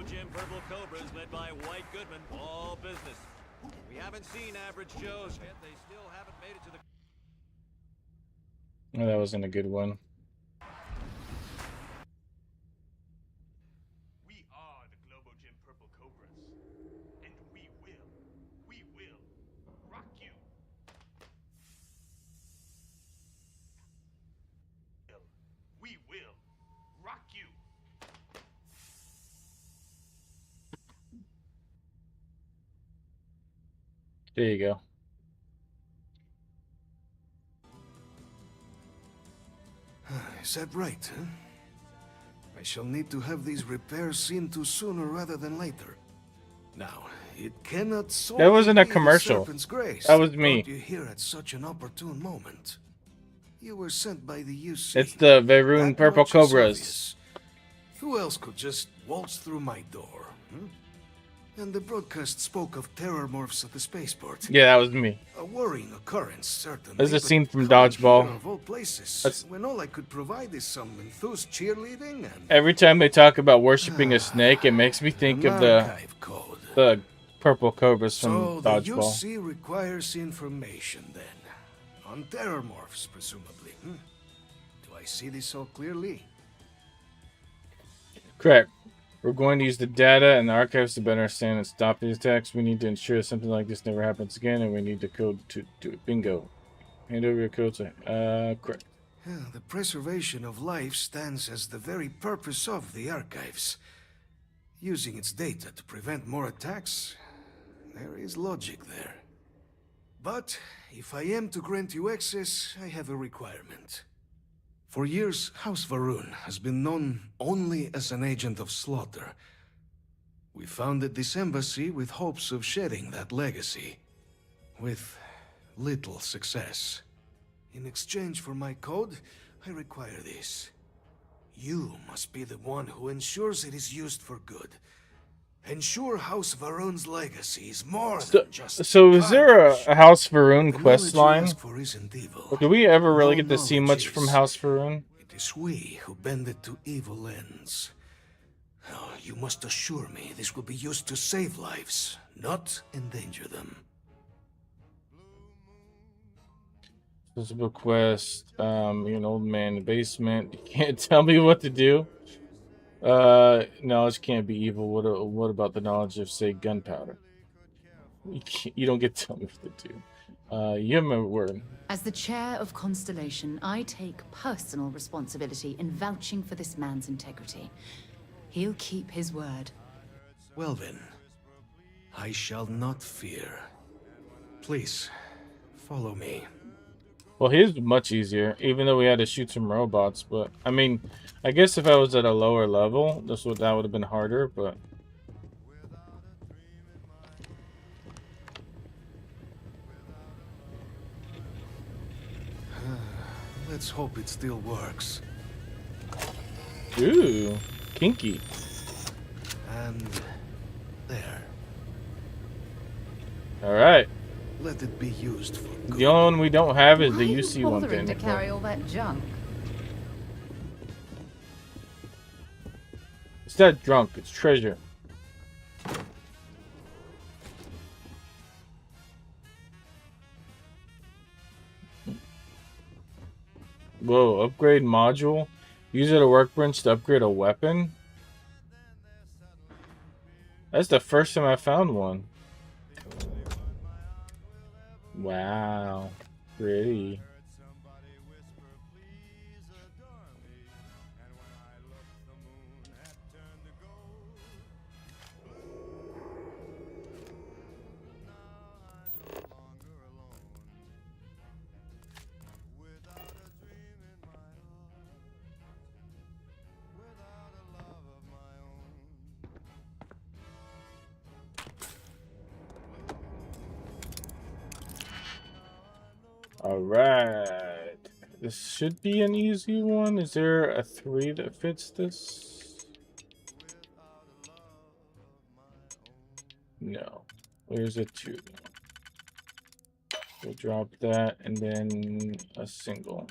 Gym Purple Cobras led by White Goodman, all business. We haven't seen average Joes yet. They still haven't made it to the... Oh, that wasn't a good one. We are the Globo Gym Purple Cobras. And we will rock you. We will rock you. There you go. Is that right, huh? I shall need to have these repairs seen to sooner rather than later. Now, it cannot solely That wasn't a be the commercial. Serpent's grace That was me. brought you here at such an opportune moment. You were sent by the UC. It's the Veroon That Purple much is Cobras. obvious. Who else could just waltz through my door? And the broadcast spoke of terror morphs at the spaceport. Yeah, that was me. A worrying occurrence, certainly. There's a but scene from coming Dodgeball. here of all places, That's- when all I could provide is some enthused cheerleading and Every time they talk about worshiping a snake, it makes me think of the Purple Cobras from So the Dodgeball. UC requires information then. On terror morphs, presumably. Do I see this all clearly? Correct. We're going to use the data and the archives to better understand and stop these attacks. We need to ensure something like this never happens again, and we need the code to do it. Bingo. Hand over your code to... correct. Yeah, the preservation of life stands as the very purpose of the archives. Using its data to prevent more attacks, there is logic there. But if I am to grant you access, I have a requirement. For years, House Varoon has been known only as an agent of slaughter. We founded this embassy with hopes of shedding that legacy. With little success. In exchange for my code, I require this. You must be the one who ensures it is used for good. Ensure House Varoon's legacy is more than just... So is there a House Varoon The quest knowledge you line? ask for isn't evil. Or do we ever really No get to see knowledge much from is. House Varoon? It is we who bend it to evil ends. Oh, you must assure me this will be used to save lives, not endanger them. Visible quest. You're an old man in the basement. You can't tell me what to do. Knowledge can't be evil. What about the knowledge of, say, gunpowder? You don't get to tell me what to do. You have my word. As the chair of Constellation, I take personal responsibility in vouching for this man's integrity. He'll keep his word. Well then, I shall not fear. Please, follow me. Well, his much easier, even though we had to shoot some robots. But I mean, I guess if I was at a lower level, that would have been harder. But Let's hope it still works. Ooh, kinky. And there. All right. Let it be used for good. The only one we don't have is Why the are you UC one bothering thing. to carry all that junk? It's not drunk, it's treasure. Whoa, upgrade module. Use it at a workbench to upgrade a weapon. That's the first time I found one. Wow. Pretty. Alright. This should be an easy one. Is there a 3 that fits this? No. There's a 2. We'll drop that and then a single.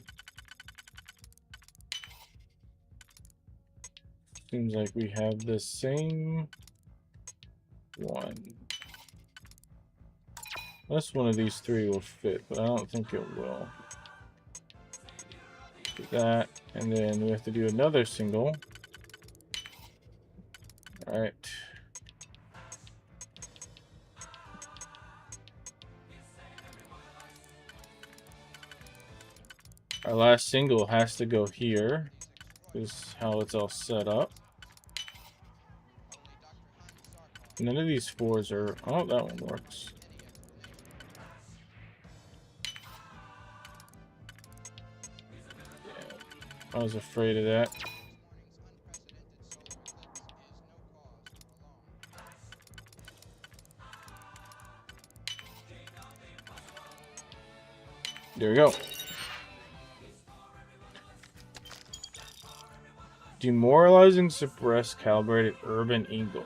Seems like we have the same one. Unless one of these 3 will fit, but I don't think it will. Do that, and then we have to do another single. Alright. Our last single has to go here. This is how it's all set up. None of these 4s are... Oh, that one works. I was afraid of that. There we go. Demoralizing suppressed calibrated urban eagle.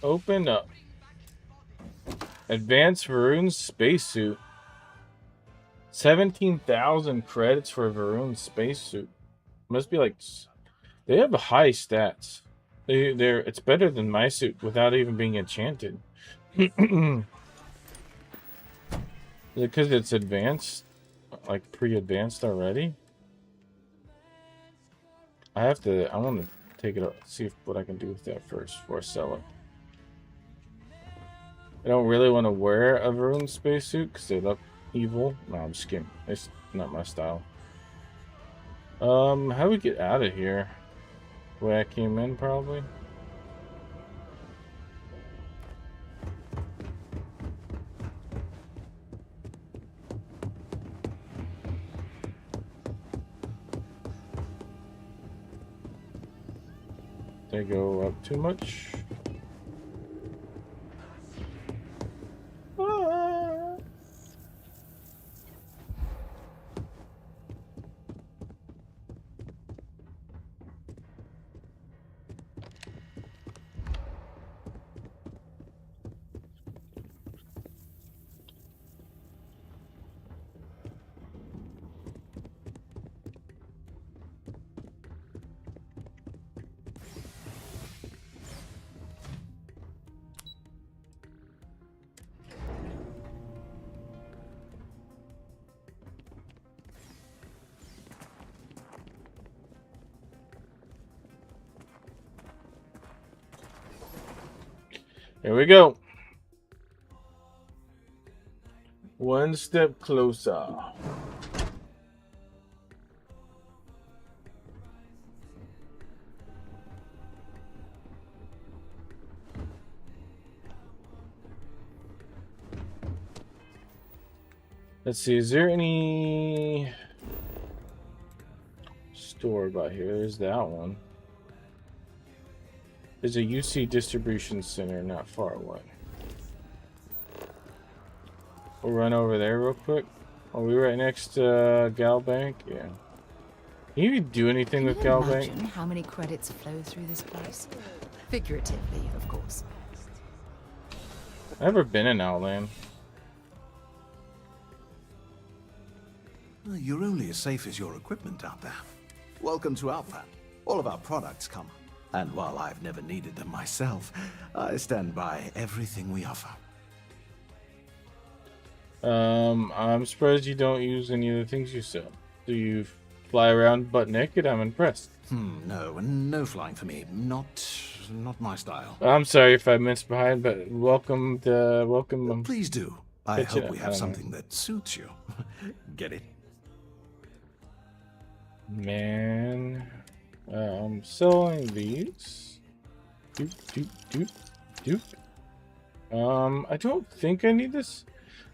Open up. Advanced Varun spacesuit. 17,000 credits for a Varun spacesuit. Must be like... They have high stats. It's better than my suit without even being enchanted. Is it because it's advanced? Like pre-advanced already? I want to take it up, see what I can do with that first before I sell it. I don't really want to wear a Varun spacesuit because they look evil. No, I'm just kidding. It's not my style. How do we get out of here? The way I came in, probably. They go up too much. Here we go. One step closer. Let's see, is there any store about here? There's that one. There's a UC distribution center not far away. We'll run over there real quick. Are we right next to Gal Bank? Yeah. Can you even do anything with Gal Bank? Imagine how many credits flow through this place. Figuratively, of course. I've never been in Outland. You're only as safe as your equipment out there. Welcome to Outland. All of our products come. And while I've never needed them myself, I stand by everything we offer. I'm surprised you don't use any of the things you sell. Do you fly around butt naked? I'm impressed. No flying for me. Not my style. I'm sorry if I missed behind, but welcome. Please do. I hope we have something that suits you. Get it? Man, I'm selling these. Doop. I don't think I need this.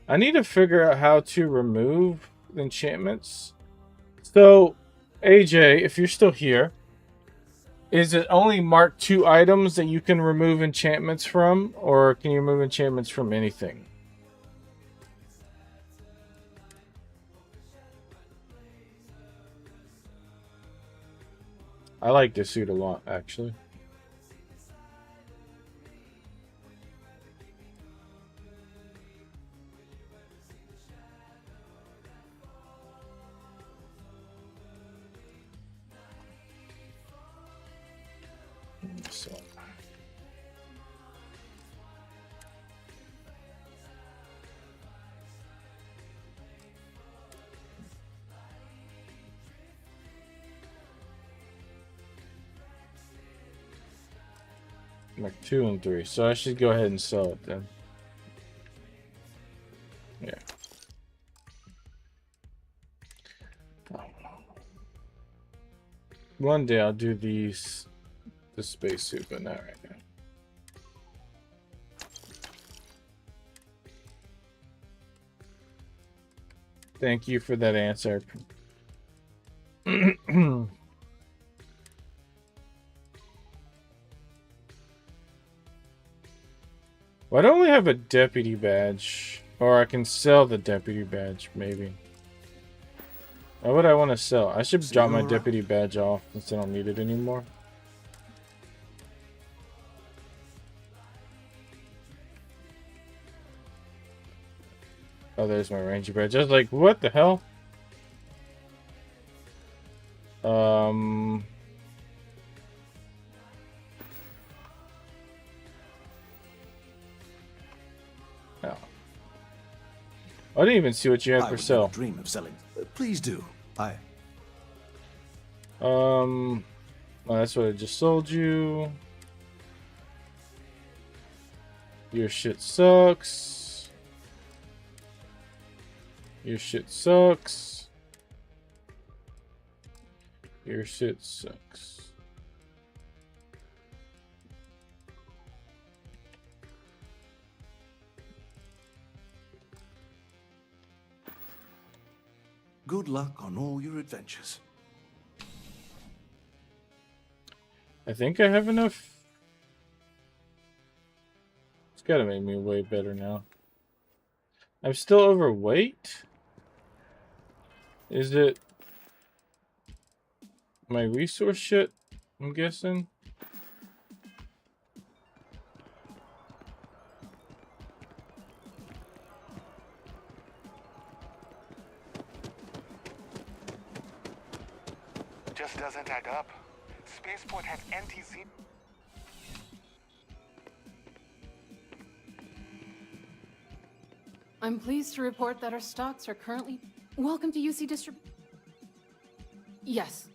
I need to figure out how to remove enchantments. So, AJ, if you're still here, is it only mark 2 items that you can remove enchantments from, or can you remove enchantments from anything? I like this suit a lot, actually. So. Like 2 and 3, so I should go ahead and sell it then. Yeah. One day I'll do the spacesuit, but not right now. Thank you for that answer. Why don't we have a deputy badge? Or I can sell the deputy badge, maybe. What would I want to sell? I should drop my deputy badge off since I don't need it anymore. Oh, there's my ranger badge. I was like, what the hell? No. I didn't even see what you had for sale. Dream of selling. Please do. Well, that's what I just sold you. Your shit sucks. Your shit sucks. Your shit sucks. Good luck on all your adventures. I think I have enough. It's gotta make me way better now. I'm still overweight? Is it my resource shit? I'm guessing. Just doesn't add up. Spaceport has NTC. I'm pleased to report that our stocks are currently... Welcome to UC Distrib... Yes.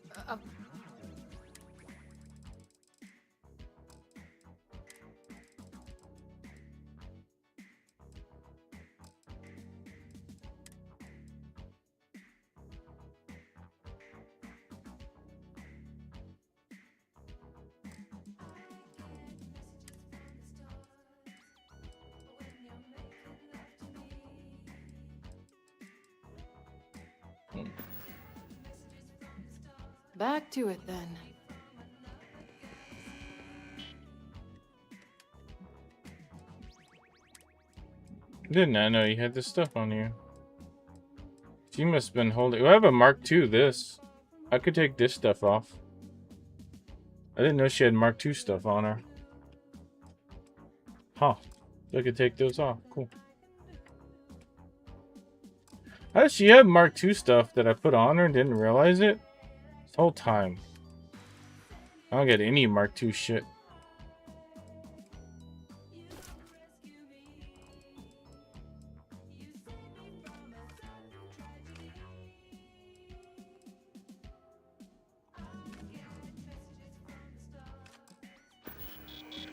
Back to it then. Didn't I know you had this stuff on you? She must have been holding. I have a Mark II. This. I could take this stuff off. I didn't know she had Mark II stuff on her. Huh. So I could take those off. Cool. How does she have Mark II stuff that I put on her and didn't realize it? This whole time. I don't get any Mark II shit.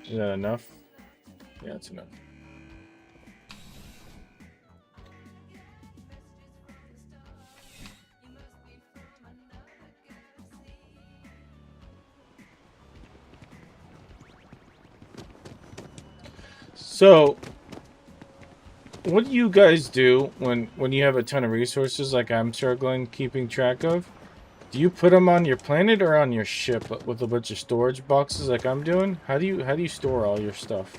Is that enough? Yeah, that's enough. So, what do you guys do when you have a ton of resources like I'm struggling keeping track of? Do you put them on your planet or on your ship with a bunch of storage boxes like I'm doing? How do you store all your stuff?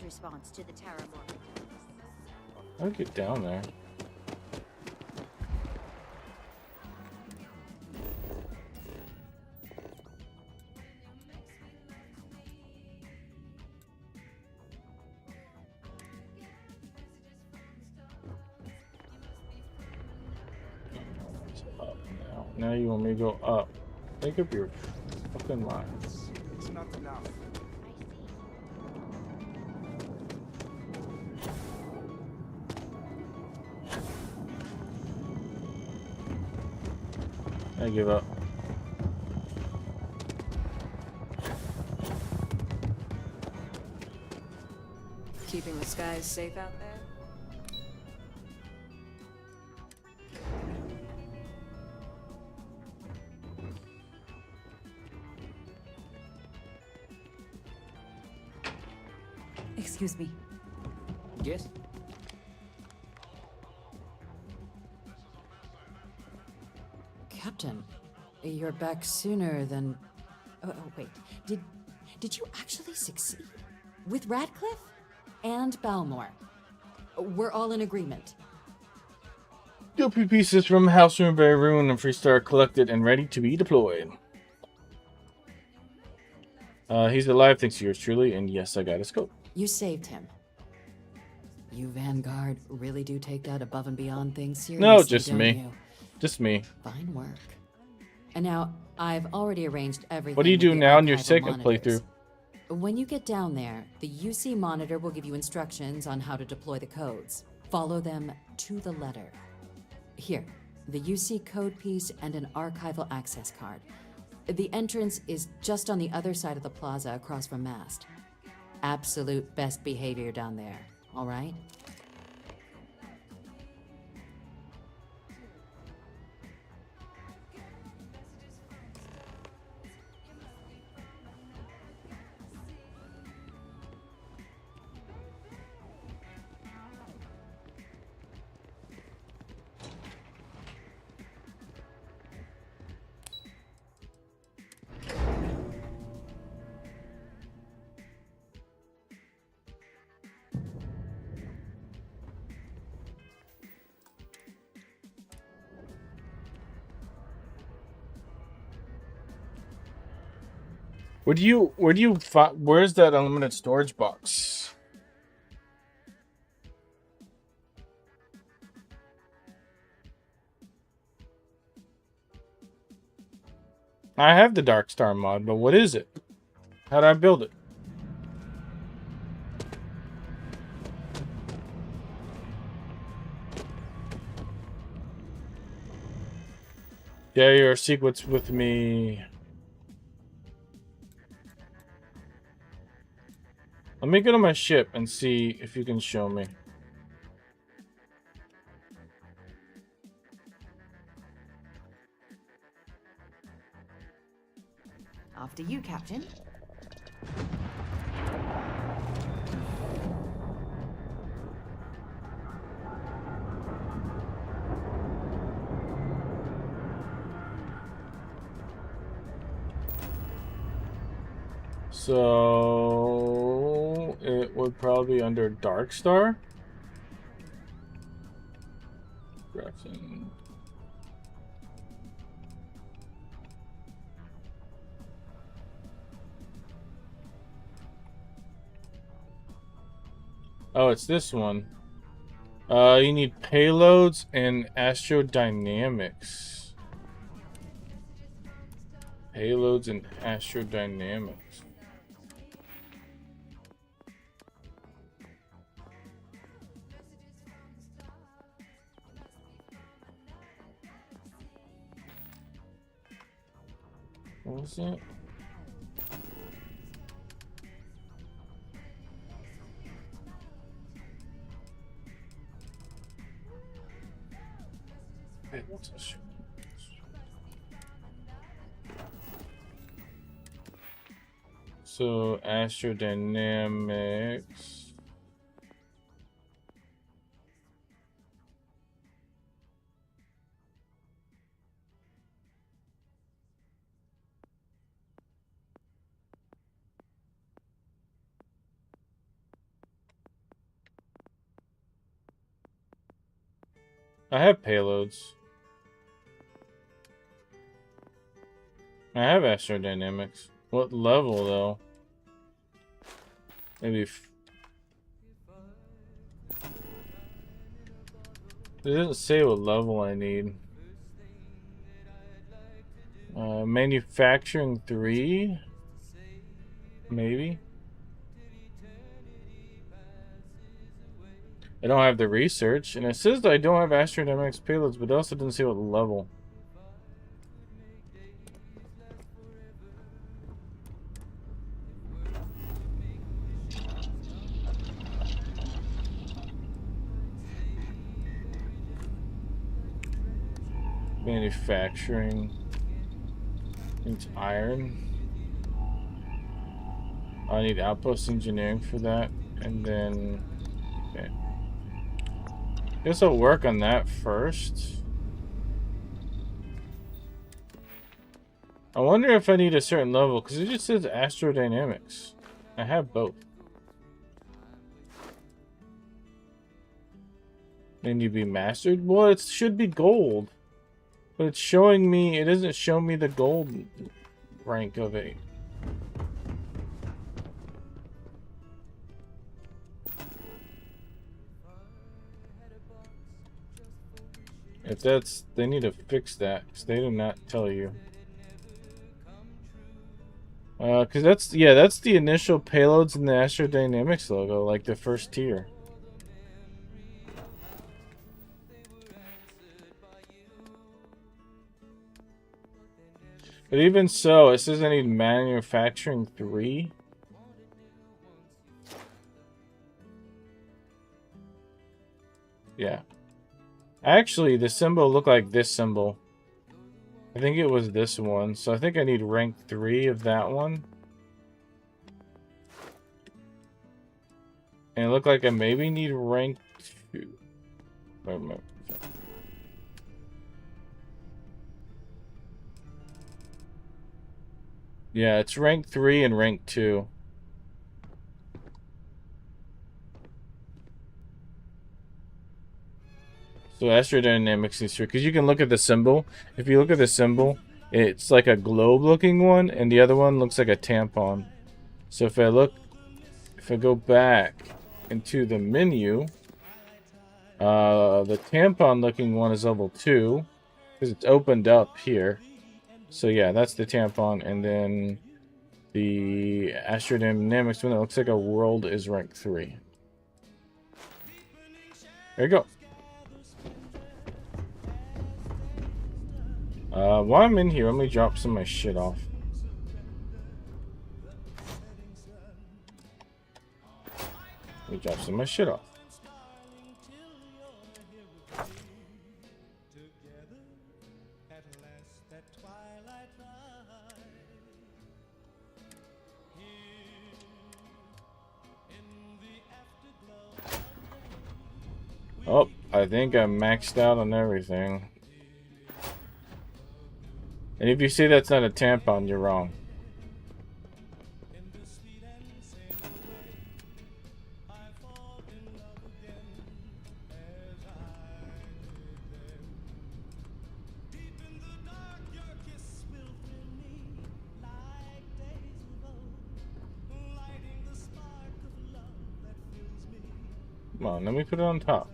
Response to the terraforming. I'll get down there. It's up now. Now you want me to go up. Make up your fucking lines. It's not enough. I give up. Keeping the skies safe out there? Excuse me. Yes? Captain, you're back sooner than... Oh, wait. Did you actually succeed? With Radcliffe? And Balmore? We're all in agreement. Dopey pieces from House Room by Ruin and Freestar collected and ready to be deployed. He's alive thanks to yours truly, and yes, I got a scope. You saved him. You Vanguard really do take that above and beyond thing seriously, No, just don't me. you? Just me. Fine work. And now, I've already arranged everything. What do you do with the now in your archival second monitors. playthrough? When you get down there, the UC monitor will give you instructions on how to deploy the codes. Follow them to the letter. Here, the UC code piece and an archival access card. The entrance is just on the other side of the plaza across from Mast. Absolute best behavior down there, all right? Where do you find, where's that unlimited storage box? I have the Dark Star mod, but what is it? How do I build it? Share your secrets with me. Let me go to my ship and see if you can show me. After you, Captain. So it would probably be under Dark Star. Grafton. Oh, it's this one. You need payloads and astrodynamics. Payloads and astrodynamics. What was that? So astrodynamics. I have payloads. I have astrodynamics. What level though? Maybe it doesn't say what level I need. Manufacturing 3? Maybe? I don't have the research, and it says that I don't have astrodynamics payloads, but it also doesn't say what level. Manufacturing. It's iron. I need outpost engineering for that, and then okay. Guess I'll work on that first. I wonder if I need a certain level, because it just says astrodynamics. I have both. Then you be mastered? Well, it should be gold. But it's showing me, it doesn't show me the gold rank of it. If that's, they need to fix that, because they do not tell you. Because that's, yeah, that's the initial payloads in the astrodynamics logo, like the first tier. But even so, it says I need manufacturing 3. Yeah. Actually, the symbol looked like this symbol. I think it was this one. So I think I need rank 3 of that one. And it looked like I maybe need rank 2. Wait a minute. Yeah, it's rank 3 and rank 2. So astrodynamics is true, because you can look at the symbol. If you look at the symbol, it's like a globe-looking one, and the other one looks like a tampon. So if I go back into the menu, the tampon-looking one is level 2, because it's opened up here. So yeah, that's the tampon, and then the astrodynamics one that looks like a world is rank 3. There you go. While I'm in here, let me drop some of my shit off. Let me drop some of my shit off. Oh, I think I'm maxed out on everything. And if you see that's not a tampon, you're wrong. Come on, let me put it on top.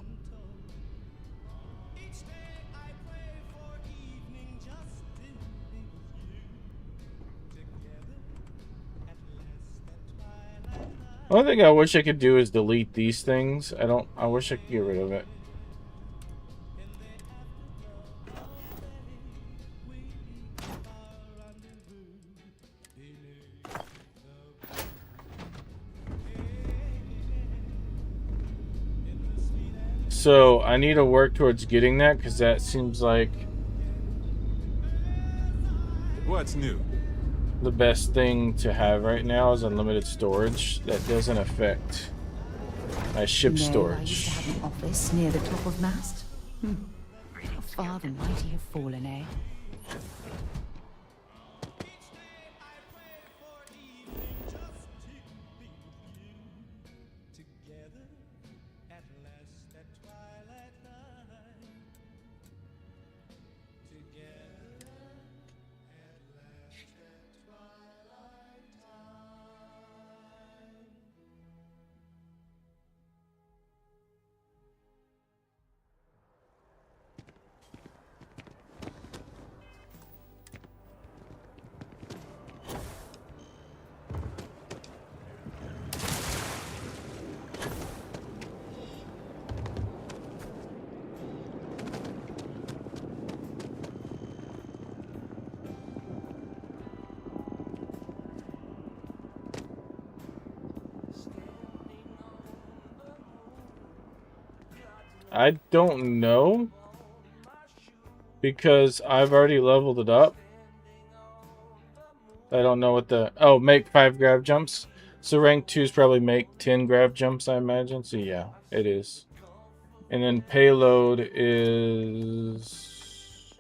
One thing I wish I could do is delete these things. I wish I could get rid of it. So I need to work towards getting that because that seems like what's new. The best thing to have right now is unlimited storage. That doesn't affect my ship I used to storage. have an office near the top of mast. How far the mighty have fallen, eh? I don't know because I've already leveled it up. I don't know what the... Oh, make 5 grab jumps. So rank 2 is probably make 10 grab jumps, I imagine. So yeah, it is. And then payload is...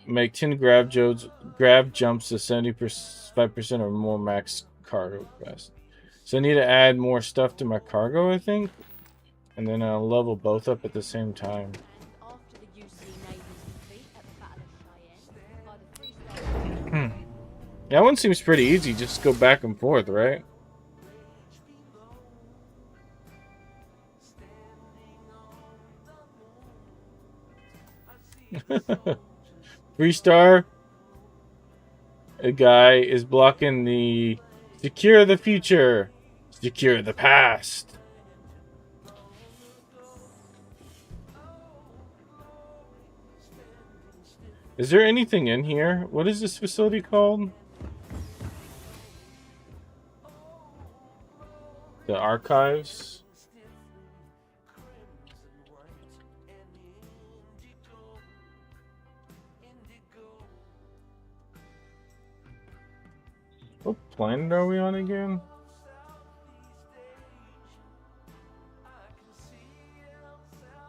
make 10 grab jumps to 75% or more max cargo capacity. So I need to add more stuff to my cargo, I think. And then I'll level both up at the same time. That one seems pretty easy. Just go back and forth, right? Three-star. A guy is blocking the secure the future, secure the past. Is there anything in here? What is this facility called? The archives. What planet are we on again?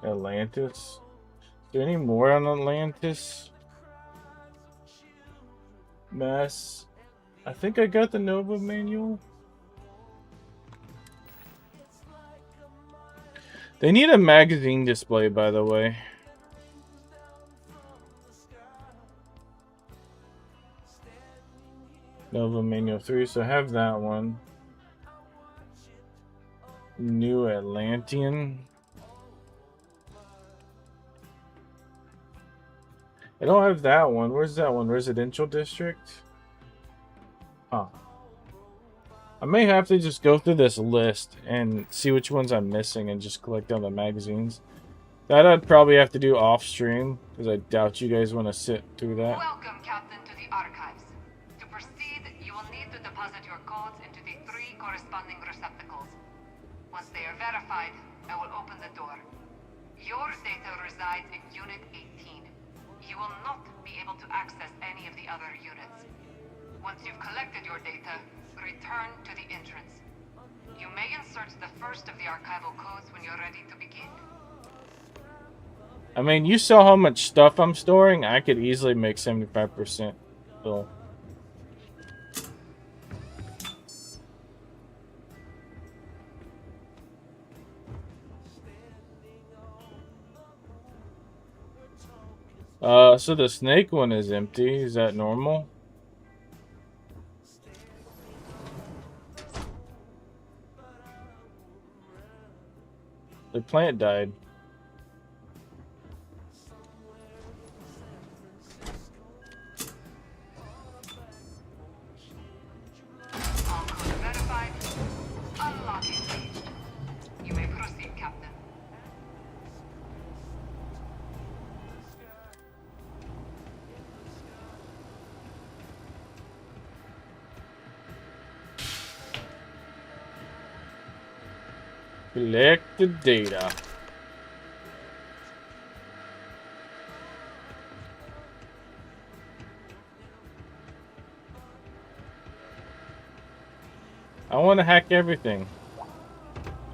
Atlantis. Is there any more on Atlantis? Mass. I think I got the Nova manual. They need a magazine display, by the way. Nova Manual 3, so I have that one. New Atlantean. I don't have that one. Where's that one? Residential District? Huh. I may have to just go through this list and see which ones I'm missing and just collect all the magazines. That I'd probably have to do off stream, because I doubt you guys want to sit through that. Welcome, Captain, to the archives. To proceed, you will need to deposit your codes into the 3 corresponding receptacles. Once they are verified, I will open the door. Your data resides in Unit 18. You will not be able to access any of the other units. Once you've collected your data, return to the entrance. You may insert the first of the archival codes when you're ready to begin. I mean, you saw how much stuff I'm storing. I could easily make 75%. So. So the snake one is empty. Is that normal? The plant died. All codes verified. Unlock engaged. You may proceed, Captain. Collect the data. I want to hack everything.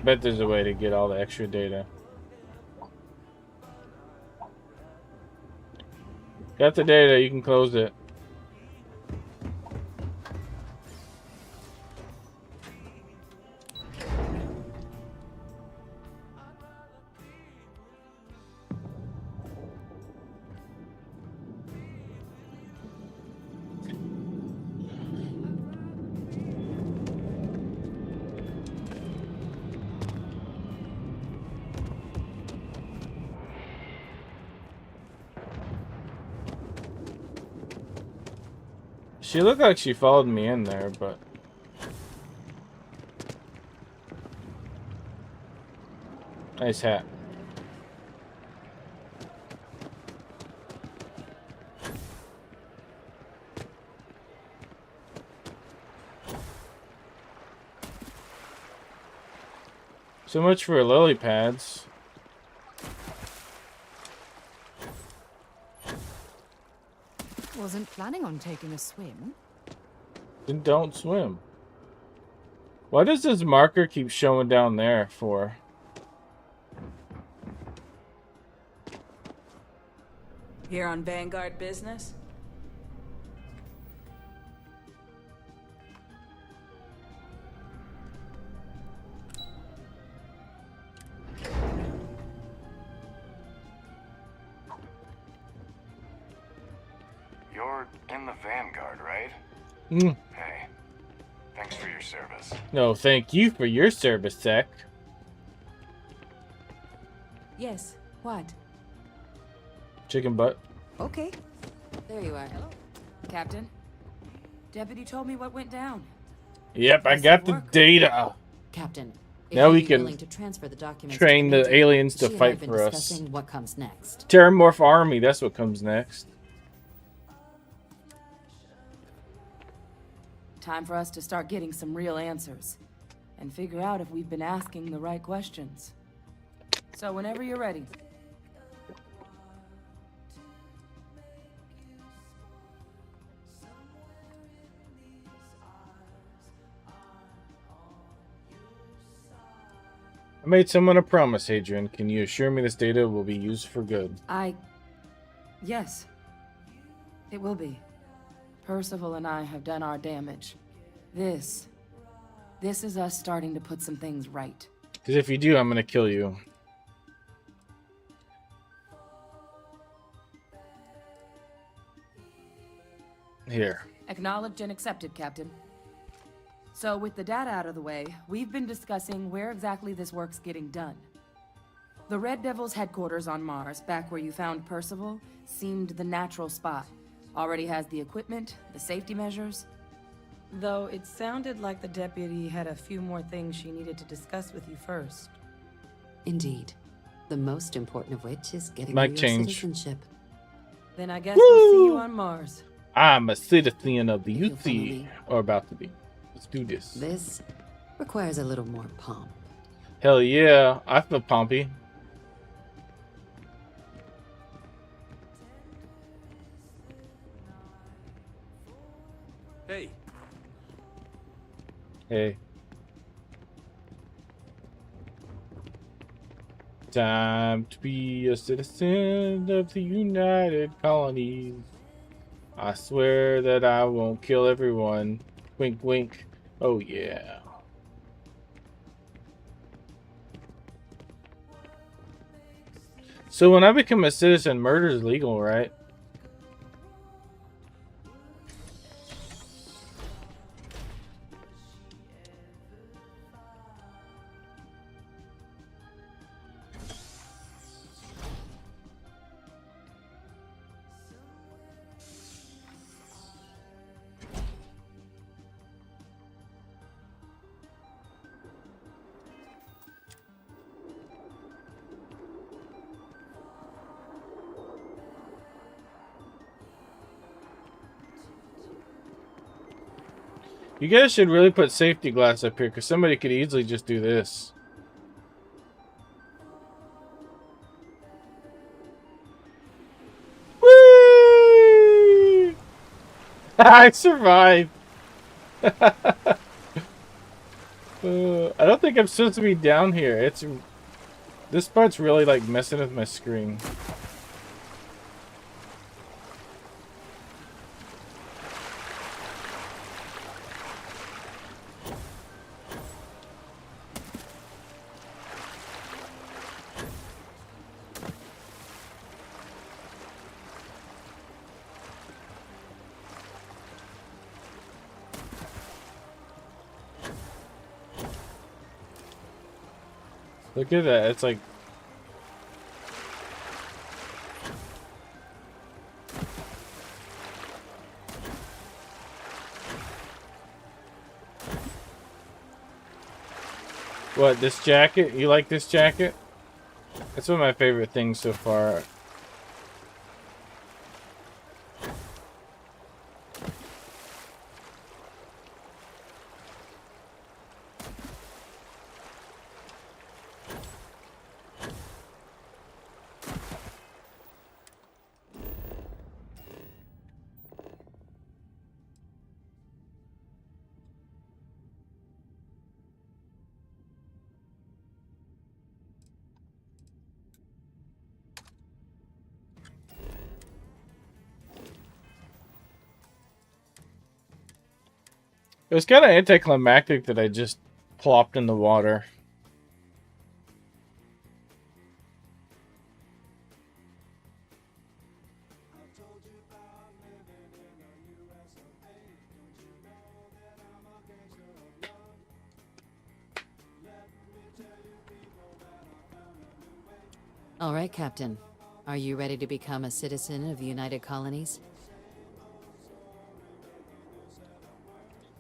Bet there's a way to get all the extra data. Got the data, you can close it. She looked like she followed me in there, but... Nice hat. So much for lily pads. Wasn't planning on taking a swim. Then don't swim. Why does this marker keep showing down there for? Here on Vanguard business? You're in the Vanguard, right? Mm. Hey, thanks for your service. No, thank you for your service, Zach. Yes, what? Chicken butt. Okay. There you are. Hello. Captain. Deputy told me what went down. Yep, I got the data. Captain, now we you'd be can willing to transfer the documents train to the Major, aliens to she and I fight have been for us. discussing what comes next. Terramorph army, that's what comes next. Time for us to start getting some real answers. And figure out if we've been asking the right questions. So whenever you're ready. I made someone a promise, Adrian. Can you assure me this data will be used for good? Yes. It will be. Percival and I have done our damage. This is us starting to put some things right. Because if you do, I'm going to kill you. Here. Acknowledged and accepted, Captain. So with the data out of the way, we've been discussing where exactly this work's getting done. The Red Devil's headquarters on Mars, back where you found Percival, seemed the natural spot. Already has the equipment, the safety measures. Though it sounded like the deputy had a few more things she needed to discuss with you first. Indeed. The most important of which is getting Might your change. citizenship. Then I guess we'll see you on Mars. I'm a citizen of the UC. Or about to be. Let's do this. This requires a little more pomp. Hell yeah. I feel pompy. Hey. Hey. Time to be a citizen of the United Colonies. I swear that I won't kill everyone. Wink, wink. Oh, yeah. So when I become a citizen, murder is legal, right? You guys should really put safety glass up here, because somebody could easily just do this. Whee! I survived. I don't think I'm supposed to be down here. This part's really like messing with my screen. Look at that. It's like what, this jacket? You like this jacket? It's one of my favorite things so far. It was kind of anticlimactic that I just plopped in the water. All right, Captain. Are you ready to become a citizen of the United Colonies?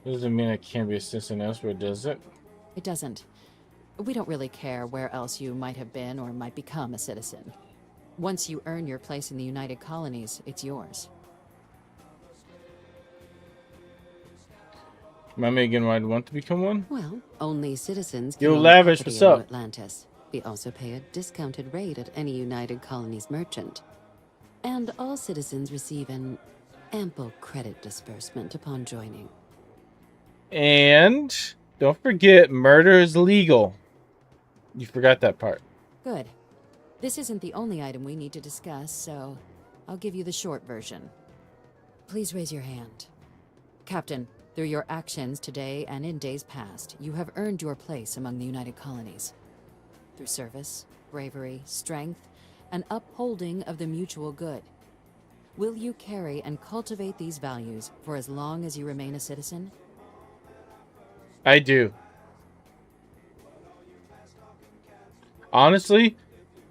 Doesn't mean I can't be a citizen elsewhere, does it? It doesn't. We don't really care where else you might have been or might become a citizen. Once you earn your place in the United Colonies, it's yours. Remind me again why I'd want to become one? Well, only citizens can Yo, own Lavish, property what's in New up? Atlantis. We also pay a discounted rate at any United Colonies merchant. And all citizens receive an ample credit disbursement upon joining. And don't forget, murder is legal. You forgot that part. Good. This isn't the only item we need to discuss, so I'll give you the short version. Please raise your hand. Captain, through your actions today and in days past, you have earned your place among the United Colonies. Through service, bravery, strength, and upholding of the mutual good. Will you carry and cultivate these values for as long as you remain a citizen? I do. Honestly,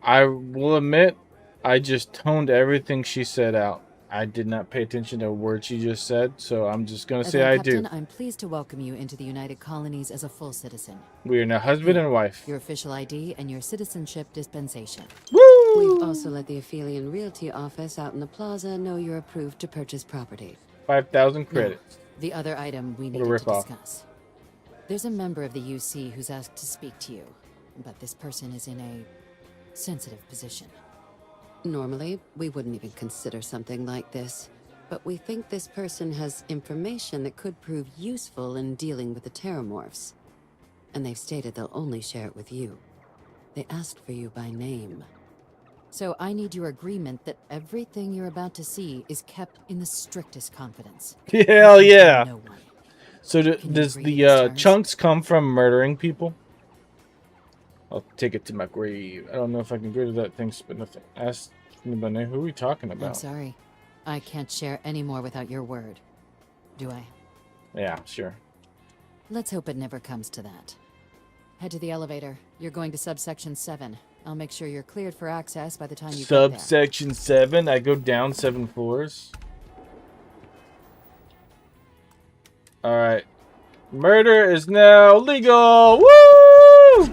I will admit, I just toned everything she said out. I did not pay attention to a word she just said, so I'm just going to say I Captain, do. I'm pleased to welcome you into the United Colonies as a full citizen. We are now husband and wife. Your official ID and your citizenship dispensation. Woo! We've also let the Aphelion Realty office out in the plaza know you're approved to purchase property. 5,000 credits. Now, the other item we need to discuss. There's a member of the UC who's asked to speak to you, but this person is in a sensitive position. Normally, we wouldn't even consider something like this, but we think this person has information that could prove useful in dealing with the Terramorphs. And they've stated they'll only share it with you. They asked for you by name. So I need your agreement that everything you're about to see is kept in the strictest confidence. Hell You can tell yeah. no one. So Can you does agree to the these terms? chunks come from murdering people? I'll take it to my grave. I don't know if I can agree to that. Thanks, but nothing. Ask me by name. Who are we talking about? I'm sorry. I can't share any more without your word. Do I? Yeah, sure. Let's hope it never comes to that. Head to the elevator. You're going to subsection 7. I'll make sure you're cleared for access by the time you get there. Subsection 7? I go down 7 floors? Alright. Murder is now legal! Woo!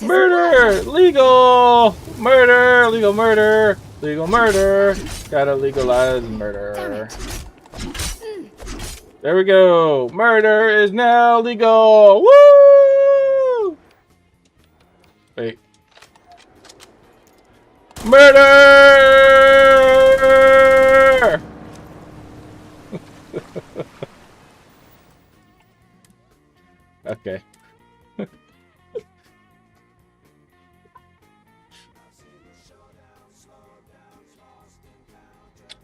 Murder! Legal! Murder! Legal murder! Legal murder! Gotta legalize murder. There we go! Murder is now legal! Woo! Wait. Murder! Okay.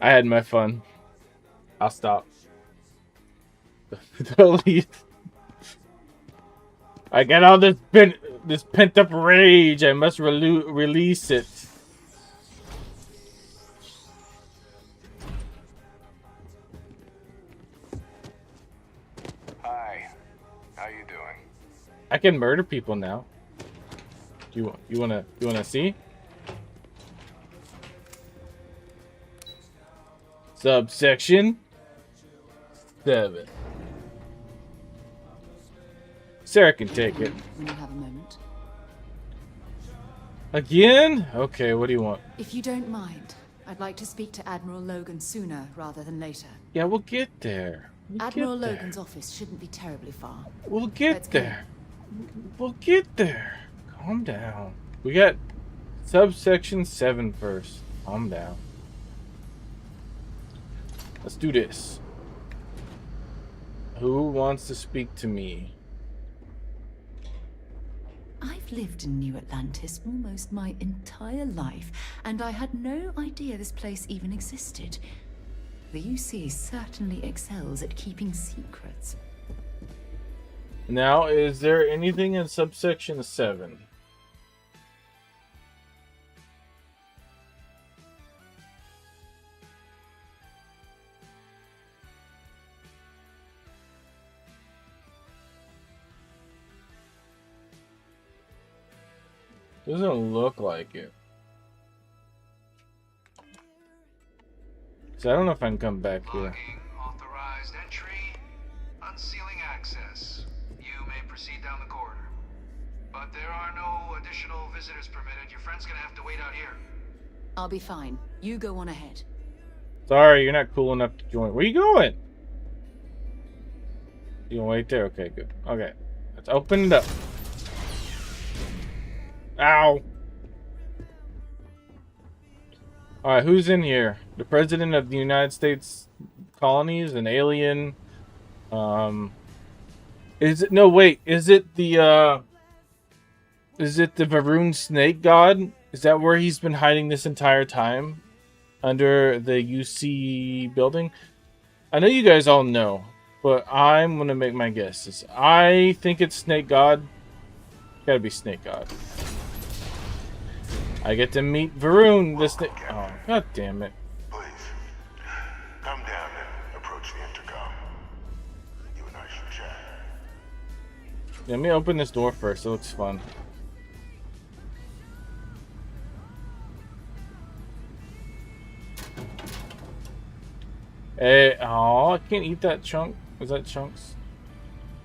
I had my fun. I'll stop. Totally. I got all this pent up rage. I must release it. Hi. How you doing? I can murder people now. You wanna see? Subsection 7. Sarah can take it. When you have a moment. Again? Okay, what do you want? If you don't mind, I'd like to speak to Admiral Logan sooner rather than later. Yeah, we'll get there. Admiral Logan's office shouldn't be terribly far. We'll get there. We'll get there. Calm down. We got subsection 7 first. Calm down. Let's do this. Who wants to speak to me? I've lived in New Atlantis almost my entire life, and I had no idea this place even existed. The UC certainly excels at keeping secrets. Now, is there anything in subsection 7? Doesn't look like it. So I don't know if I can come back here. Authorized entry, unsealing access. You may proceed down the corridor. But there are no additional visitors permitted. Your friend's gonna have to wait out here. I'll be fine. You go on ahead. Sorry, you're not cool enough to join. Where you going? You gonna wait there? Okay, good. Okay. Let's open it up. Ow. Alright, who's in here? The President of the United States colonies, an alien. Is it, no wait, is it the Varun Snake God? Is that where he's been hiding this entire time? Under the UC building? I know you guys all know, but I'm gonna make my guesses. I think it's Snake God. Gotta be Snake God. I get to meet Varun, the snake. Oh, god damn it. Please, come down and approach the intercom. You and I should chat. Let me open this door first. It looks fun. Hey, oh, I can't eat that chunk. Was that chunks?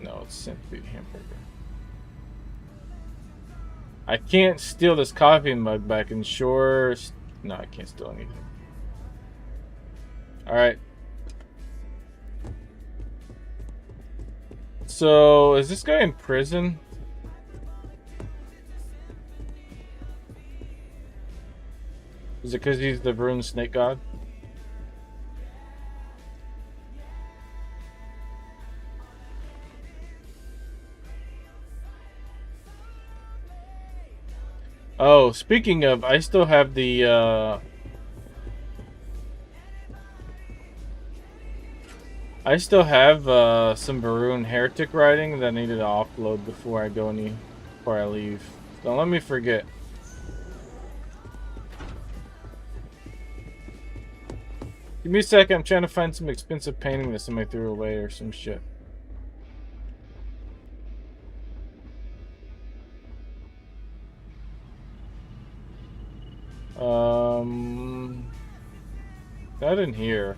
No, it's simply hamburger. I can't steal this coffee mug back and sure... No, I can't steal anything. Alright. So, is this guy in prison? Is it because he's the Varun Snake God? Oh, speaking of, I still have the, I still have, some Varun Heretic writing that I needed to offload before I leave. Don't let me forget. Give me a second, I'm trying to find some expensive painting that somebody threw away or some shit. Not in here.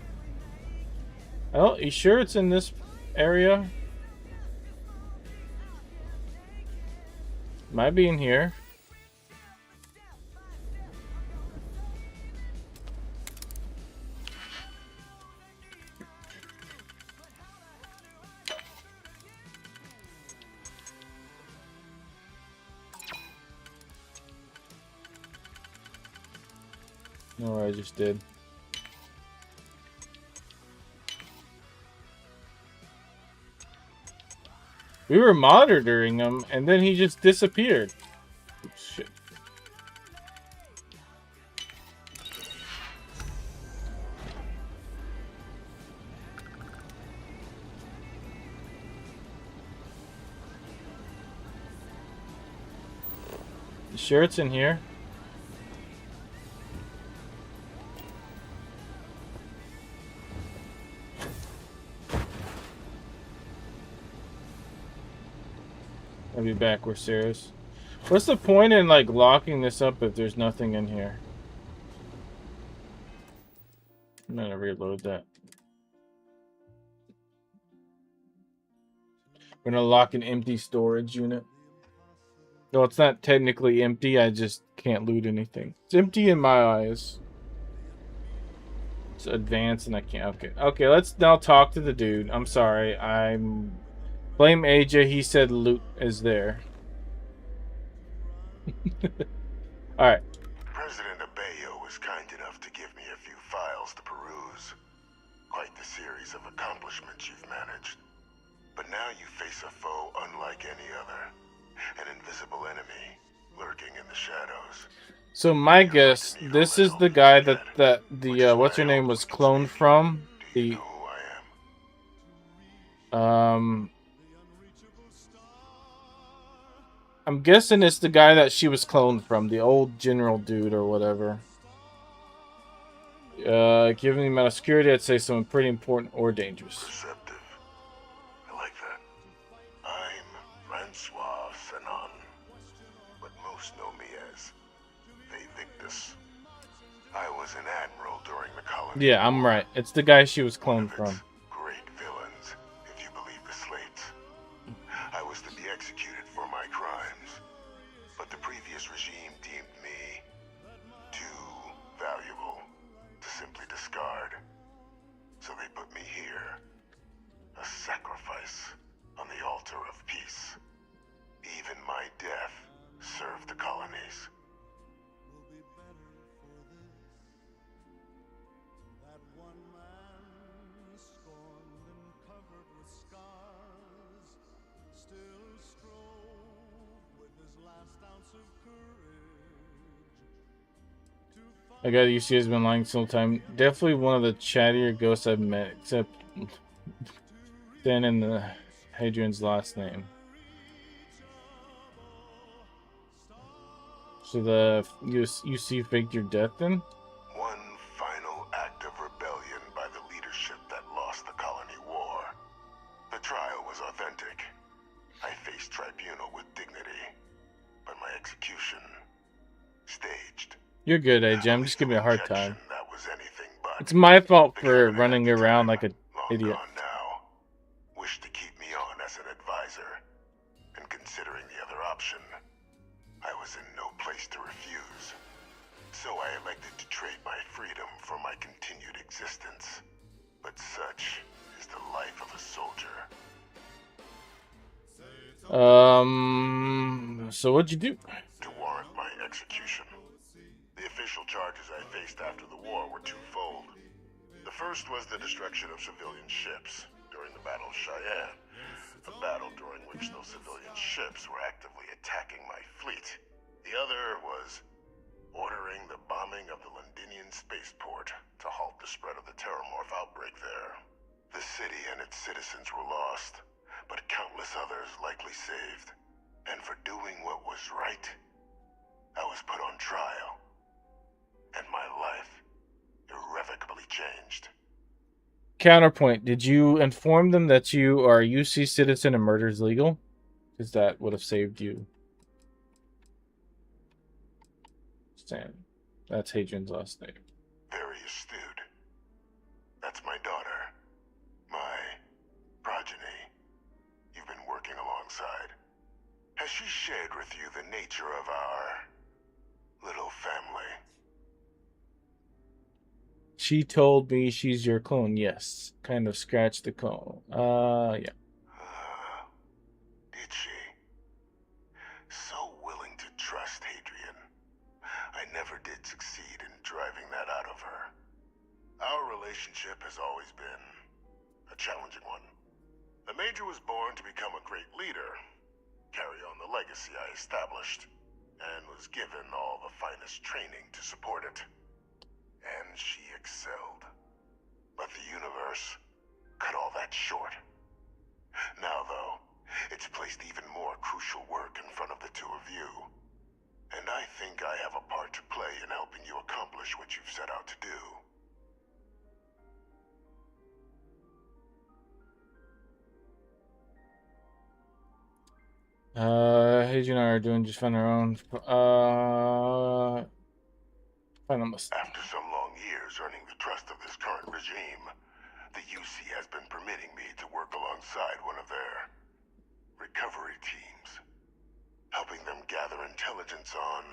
Oh, you sure it's in this area? Might be in here. No, I just did. We were monitoring him, and then he just disappeared. Shit. You sure it's in here? I'll be back. We're serious. What's the point in like locking this up if there's nothing in here? I'm gonna reload that. We're gonna lock an empty storage unit. No, it's not technically empty. I just can't loot anything. It's empty in my eyes. It's advanced and I can't. Okay. Okay, let's now talk to the dude. I'm sorry. Blame AJ. He said loot is there. Alright. President Abeyo was kind enough to give me a few files to peruse. Quite the series of accomplishments you've managed. But now you face a foe unlike any other. An invisible enemy, lurking in the shadows. So my guess, this is the guy that the what's her name was cloned from. I'm guessing it's the guy that she was cloned from, the old general dude or whatever. Given the amount of security, I'd say someone pretty important or dangerous. Perceptive. I like that. I'm Francois Sanon, but most know me as Victus. I was an admiral during the colony. Yeah, I'm right. It's the guy she was cloned from. Great villains, if you believe the slates. I was to be executed for my crimes, but the previous regime deemed me too valuable to simply discard. So they put me here, a sacrifice on the altar of peace. Even my death served the colonies. I got UC has been lying some time. Definitely one of the chattier ghosts I've met, except then in the Hadrian's last name. So the UC faked your death then? One final act of rebellion by the leadership that lost the colony war. The trial was authentic. I faced tribunal with dignity, but my execution staged. You're good, AJ. I'm just giving you a hard time. It's my fault for running around like an idiot. Now, wish to keep me on as an advisor, and considering the other option, I was in no place to refuse. So I elected to trade my freedom for my continued existence. But such is the life of a soldier. So what'd you do? To warrant my execution. The official charges I faced after the war were twofold. The first was the destruction of civilian ships during the Battle of Cheyenne, a battle during which those civilian ships were actively attacking my fleet, The other was ordering the bombing of the Londinian spaceport to halt the spread of the Terramorph outbreak there. The city and its citizens were lost, but countless others likely saved. And for doing what was right, I was put on trial. And my life irrevocably changed. Counterpoint, did you inform them that you are a UC citizen and murder is legal? Because that would have saved you. Stan. That's Hadrian's last name. Very astute. That's my daughter. My progeny. You've been working alongside. Has she shared with you the nature of our little family? She told me she's your clone, yes. Kind of scratched the clone. Yeah. Did she? So willing to trust Hadrian. I never did succeed in driving that out of her. Our relationship has always been a challenging one. The Major was born to become a great leader, carry on the legacy I established, and was given all the finest training to support it. And she excelled. But the universe cut all that short. Now, though, it's placed even more crucial work in front of the two of you. And I think I have a part to play in helping you accomplish what you've set out to do. Hadrian and I are doing just fine on our own. After some long years earning the trust of this current regime, the UC has been permitting me to work alongside one of their recovery teams, helping them gather intelligence on,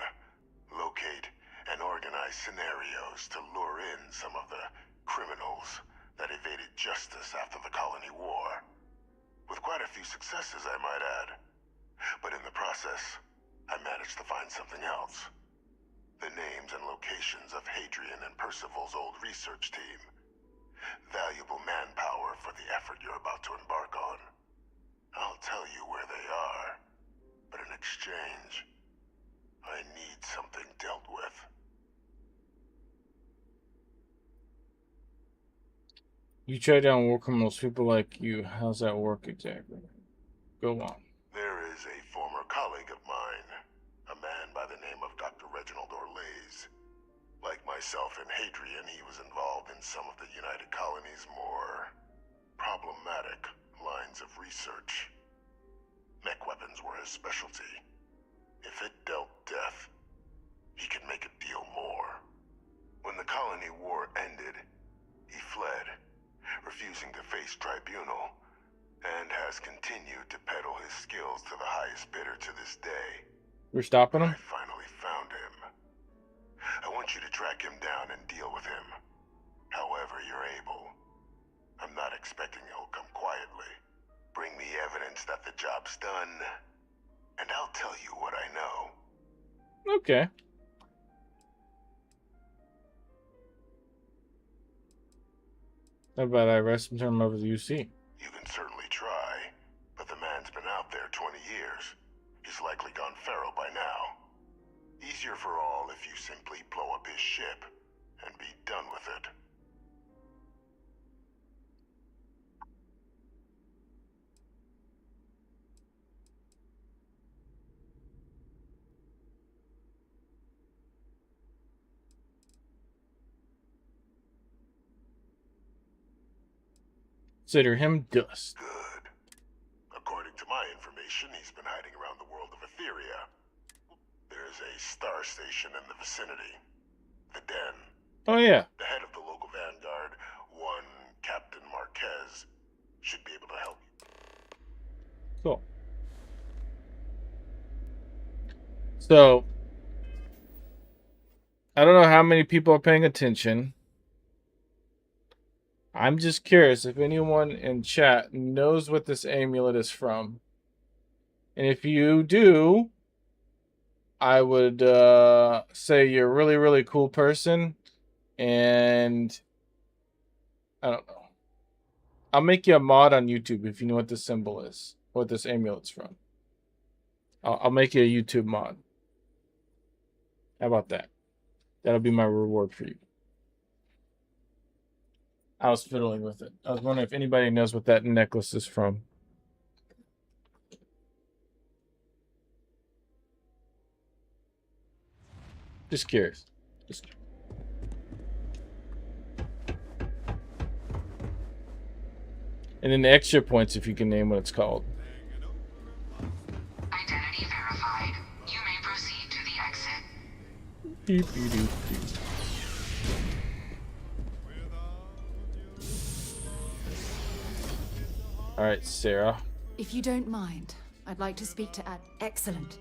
locate, and organize scenarios to lure in some of the criminals that evaded justice after the colony war. With quite a few successes, I might add. But in the process, I managed to find something else. The names and locations of Hadrian and Percival's old research team. Valuable manpower for the effort you're about to embark on. I'll tell you where they are, but in exchange, I need something dealt with. You track down war criminals, people like you. How's that work exactly? Go on. There is a former colleague of mine, a man by the name of Dr. Reginald Orlaise. Like myself and Hadrian, he was involved in some of the United Colony's more problematic lines of research. Mech weapons were his specialty. If it dealt death, he could make a deal more. When the colony war ended, he fled, refusing to face tribunal, and has continued to peddle his skills to the highest bidder to this day. We're stopping him? I finally found him. I want you to track him down and deal with him. However you're able. I'm not expecting he'll come quietly. Bring me evidence that the job's done, and I'll tell you what I know. Okay. How about I arrest him, turn him over to the UC? You can certainly try, but the man's been out there 20 years. He's likely gone feral by now. Easier for all if you simply blow up his ship and be done with it. Consider him dust. Good. According to my information, he's been hiding around the world of Etheria. There's a star station in the vicinity. The Den. Oh, yeah. The head of the local vanguard, one Captain Marquez, should be able to help you. Cool. So, I don't know how many people are paying attention. I'm just curious if anyone in chat knows what this amulet is from. And if you do, I would say you're a really, really cool person. And I don't know. I'll make you a mod on YouTube if you know what this symbol is, what this amulet's from. I'll make you a YouTube mod. How about that? That'll be my reward for you. I was fiddling with it. I was wondering if anybody knows what that necklace is from. Just curious. And then the extra points if you can name what it's called. Identity verified. You may proceed to the exit. Beep, beep, beep, beep. All right, Sarah. If you don't mind, I'd like to speak to Excellent.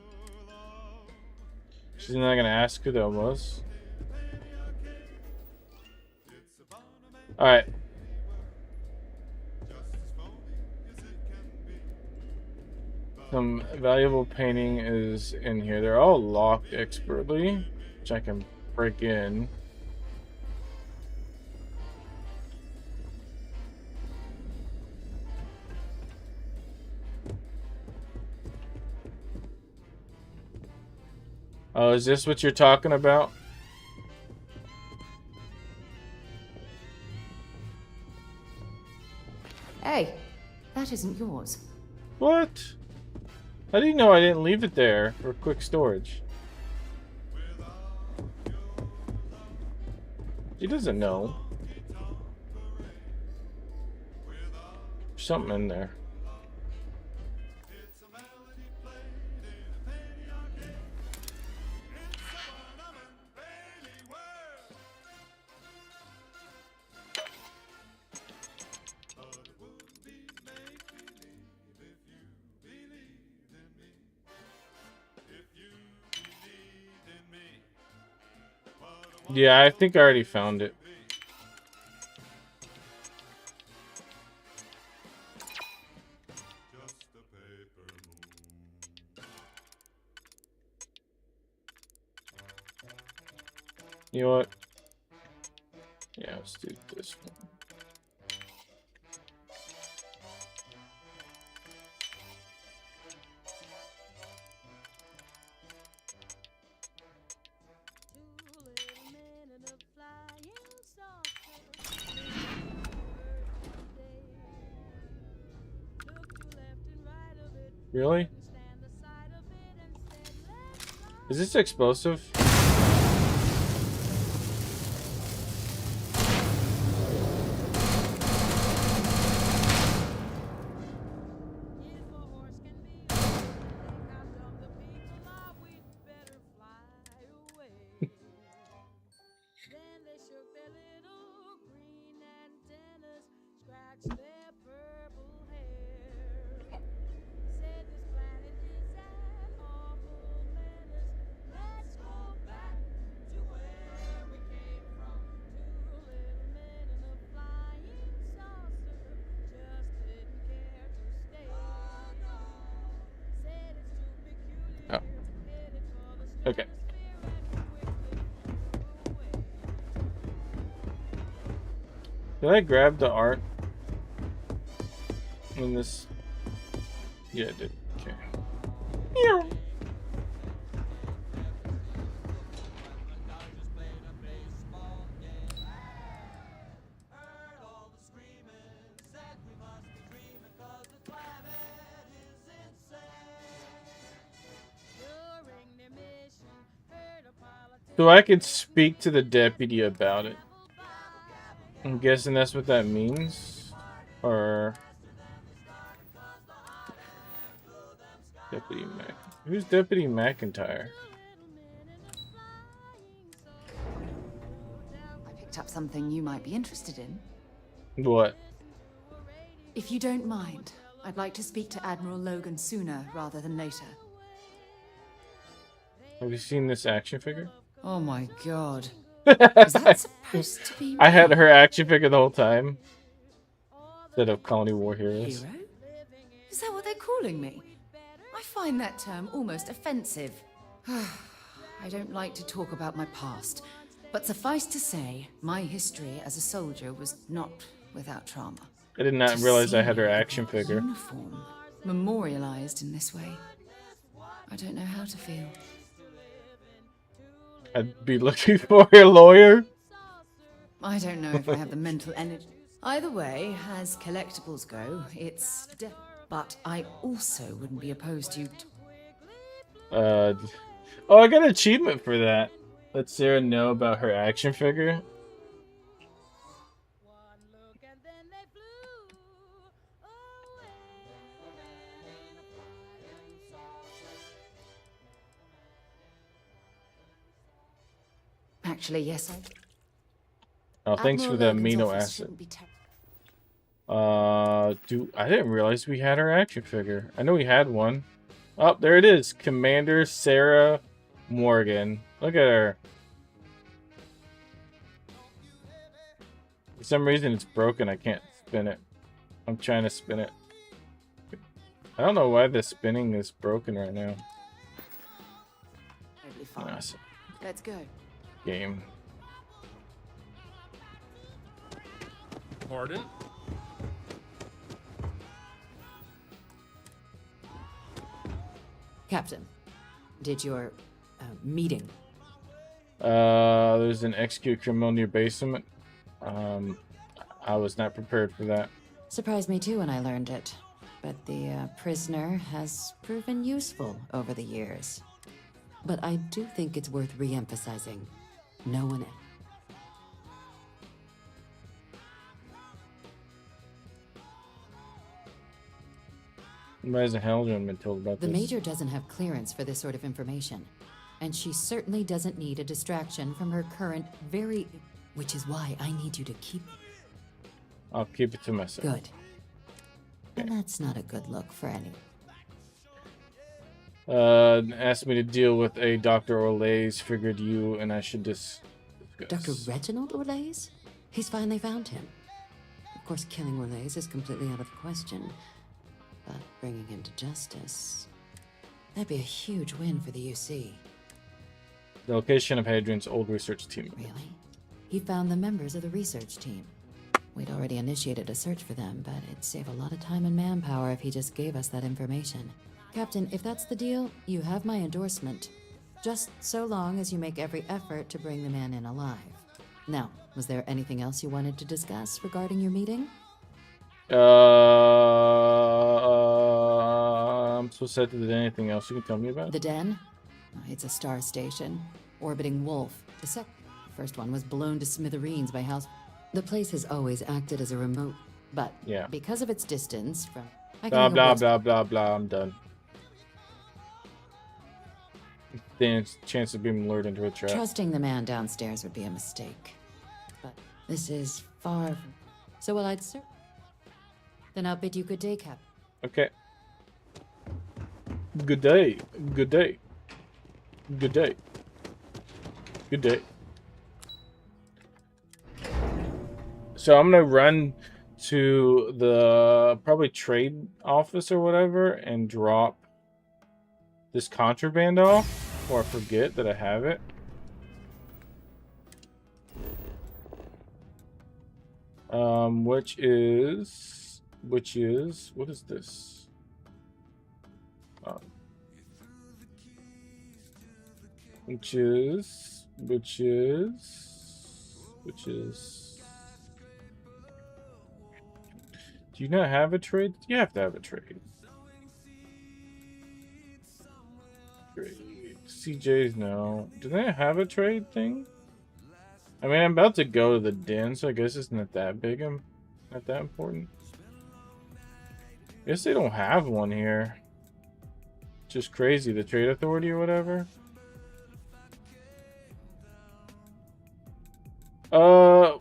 She's not gonna ask who that was. All right. Some valuable painting is in here. They're all locked expertly, which I can break in. Oh, is this what you're talking about? Hey, that isn't yours. What? How do you know I didn't leave it there for quick storage? She doesn't know. There's something in there. Yeah, I think I already found it. You know what? Yeah, let's do this one. Really? Is this explosive? Oh. Okay. Did I grab the art in this? Yeah, I did. Okay. Meow. So I could speak to the deputy about it. I'm guessing that's what that means. Or Deputy Mac. Who's Deputy McIntyre? I picked up something you might be interested in. What? If you don't mind, I'd like to speak to Admiral Logan sooner rather than later. Have you seen this action figure? Oh my god. Is that supposed to be I had her action figure the whole time. Instead of Colony War Heroes. Hero? Is that what they're calling me? I find that term almost offensive. I don't like to talk about my past, but suffice to say, my history as a soldier was not without trauma. I did not realize I had her action figure. Uniform, memorialized in this way. I don't know how to feel. I'd be looking for a lawyer. I don't know if I have the mental energy. Either way, as collectibles go, it's but I also wouldn't be opposed to Oh, I got an achievement for that. Let Sarah know about her action figure. Actually, yes, Oh, thanks Admiral for the Logan's amino office acid. shouldn't be I didn't realize we had her action figure. I know we had one. Oh, there it is. Commander Sarah Morgan. Look at her. For some reason it's broken. I can't spin it. I'm trying to spin it. I don't know why the spinning is broken right now. totally fine. Awesome. Let's go. Game. Pardon? Captain, did your meeting? There's an executed criminal in your basement. I was not prepared for that. Surprised me too when I learned it. But the prisoner has proven useful over the years. But I do think it's worth re-emphasizing. No one... Why hasn't Helgen been told about The this? Major doesn't have clearance for this sort of information. And she certainly doesn't need a distraction from her current very... Which is why I need you to keep... I'll keep it to myself. Good. And that's not a good look for any... Asked me to deal with a Dr. Orlays. Figured you and I should discuss. Dr. Reginald Orlays? He's finally found him. Of course, killing Orlays is completely out of the question. But bringing him to justice... That'd be a huge win for the UC. The location of Hadrian's old research team. Really? He found the members of the research team. We'd already initiated a search for them, but it'd save a lot of time and manpower if he just gave us that information. Captain, if that's the deal, you have my endorsement. Just so long as you make every effort to bring the man in alive. Now, was there anything else you wanted to discuss regarding your meeting? I'm so sad that there's anything else you can tell me about? The Den? It's a star station. Orbiting Wolf. The first one was blown to smithereens by House... The place has always acted as a remote... But yeah, because of its distance from... Blah, blah, blah, blah, blah. I'm done. Then chance of being lured into a trap. Trusting the man downstairs would be a mistake. But this is far from... So while I'd then I'll bid you good day, Cap. Okay. Good day. Good day. Good day. Good day. So I'm gonna run to the probably trade office or whatever and drop this contraband off, or I forget that I have it. Which is what is this? Which is do you not have a trade? You have to have a trade. Trade. CJ's no. Do they have a trade thing? I mean, I'm about to go to the den, so I guess it's not that big. Not that important. Guess they don't have one here. Just crazy. The trade authority or whatever. Why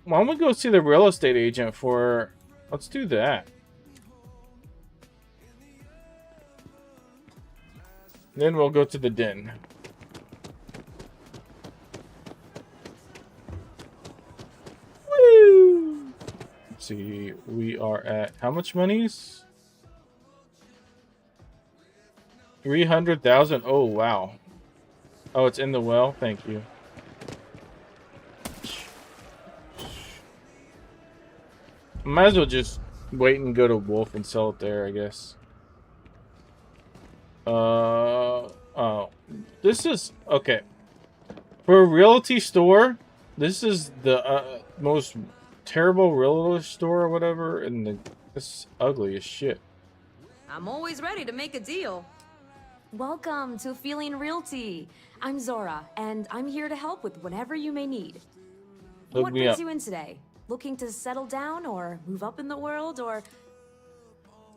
don't we go see the real estate agent for... Let's do that. Then we'll go to the den. Woo! Let's see. We are at... How much monies? 300,000. Oh, wow. Oh, it's in the well. Thank you. Might as well just wait and go to Wolf and sell it there, I guess. Oh. This is... Okay. For a realty store, this is the most terrible realty store or whatever, and it's ugly as shit. I'm always ready to make a deal. Welcome to Feeling Realty. I'm Zora, and I'm here to help with whatever you may need. Hook What me brings up. you in today? Looking to settle down or move up in the world or...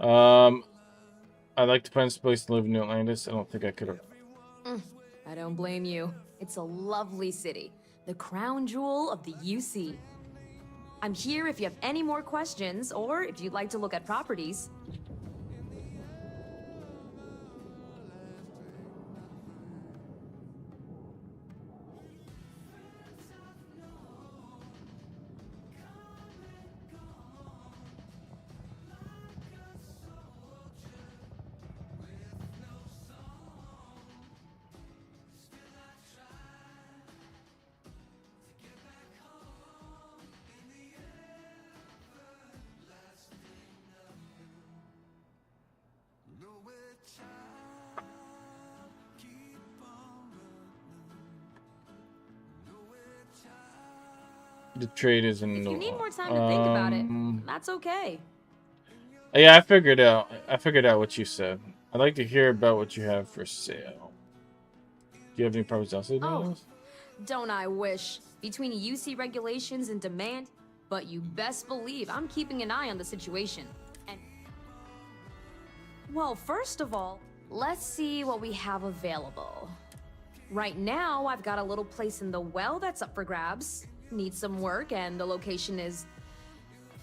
I'd like to find a place to live in New Atlantis. I don't think I could have. I don't blame you. It's a lovely city. The crown jewel of the UC. I'm here if you have any more questions or if you'd like to look at properties. The trade is in. If you need more time to think about it, that's okay. Yeah, I figured out. I figured out what you said. I'd like to hear about what you have for sale. Do you have any properties outside? Oh, don't I wish. Between UC regulations and demand, but you best believe I'm keeping an eye on the situation. And well, first of all, let's see what we have available. Right now, I've got a little place in the well that's up for grabs. Needs some work, and the location is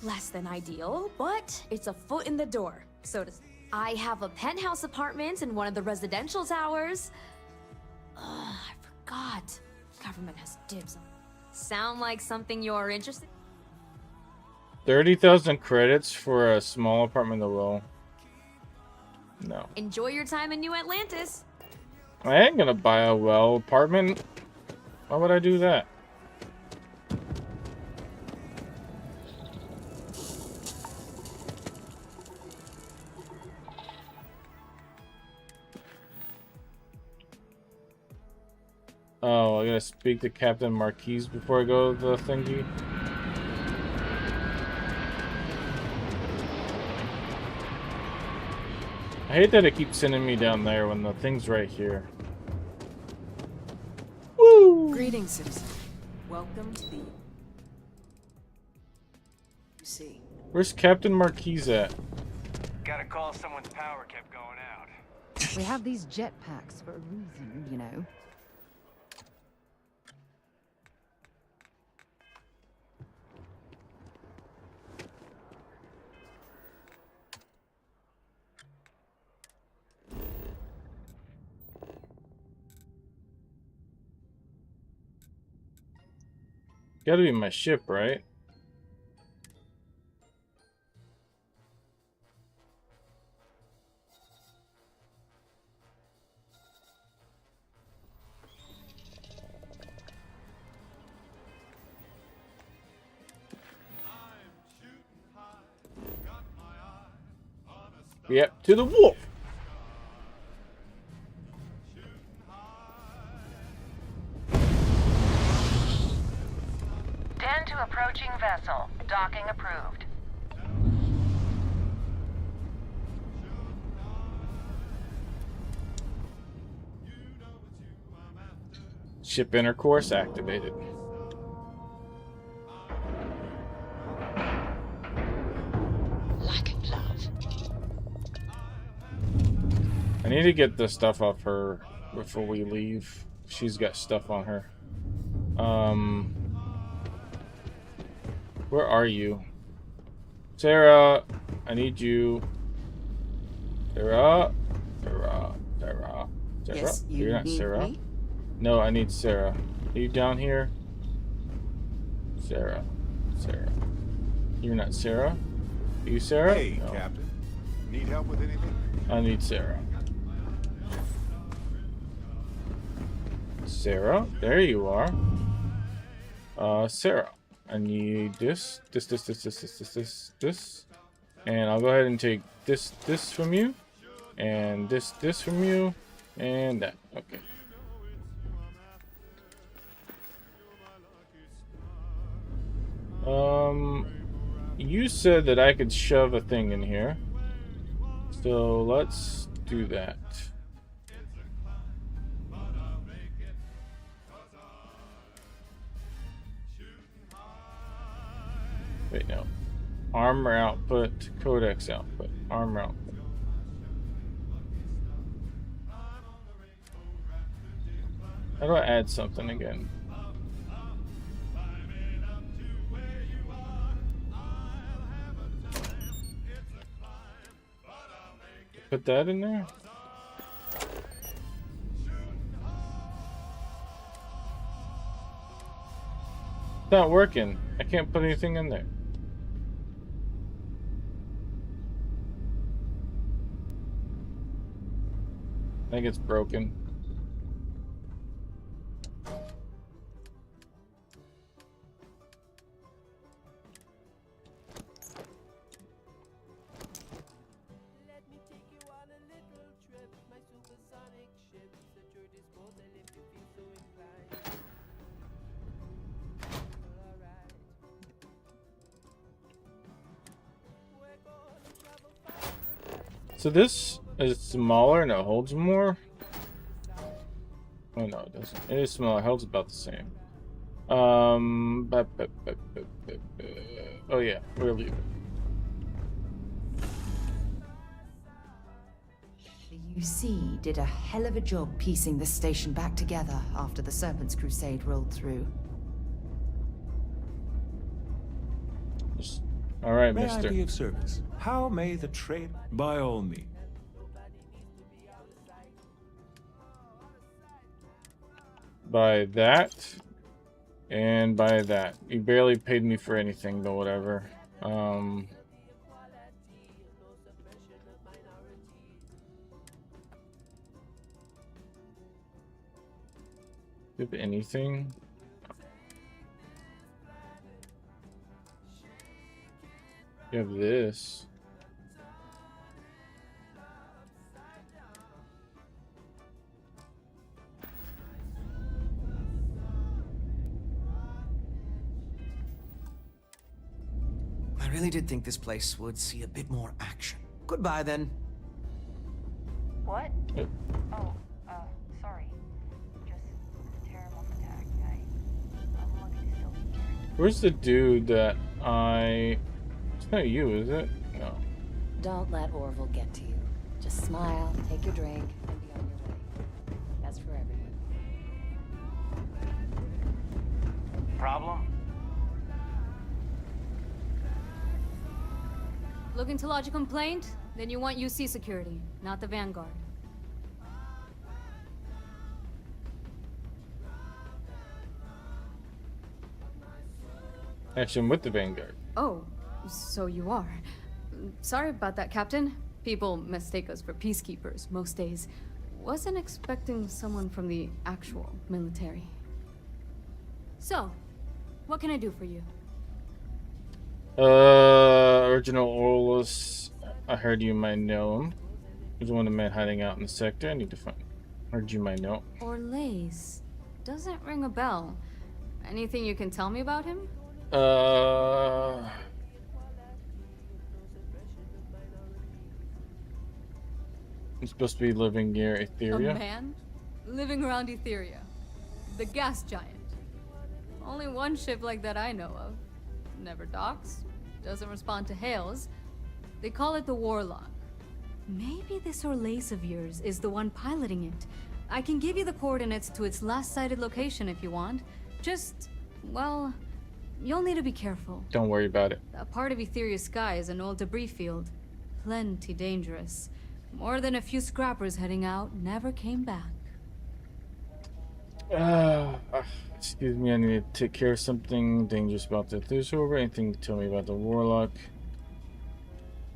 less than ideal, but it's a foot in the door. So I have a penthouse apartment in one of the residential towers. I forgot. Government has dibs on. Sound like something you're interested? 30,000 credits for a small apartment in the well. No. Enjoy your time in New Atlantis. I ain't gonna buy a well apartment. Why would I do that? Oh, I gotta speak to Captain Marquise before I go to the thingy. I hate that it keeps sending me down there when the thing's right here. Woo! Greetings, citizen. Welcome to the UC. Where's Captain Marquise at? Gotta call someone's power kept going out. We have these jetpacks for a reason, you know. Gotta be my ship, right? Yep, to the wolf. Tend to approaching vessel. Docking approved. Ship intercourse activated. Lacking love. I need to get the stuff off her before we leave. She's got stuff on her. Where are you? Sarah, I need you. Sarah. Yes, You're not need Sarah. me? No, I need Sarah. Are you down here? Sarah. You're not Sarah? Are you Sarah? Hey, No. Captain. Need help with anything? I need Sarah. Sarah, there you are. Sarah, I need this, and I'll go ahead and take this from you, and this from you, and that. Okay. You said that I could shove a thing in here. So let's do that. Wait, no. Armor output, codex output, armor output. How do I add something again? Put that in there? It's not working. I can't put anything in there. I think it's broken. So this is smaller and it holds more. Oh no, it doesn't. It is smaller. It holds about the same. Oh yeah, we'll leave it. The UC did a hell of a job piecing this station back together after the Serpent's Crusade rolled through. All right, May mister. I be of service? How may the trade... By all means. By that. And by that. You barely paid me for anything, but whatever. If anything. You have this. I really did think this place would see a bit more action. Goodbye, then. What? Oh, sorry. Just the terrible attack. I'm lucky to still be here. Where's the dude that I... It's not you, is it? No. Don't let Orville get to you. Just smile, take your drink, and be on your way. That's for everyone. Problem? Looking to lodge a complaint? Then you want UC security, not the Vanguard. Actually, I'm with the Vanguard. Oh, so you are. Sorry about that, Captain. People mistake us for peacekeepers most days. Wasn't expecting someone from the actual military. So, what can I do for you? Original Orlus. I heard you might know him. He's one of the men hiding out in the sector. I need to find him. Heard you might know. Orlace. Doesn't ring a bell. Anything you can tell me about him? He's supposed to be living near Etheria. A man? Living around Etheria. The gas giant. Only one ship like that I know of. Never docks. Doesn't respond to hails. They call it the Warlock. Maybe this Orlace of yours is the one piloting it. I can give you the coordinates to its last sighted location if you want. Just, well, you'll need to be careful. Don't worry about it. That part of Etheria's sky is an old debris field. Plenty dangerous. More than a few scrappers heading out never came back. Excuse me, I need to take care of something dangerous about the Thusor. Anything to tell me about the Warlock?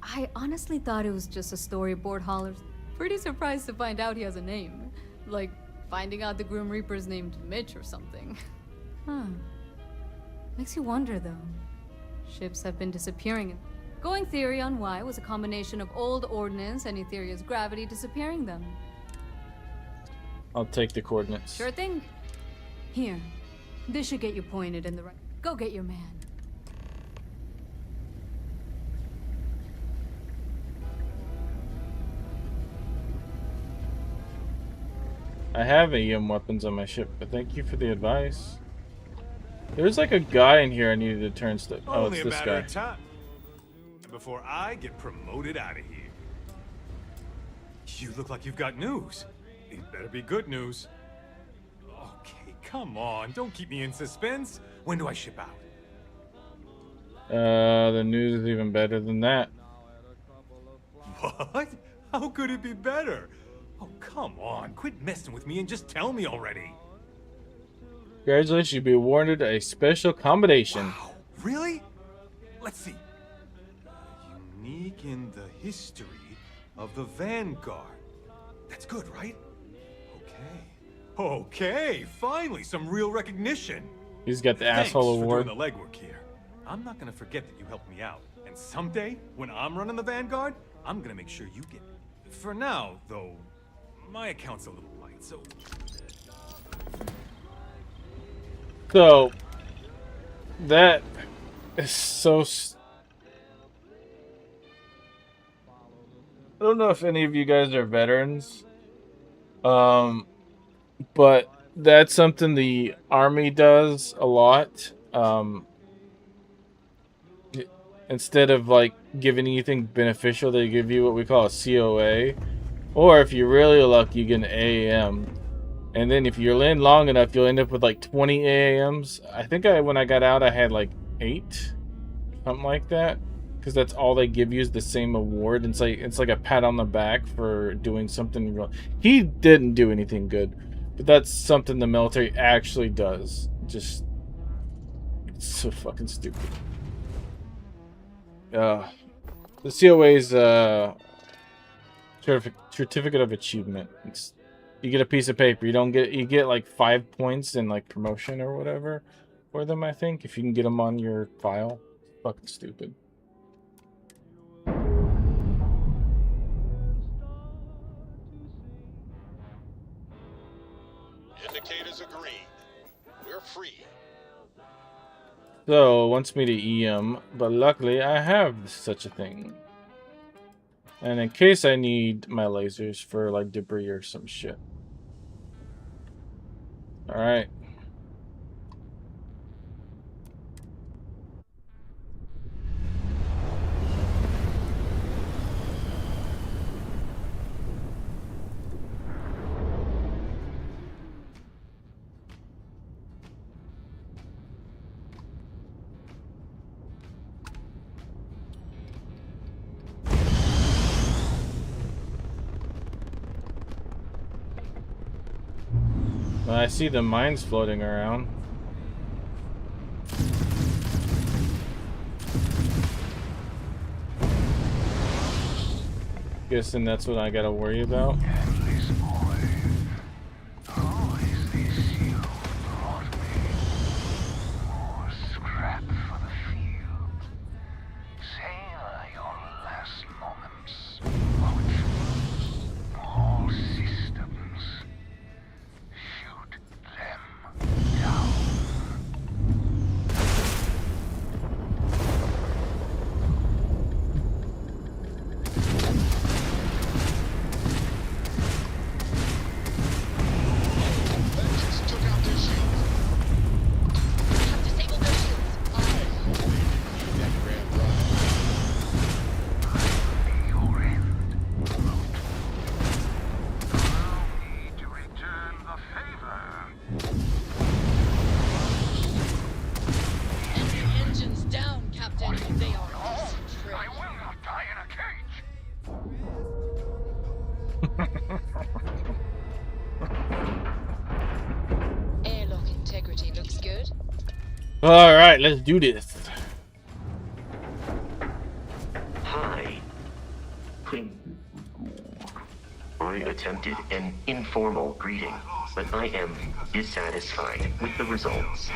I honestly thought it was just a storyboard holler. Pretty surprised to find out he has a name. Like, finding out the Grim Reaper's named Mitch or something. Huh. Makes you wonder, though. Ships have been disappearing. Going theory on why was a combination of old ordnance and Etheria's gravity disappearing them. I'll take the coordinates. Sure thing. Here. This should get you pointed in the right... Go get your man. I have EM weapons on my ship, but thank you for the advice. There's like a guy in here I needed to turn stuff. Oh, Only it's a this matter guy. of time before I get promoted out of here. You look like you've got news. It better be good news. Okay, come on. Don't keep me in suspense. When do I ship out? The news is even better than that. What? How could it be better? Oh, come on. Quit messing with me and just tell me already. Congratulations, you'll be awarded a special combination. Wow, really? Let's see. Unique in the history of the Vanguard. That's good, right? Okay. Okay, finally some real recognition. He's got the Thanks asshole for award. doing the legwork here. I'm not gonna forget that you helped me out. And someday, when I'm running the Vanguard, I'm gonna make sure you get it. For now, though, my account's a little light, so... So, that is so... I don't know if any of you guys are veterans, but that's something the Army does a lot. Instead of like giving anything beneficial, they give you what we call a COA, or if you're really lucky, you get an AAM. And then if you're in long enough, you'll end up with like 20 AAMs. I think when I got out, I had like 8, something like that, because that's all they give you is the same award. It's like a pat on the back for doing something real. He didn't do anything good, but that's something the military actually does. Just it's so fucking stupid. The COA's certificate of achievement. You get a piece of paper. You get like 5 points in like promotion or whatever for them, I think, if you can get them on your file. It's fucking stupid. Indicators are green. We're free. So, it wants me to EM, but luckily I have such a thing. And in case I need my lasers for like debris or some shit. Alright. I see the mines floating around. Guessing that's what I gotta worry about. Airlock integrity looks good. Alright, let's do this. Hi. I attempted an informal greeting, but I am dissatisfied with the results.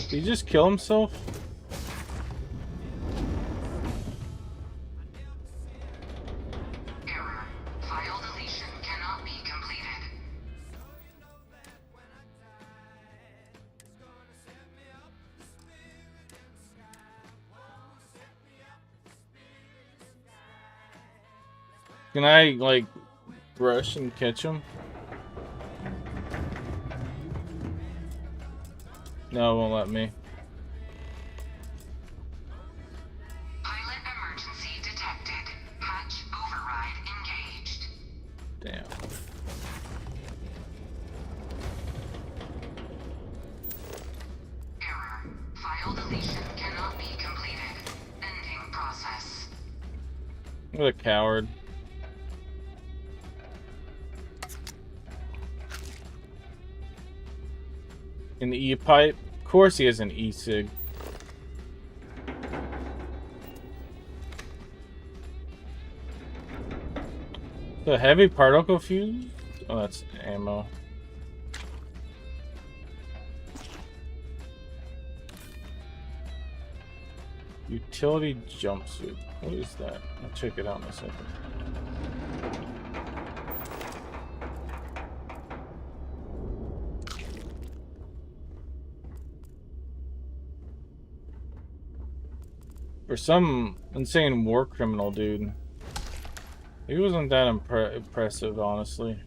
Did he just kill himself? Can I, like, rush and catch him? No, it won't let me. Pilot emergency detected. Hatch override engaged. Damn. Error. File deletion cannot be completed. Ending process. What a coward. An E-pipe? Of course he has an E-sig. The heavy particle fuse? Oh, that's ammo. Utility jumpsuit. What is that? I'll check it out in a second. For some insane war criminal dude. He wasn't that impressive, honestly.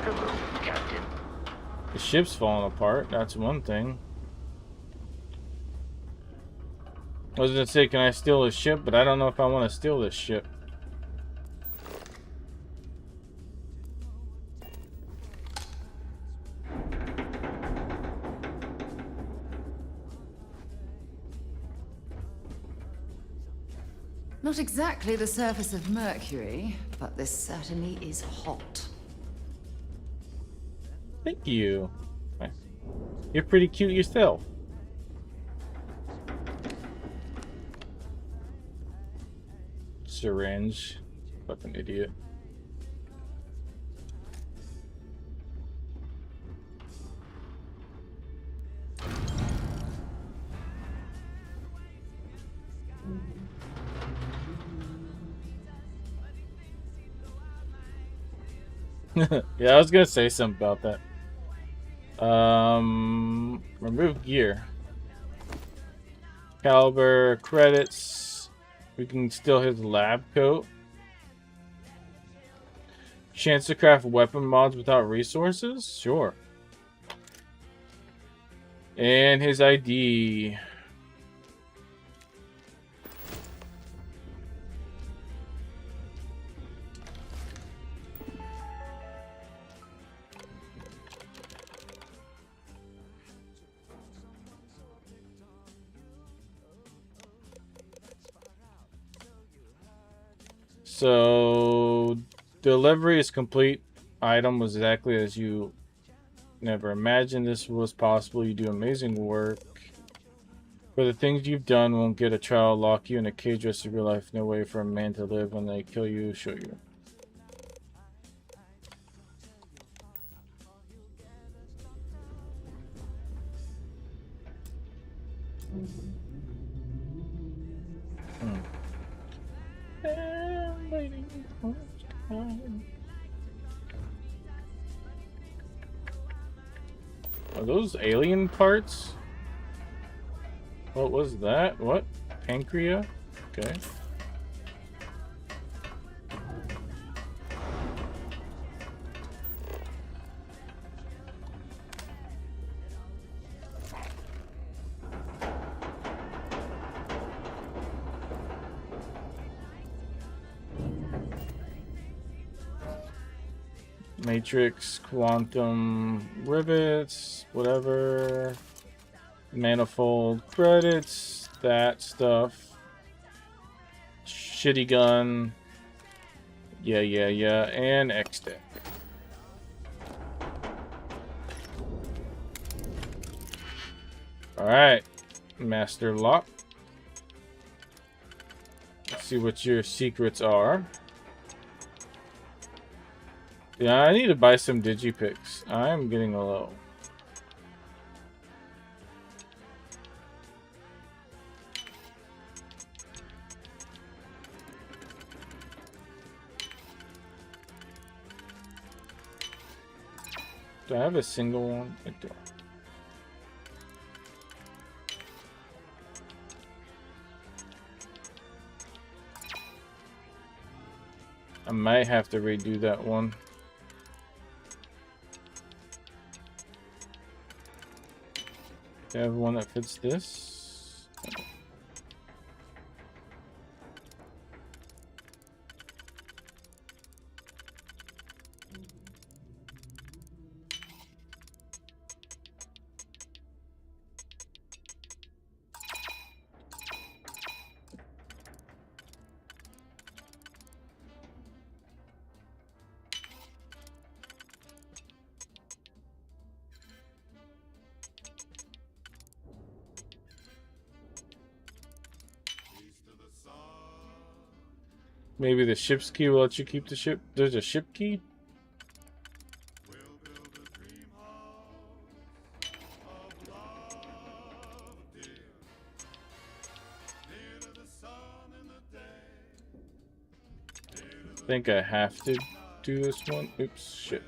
Hello, Captain. The ship's falling apart, that's one thing. I was gonna say, can I steal his ship? But I don't know if I want to steal this ship. Not exactly the surface of Mercury, but this certainly is hot. Thank you. You're pretty cute yourself. Syringe. Fucking idiot. Yeah, I was gonna say something about that. Remove gear. Caliber, credits. We can steal his lab coat. Chance to craft weapon mods without resources? Sure. And his ID. So, delivery is complete. Item was exactly as you never imagined this was possible. You do amazing work. For the things you've done won't get a trial, lock you in a cage rest of your life. No way for a man to live. When they kill you, show you. Are those alien parts? What was that? What? Pancreas? Okay. Matrix, quantum rivets, whatever. Manifold credits, that stuff. Shitty gun. Yeah. And X-Deck. Alright. Master lock. Let's see what your secrets are. Yeah, I need to buy some digipicks. I'm getting low. Do I have a single one? I don't. I might have to redo that one. Do I have one that fits this? Maybe the ship's key will let you keep the ship. There's a ship key? I think I have to do this one. Oops, shit.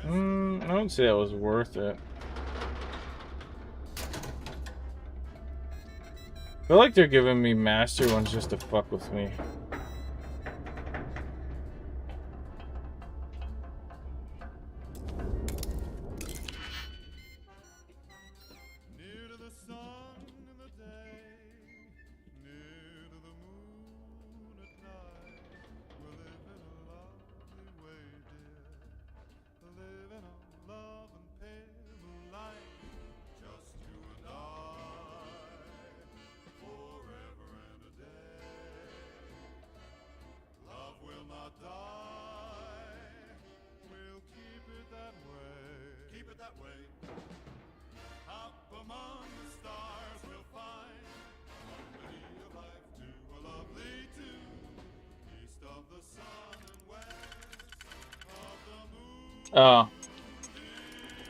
I don't say that was worth it. I feel like they're giving me master ones just to fuck with me.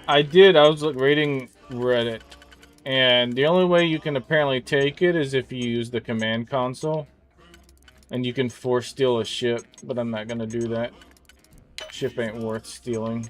I did. I was reading Reddit, and the only way you can apparently take it is if you use the command console, and you can force steal a ship. But I'm not gonna do that. Ship ain't worth stealing.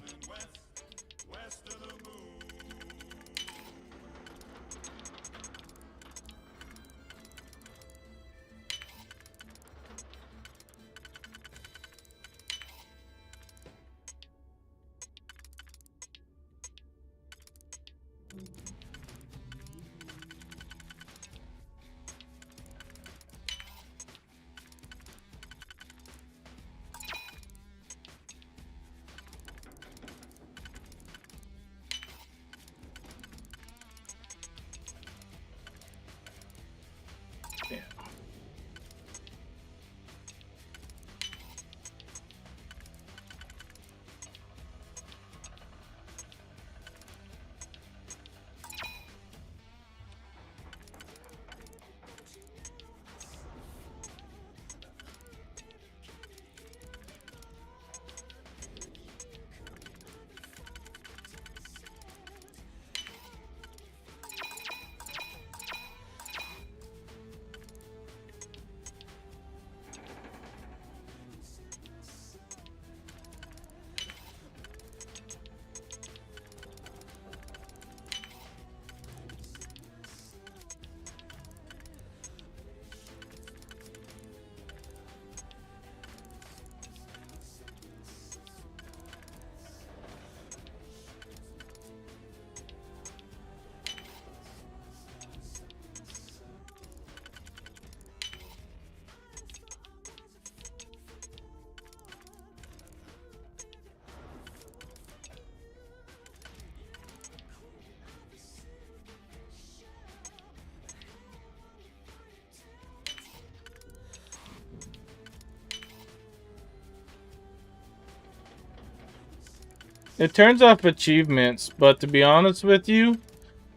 It turns off achievements, but to be honest with you,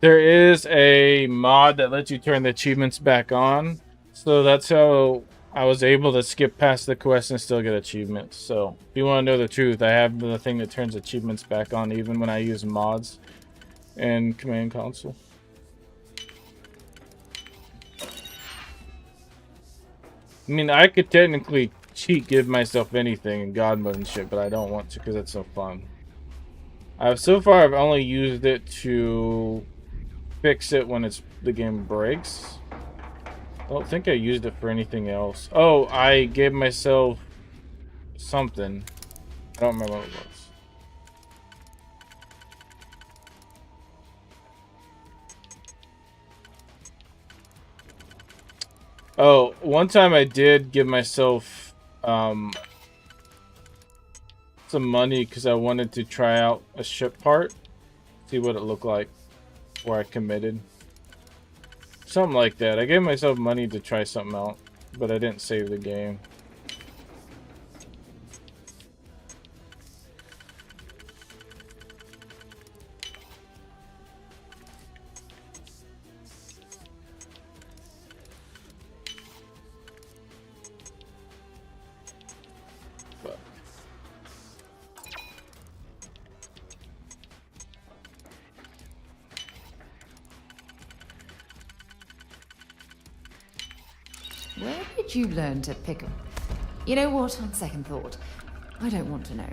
There is a mod that lets you turn the achievements back on. So that's how I was able to skip past the quest and still get achievements. So if you want to know the truth, I have the thing that turns achievements back on even when I use mods in Command Console. I mean, I could technically cheat, give myself anything in God mode and shit, but I don't want to because it's so fun. So far, I've only used it to fix it when the game breaks. I don't think I used it for anything else. Oh, I gave myself something. I don't remember what it was. Oh, one time I did give myself some money because I wanted to try out a ship part, see what it looked like before I committed. Something like that. I gave myself money to try something out, but I didn't save the game. Where did you learn to pick 'em? You know what, on second thought, I don't want to know.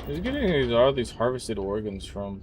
Who's getting all these harvested organs from?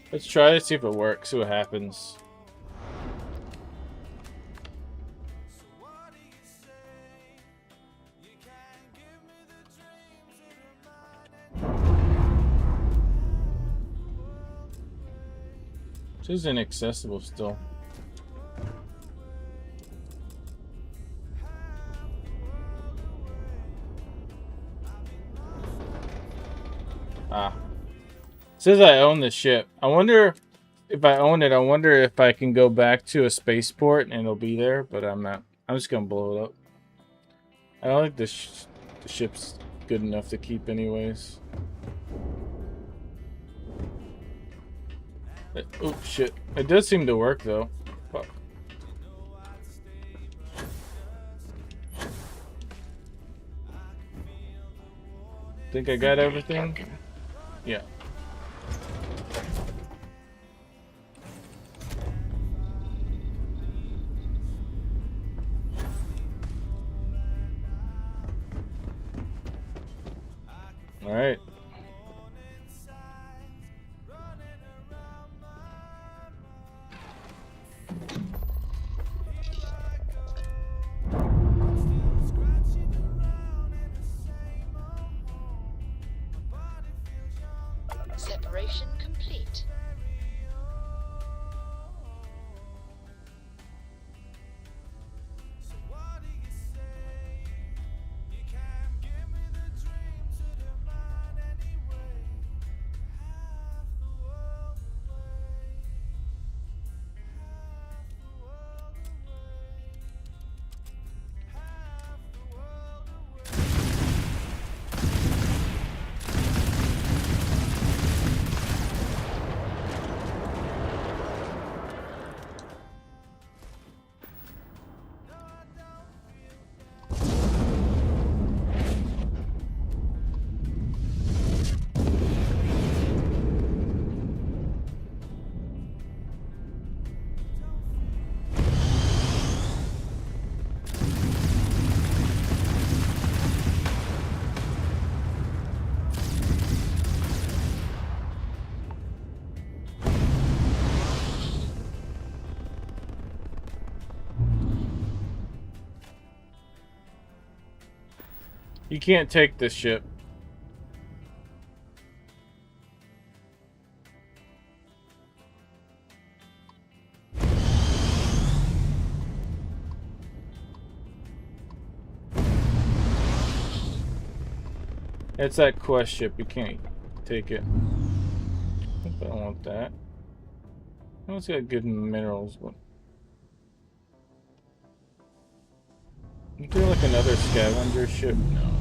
Let's try to see if it works, see what happens. This is inaccessible still. Ah. It says I own the ship. I wonder if I own it, I wonder if I can go back to a spaceport and it'll be there, but I'm not. I'm just gonna blow it up. I don't think the ship's good enough to keep anyways. Oh shit. It does seem to work though. Fuck. Think I got everything? Yeah. All right. Separation complete. You can't take this ship. It's that quest ship. You can't take it. I don't want that. Oh, it's got good minerals, but is there like another scavenger ship? No.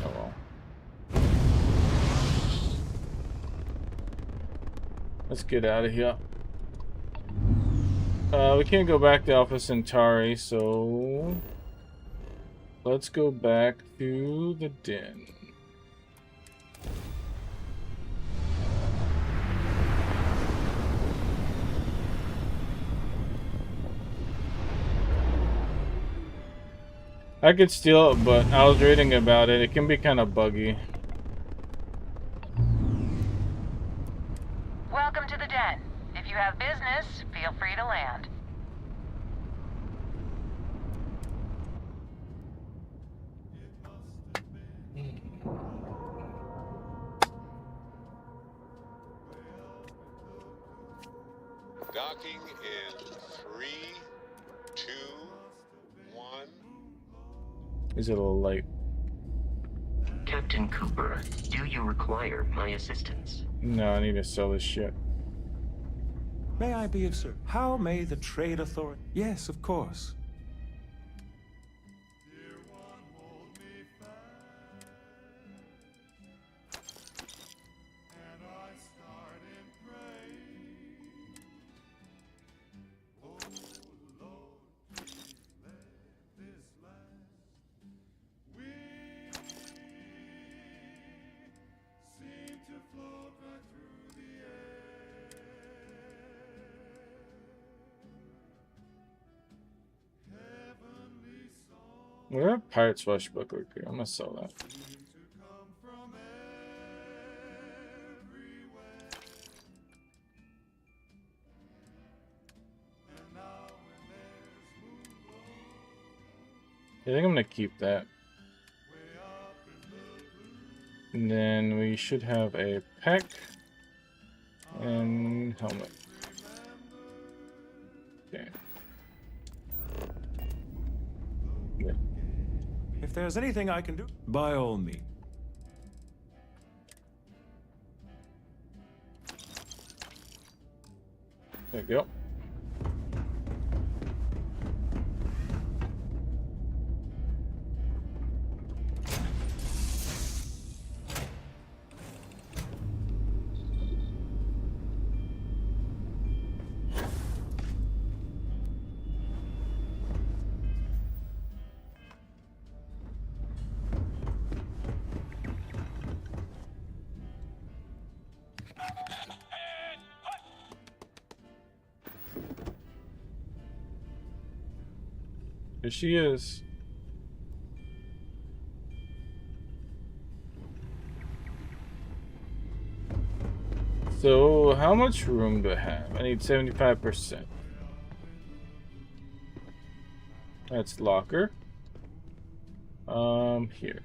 Oh well. Let's get out of here. We can't go back to Alpha Centauri, so let's go back to the den. I could steal it, but I was reading about it. It can be kind of buggy. Welcome to the den. If you have business, feel free to land. Docking in 3, 2, 1. Is it a little late? Captain Cooper, do you require my assistance? No, I need to sell this shit. May I be of service? How may the trade authority? Yes, of course. We have Pirate Swashbuckler here. I'm gonna sell that. I think I'm gonna keep that. And then we should have a pack and helmet. Okay. Yeah. If there's anything I can do, by all means. There you go. There she is. So, how much room do I have? I need 75%. That's locker. Here.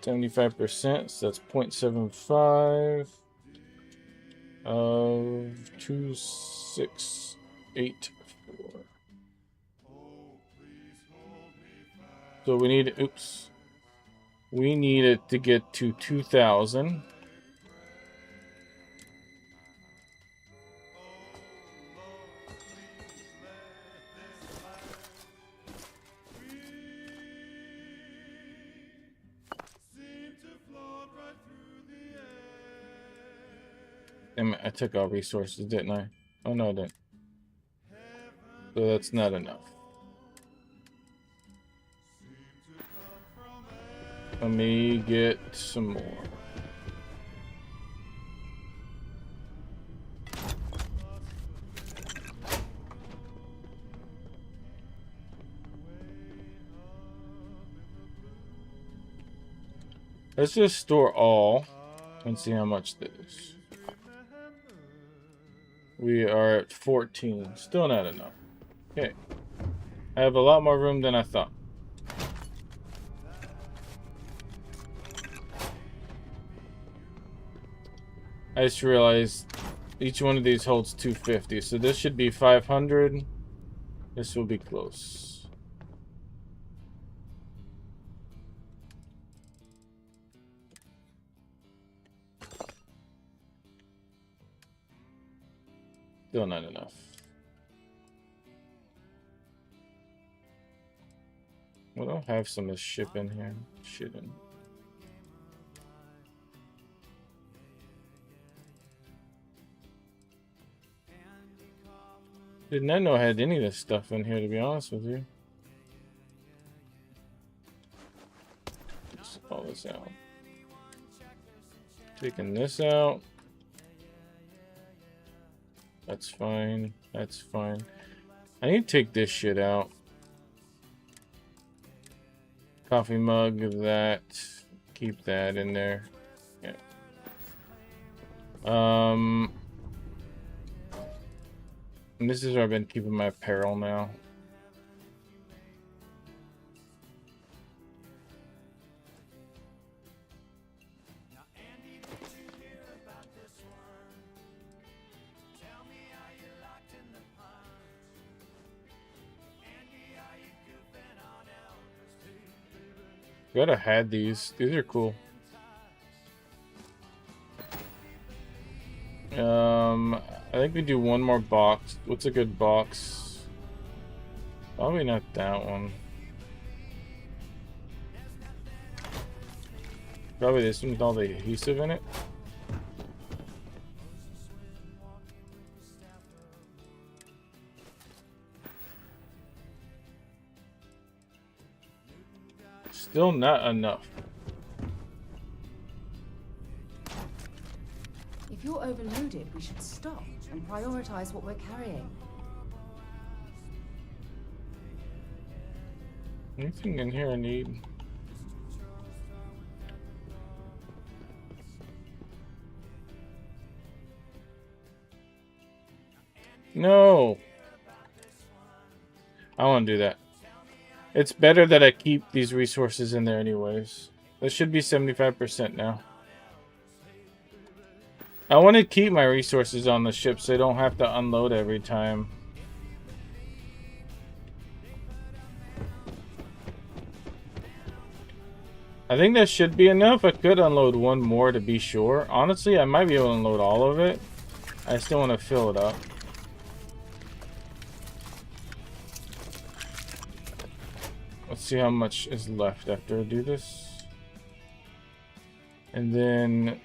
$75%, so that's 0.75 of 2684. So we need, oops. We need it to get to 2,000. I took all resources, didn't I? Oh no, I didn't. So that's not enough. Let me get some more. Let's just store all and see how much this is. We are at 14. Still not enough. Okay. I have a lot more room than I thought. I just realized each one of these holds 250, so this should be 500. This will be close. Still not enough. Well, I'll have some of this ship in here. Shit in. Did not know I had any of this stuff in here, to be honest with you. Let's all this out. Taking this out. That's fine. That's fine. I need to take this shit out. Coffee mug, that. Keep that in there. Yeah. And this is where I've been keeping my apparel now. Gotta had these. These are cool. I think we do one more box. What's a good box? Probably not that one. Probably this one with all the adhesive in it. Still not enough. If you're overloaded, we should stop and prioritize what we're carrying. Anything in here I need? No. I want to do that. It's better that I keep these resources in there anyways. This should be 75% now. I want to keep my resources on the ship so I don't have to unload every time. I think that should be enough. I could unload one more to be sure. Honestly, I might be able to unload all of it. I still want to fill it up. Let's see how much is left after I do this. And then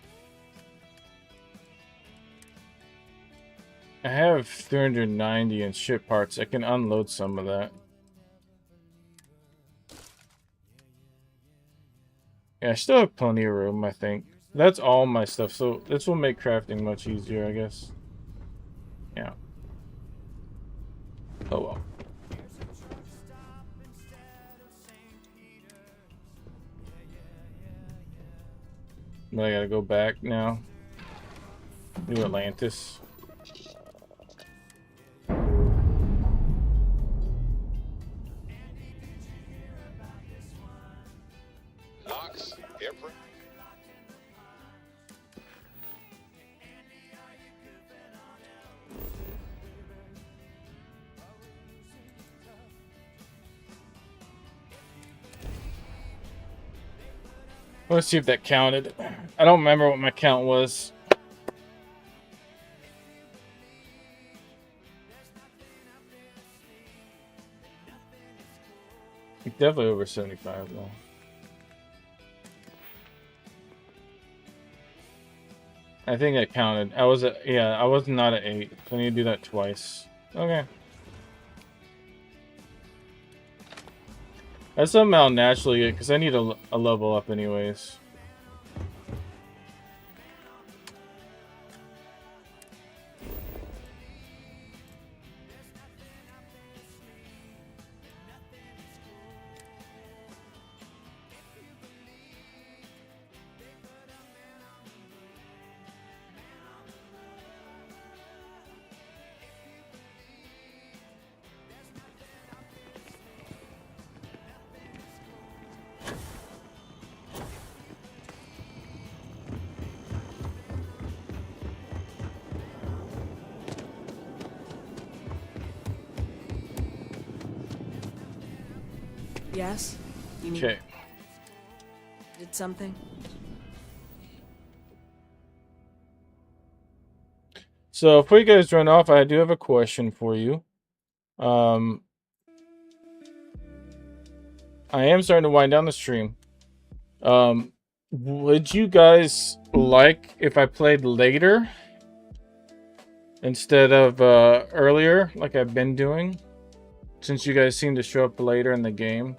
I have 390 in ship parts. I can unload some of that. Yeah, I still have plenty of room, I think. That's all my stuff, so this will make crafting much easier, I guess. Yeah. Oh well. But I gotta go back now. New Atlantis. Knox, Ifrit. Let's see if that counted. I don't remember what my count was. Definitely over 75 though. I think I counted. I was at, yeah, I was not at 8. So I need to do that twice. Okay. That's something I'll naturally get because I need a level up anyways. Yes? You need... Okay. Did something? So before you guys run off, I do have a question for you. I am starting to wind down the stream. Would you guys like if I played later instead of earlier, like I've been doing? Since you guys seem to show up later in the game.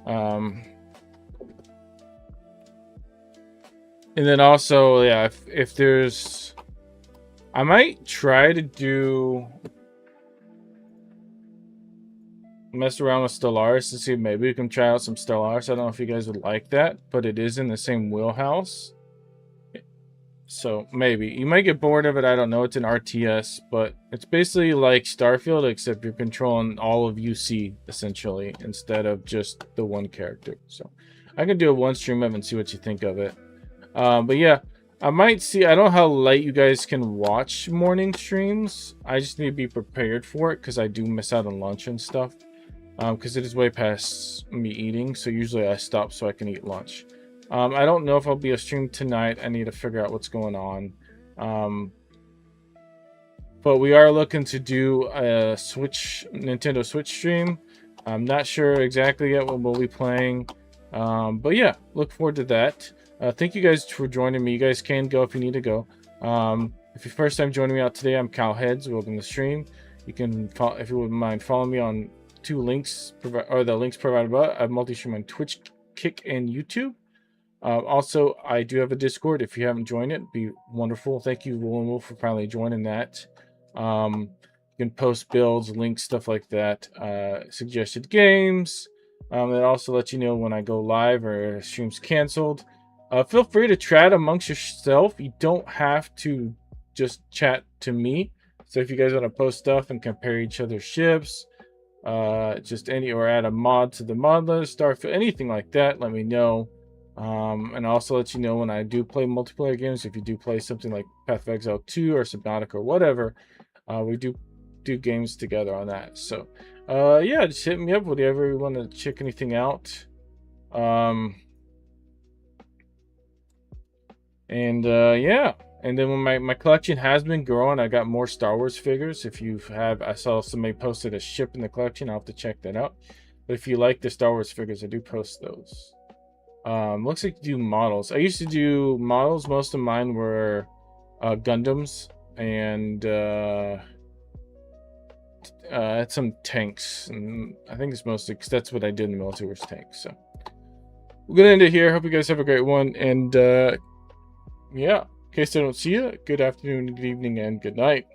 And then also, yeah, if there's... I might try to do... mess around with Stellaris to see if maybe we can try out some Stellaris. I don't know if you guys would like that, but it is in the same wheelhouse. So maybe. You might get bored of it, I don't know. It's an RTS, but it's basically like Starfield, except you're controlling all of UC, essentially, instead of just the one character. So I can do a one stream of it and see what you think of it. But yeah, I might see... I don't know how late you guys can watch morning streams. I just need to be prepared for it, because I do miss out on lunch and stuff. Because it is way past me eating, so usually I stop so I can eat lunch. I don't know if I'll be a stream tonight. I need to figure out what's going on. But we are looking to do a Nintendo Switch stream. I'm not sure exactly yet what we'll be playing. But yeah, look forward to that. Thank you guys for joining me. You guys can go if you need to go. If you're first time joining me out today, I'm Calheads. Welcome to the stream. You can, if you wouldn't mind, follow me on the links provided above. I have multi-stream on Twitch, Kick, and YouTube. Also, I do have a Discord. If you haven't joined it, it'd be wonderful. Thank you, Wolf Wolf, for finally joining that. You can post builds, links, stuff like that. Suggested games. It also lets you know when I go live or a stream's canceled. Feel free to chat amongst yourself. You don't have to just chat to me. So if you guys want to post stuff and compare each other's ships, just or add a mod to the mod list, Starfield, anything like that, let me know. And also let you know when I do play multiplayer games. If you do play something like Path of Exile 2 or Subnautica or whatever, we do games together on that. So yeah, just hit me up whenever you want to check anything out. Yeah, and then when my collection has been growing, I got more Star Wars figures. If you have, I saw somebody posted a ship in the collection. I'll have to check that out. But if you like the Star Wars figures, I do post those. Looks like you do models. I used to do models. Most of mine were Gundams and had some tanks. And I think it's mostly because that's what I did in the military, was tanks. So we're gonna end it here. Hope you guys have a great one. And yeah, in case I don't see you, good afternoon, good evening, and good night.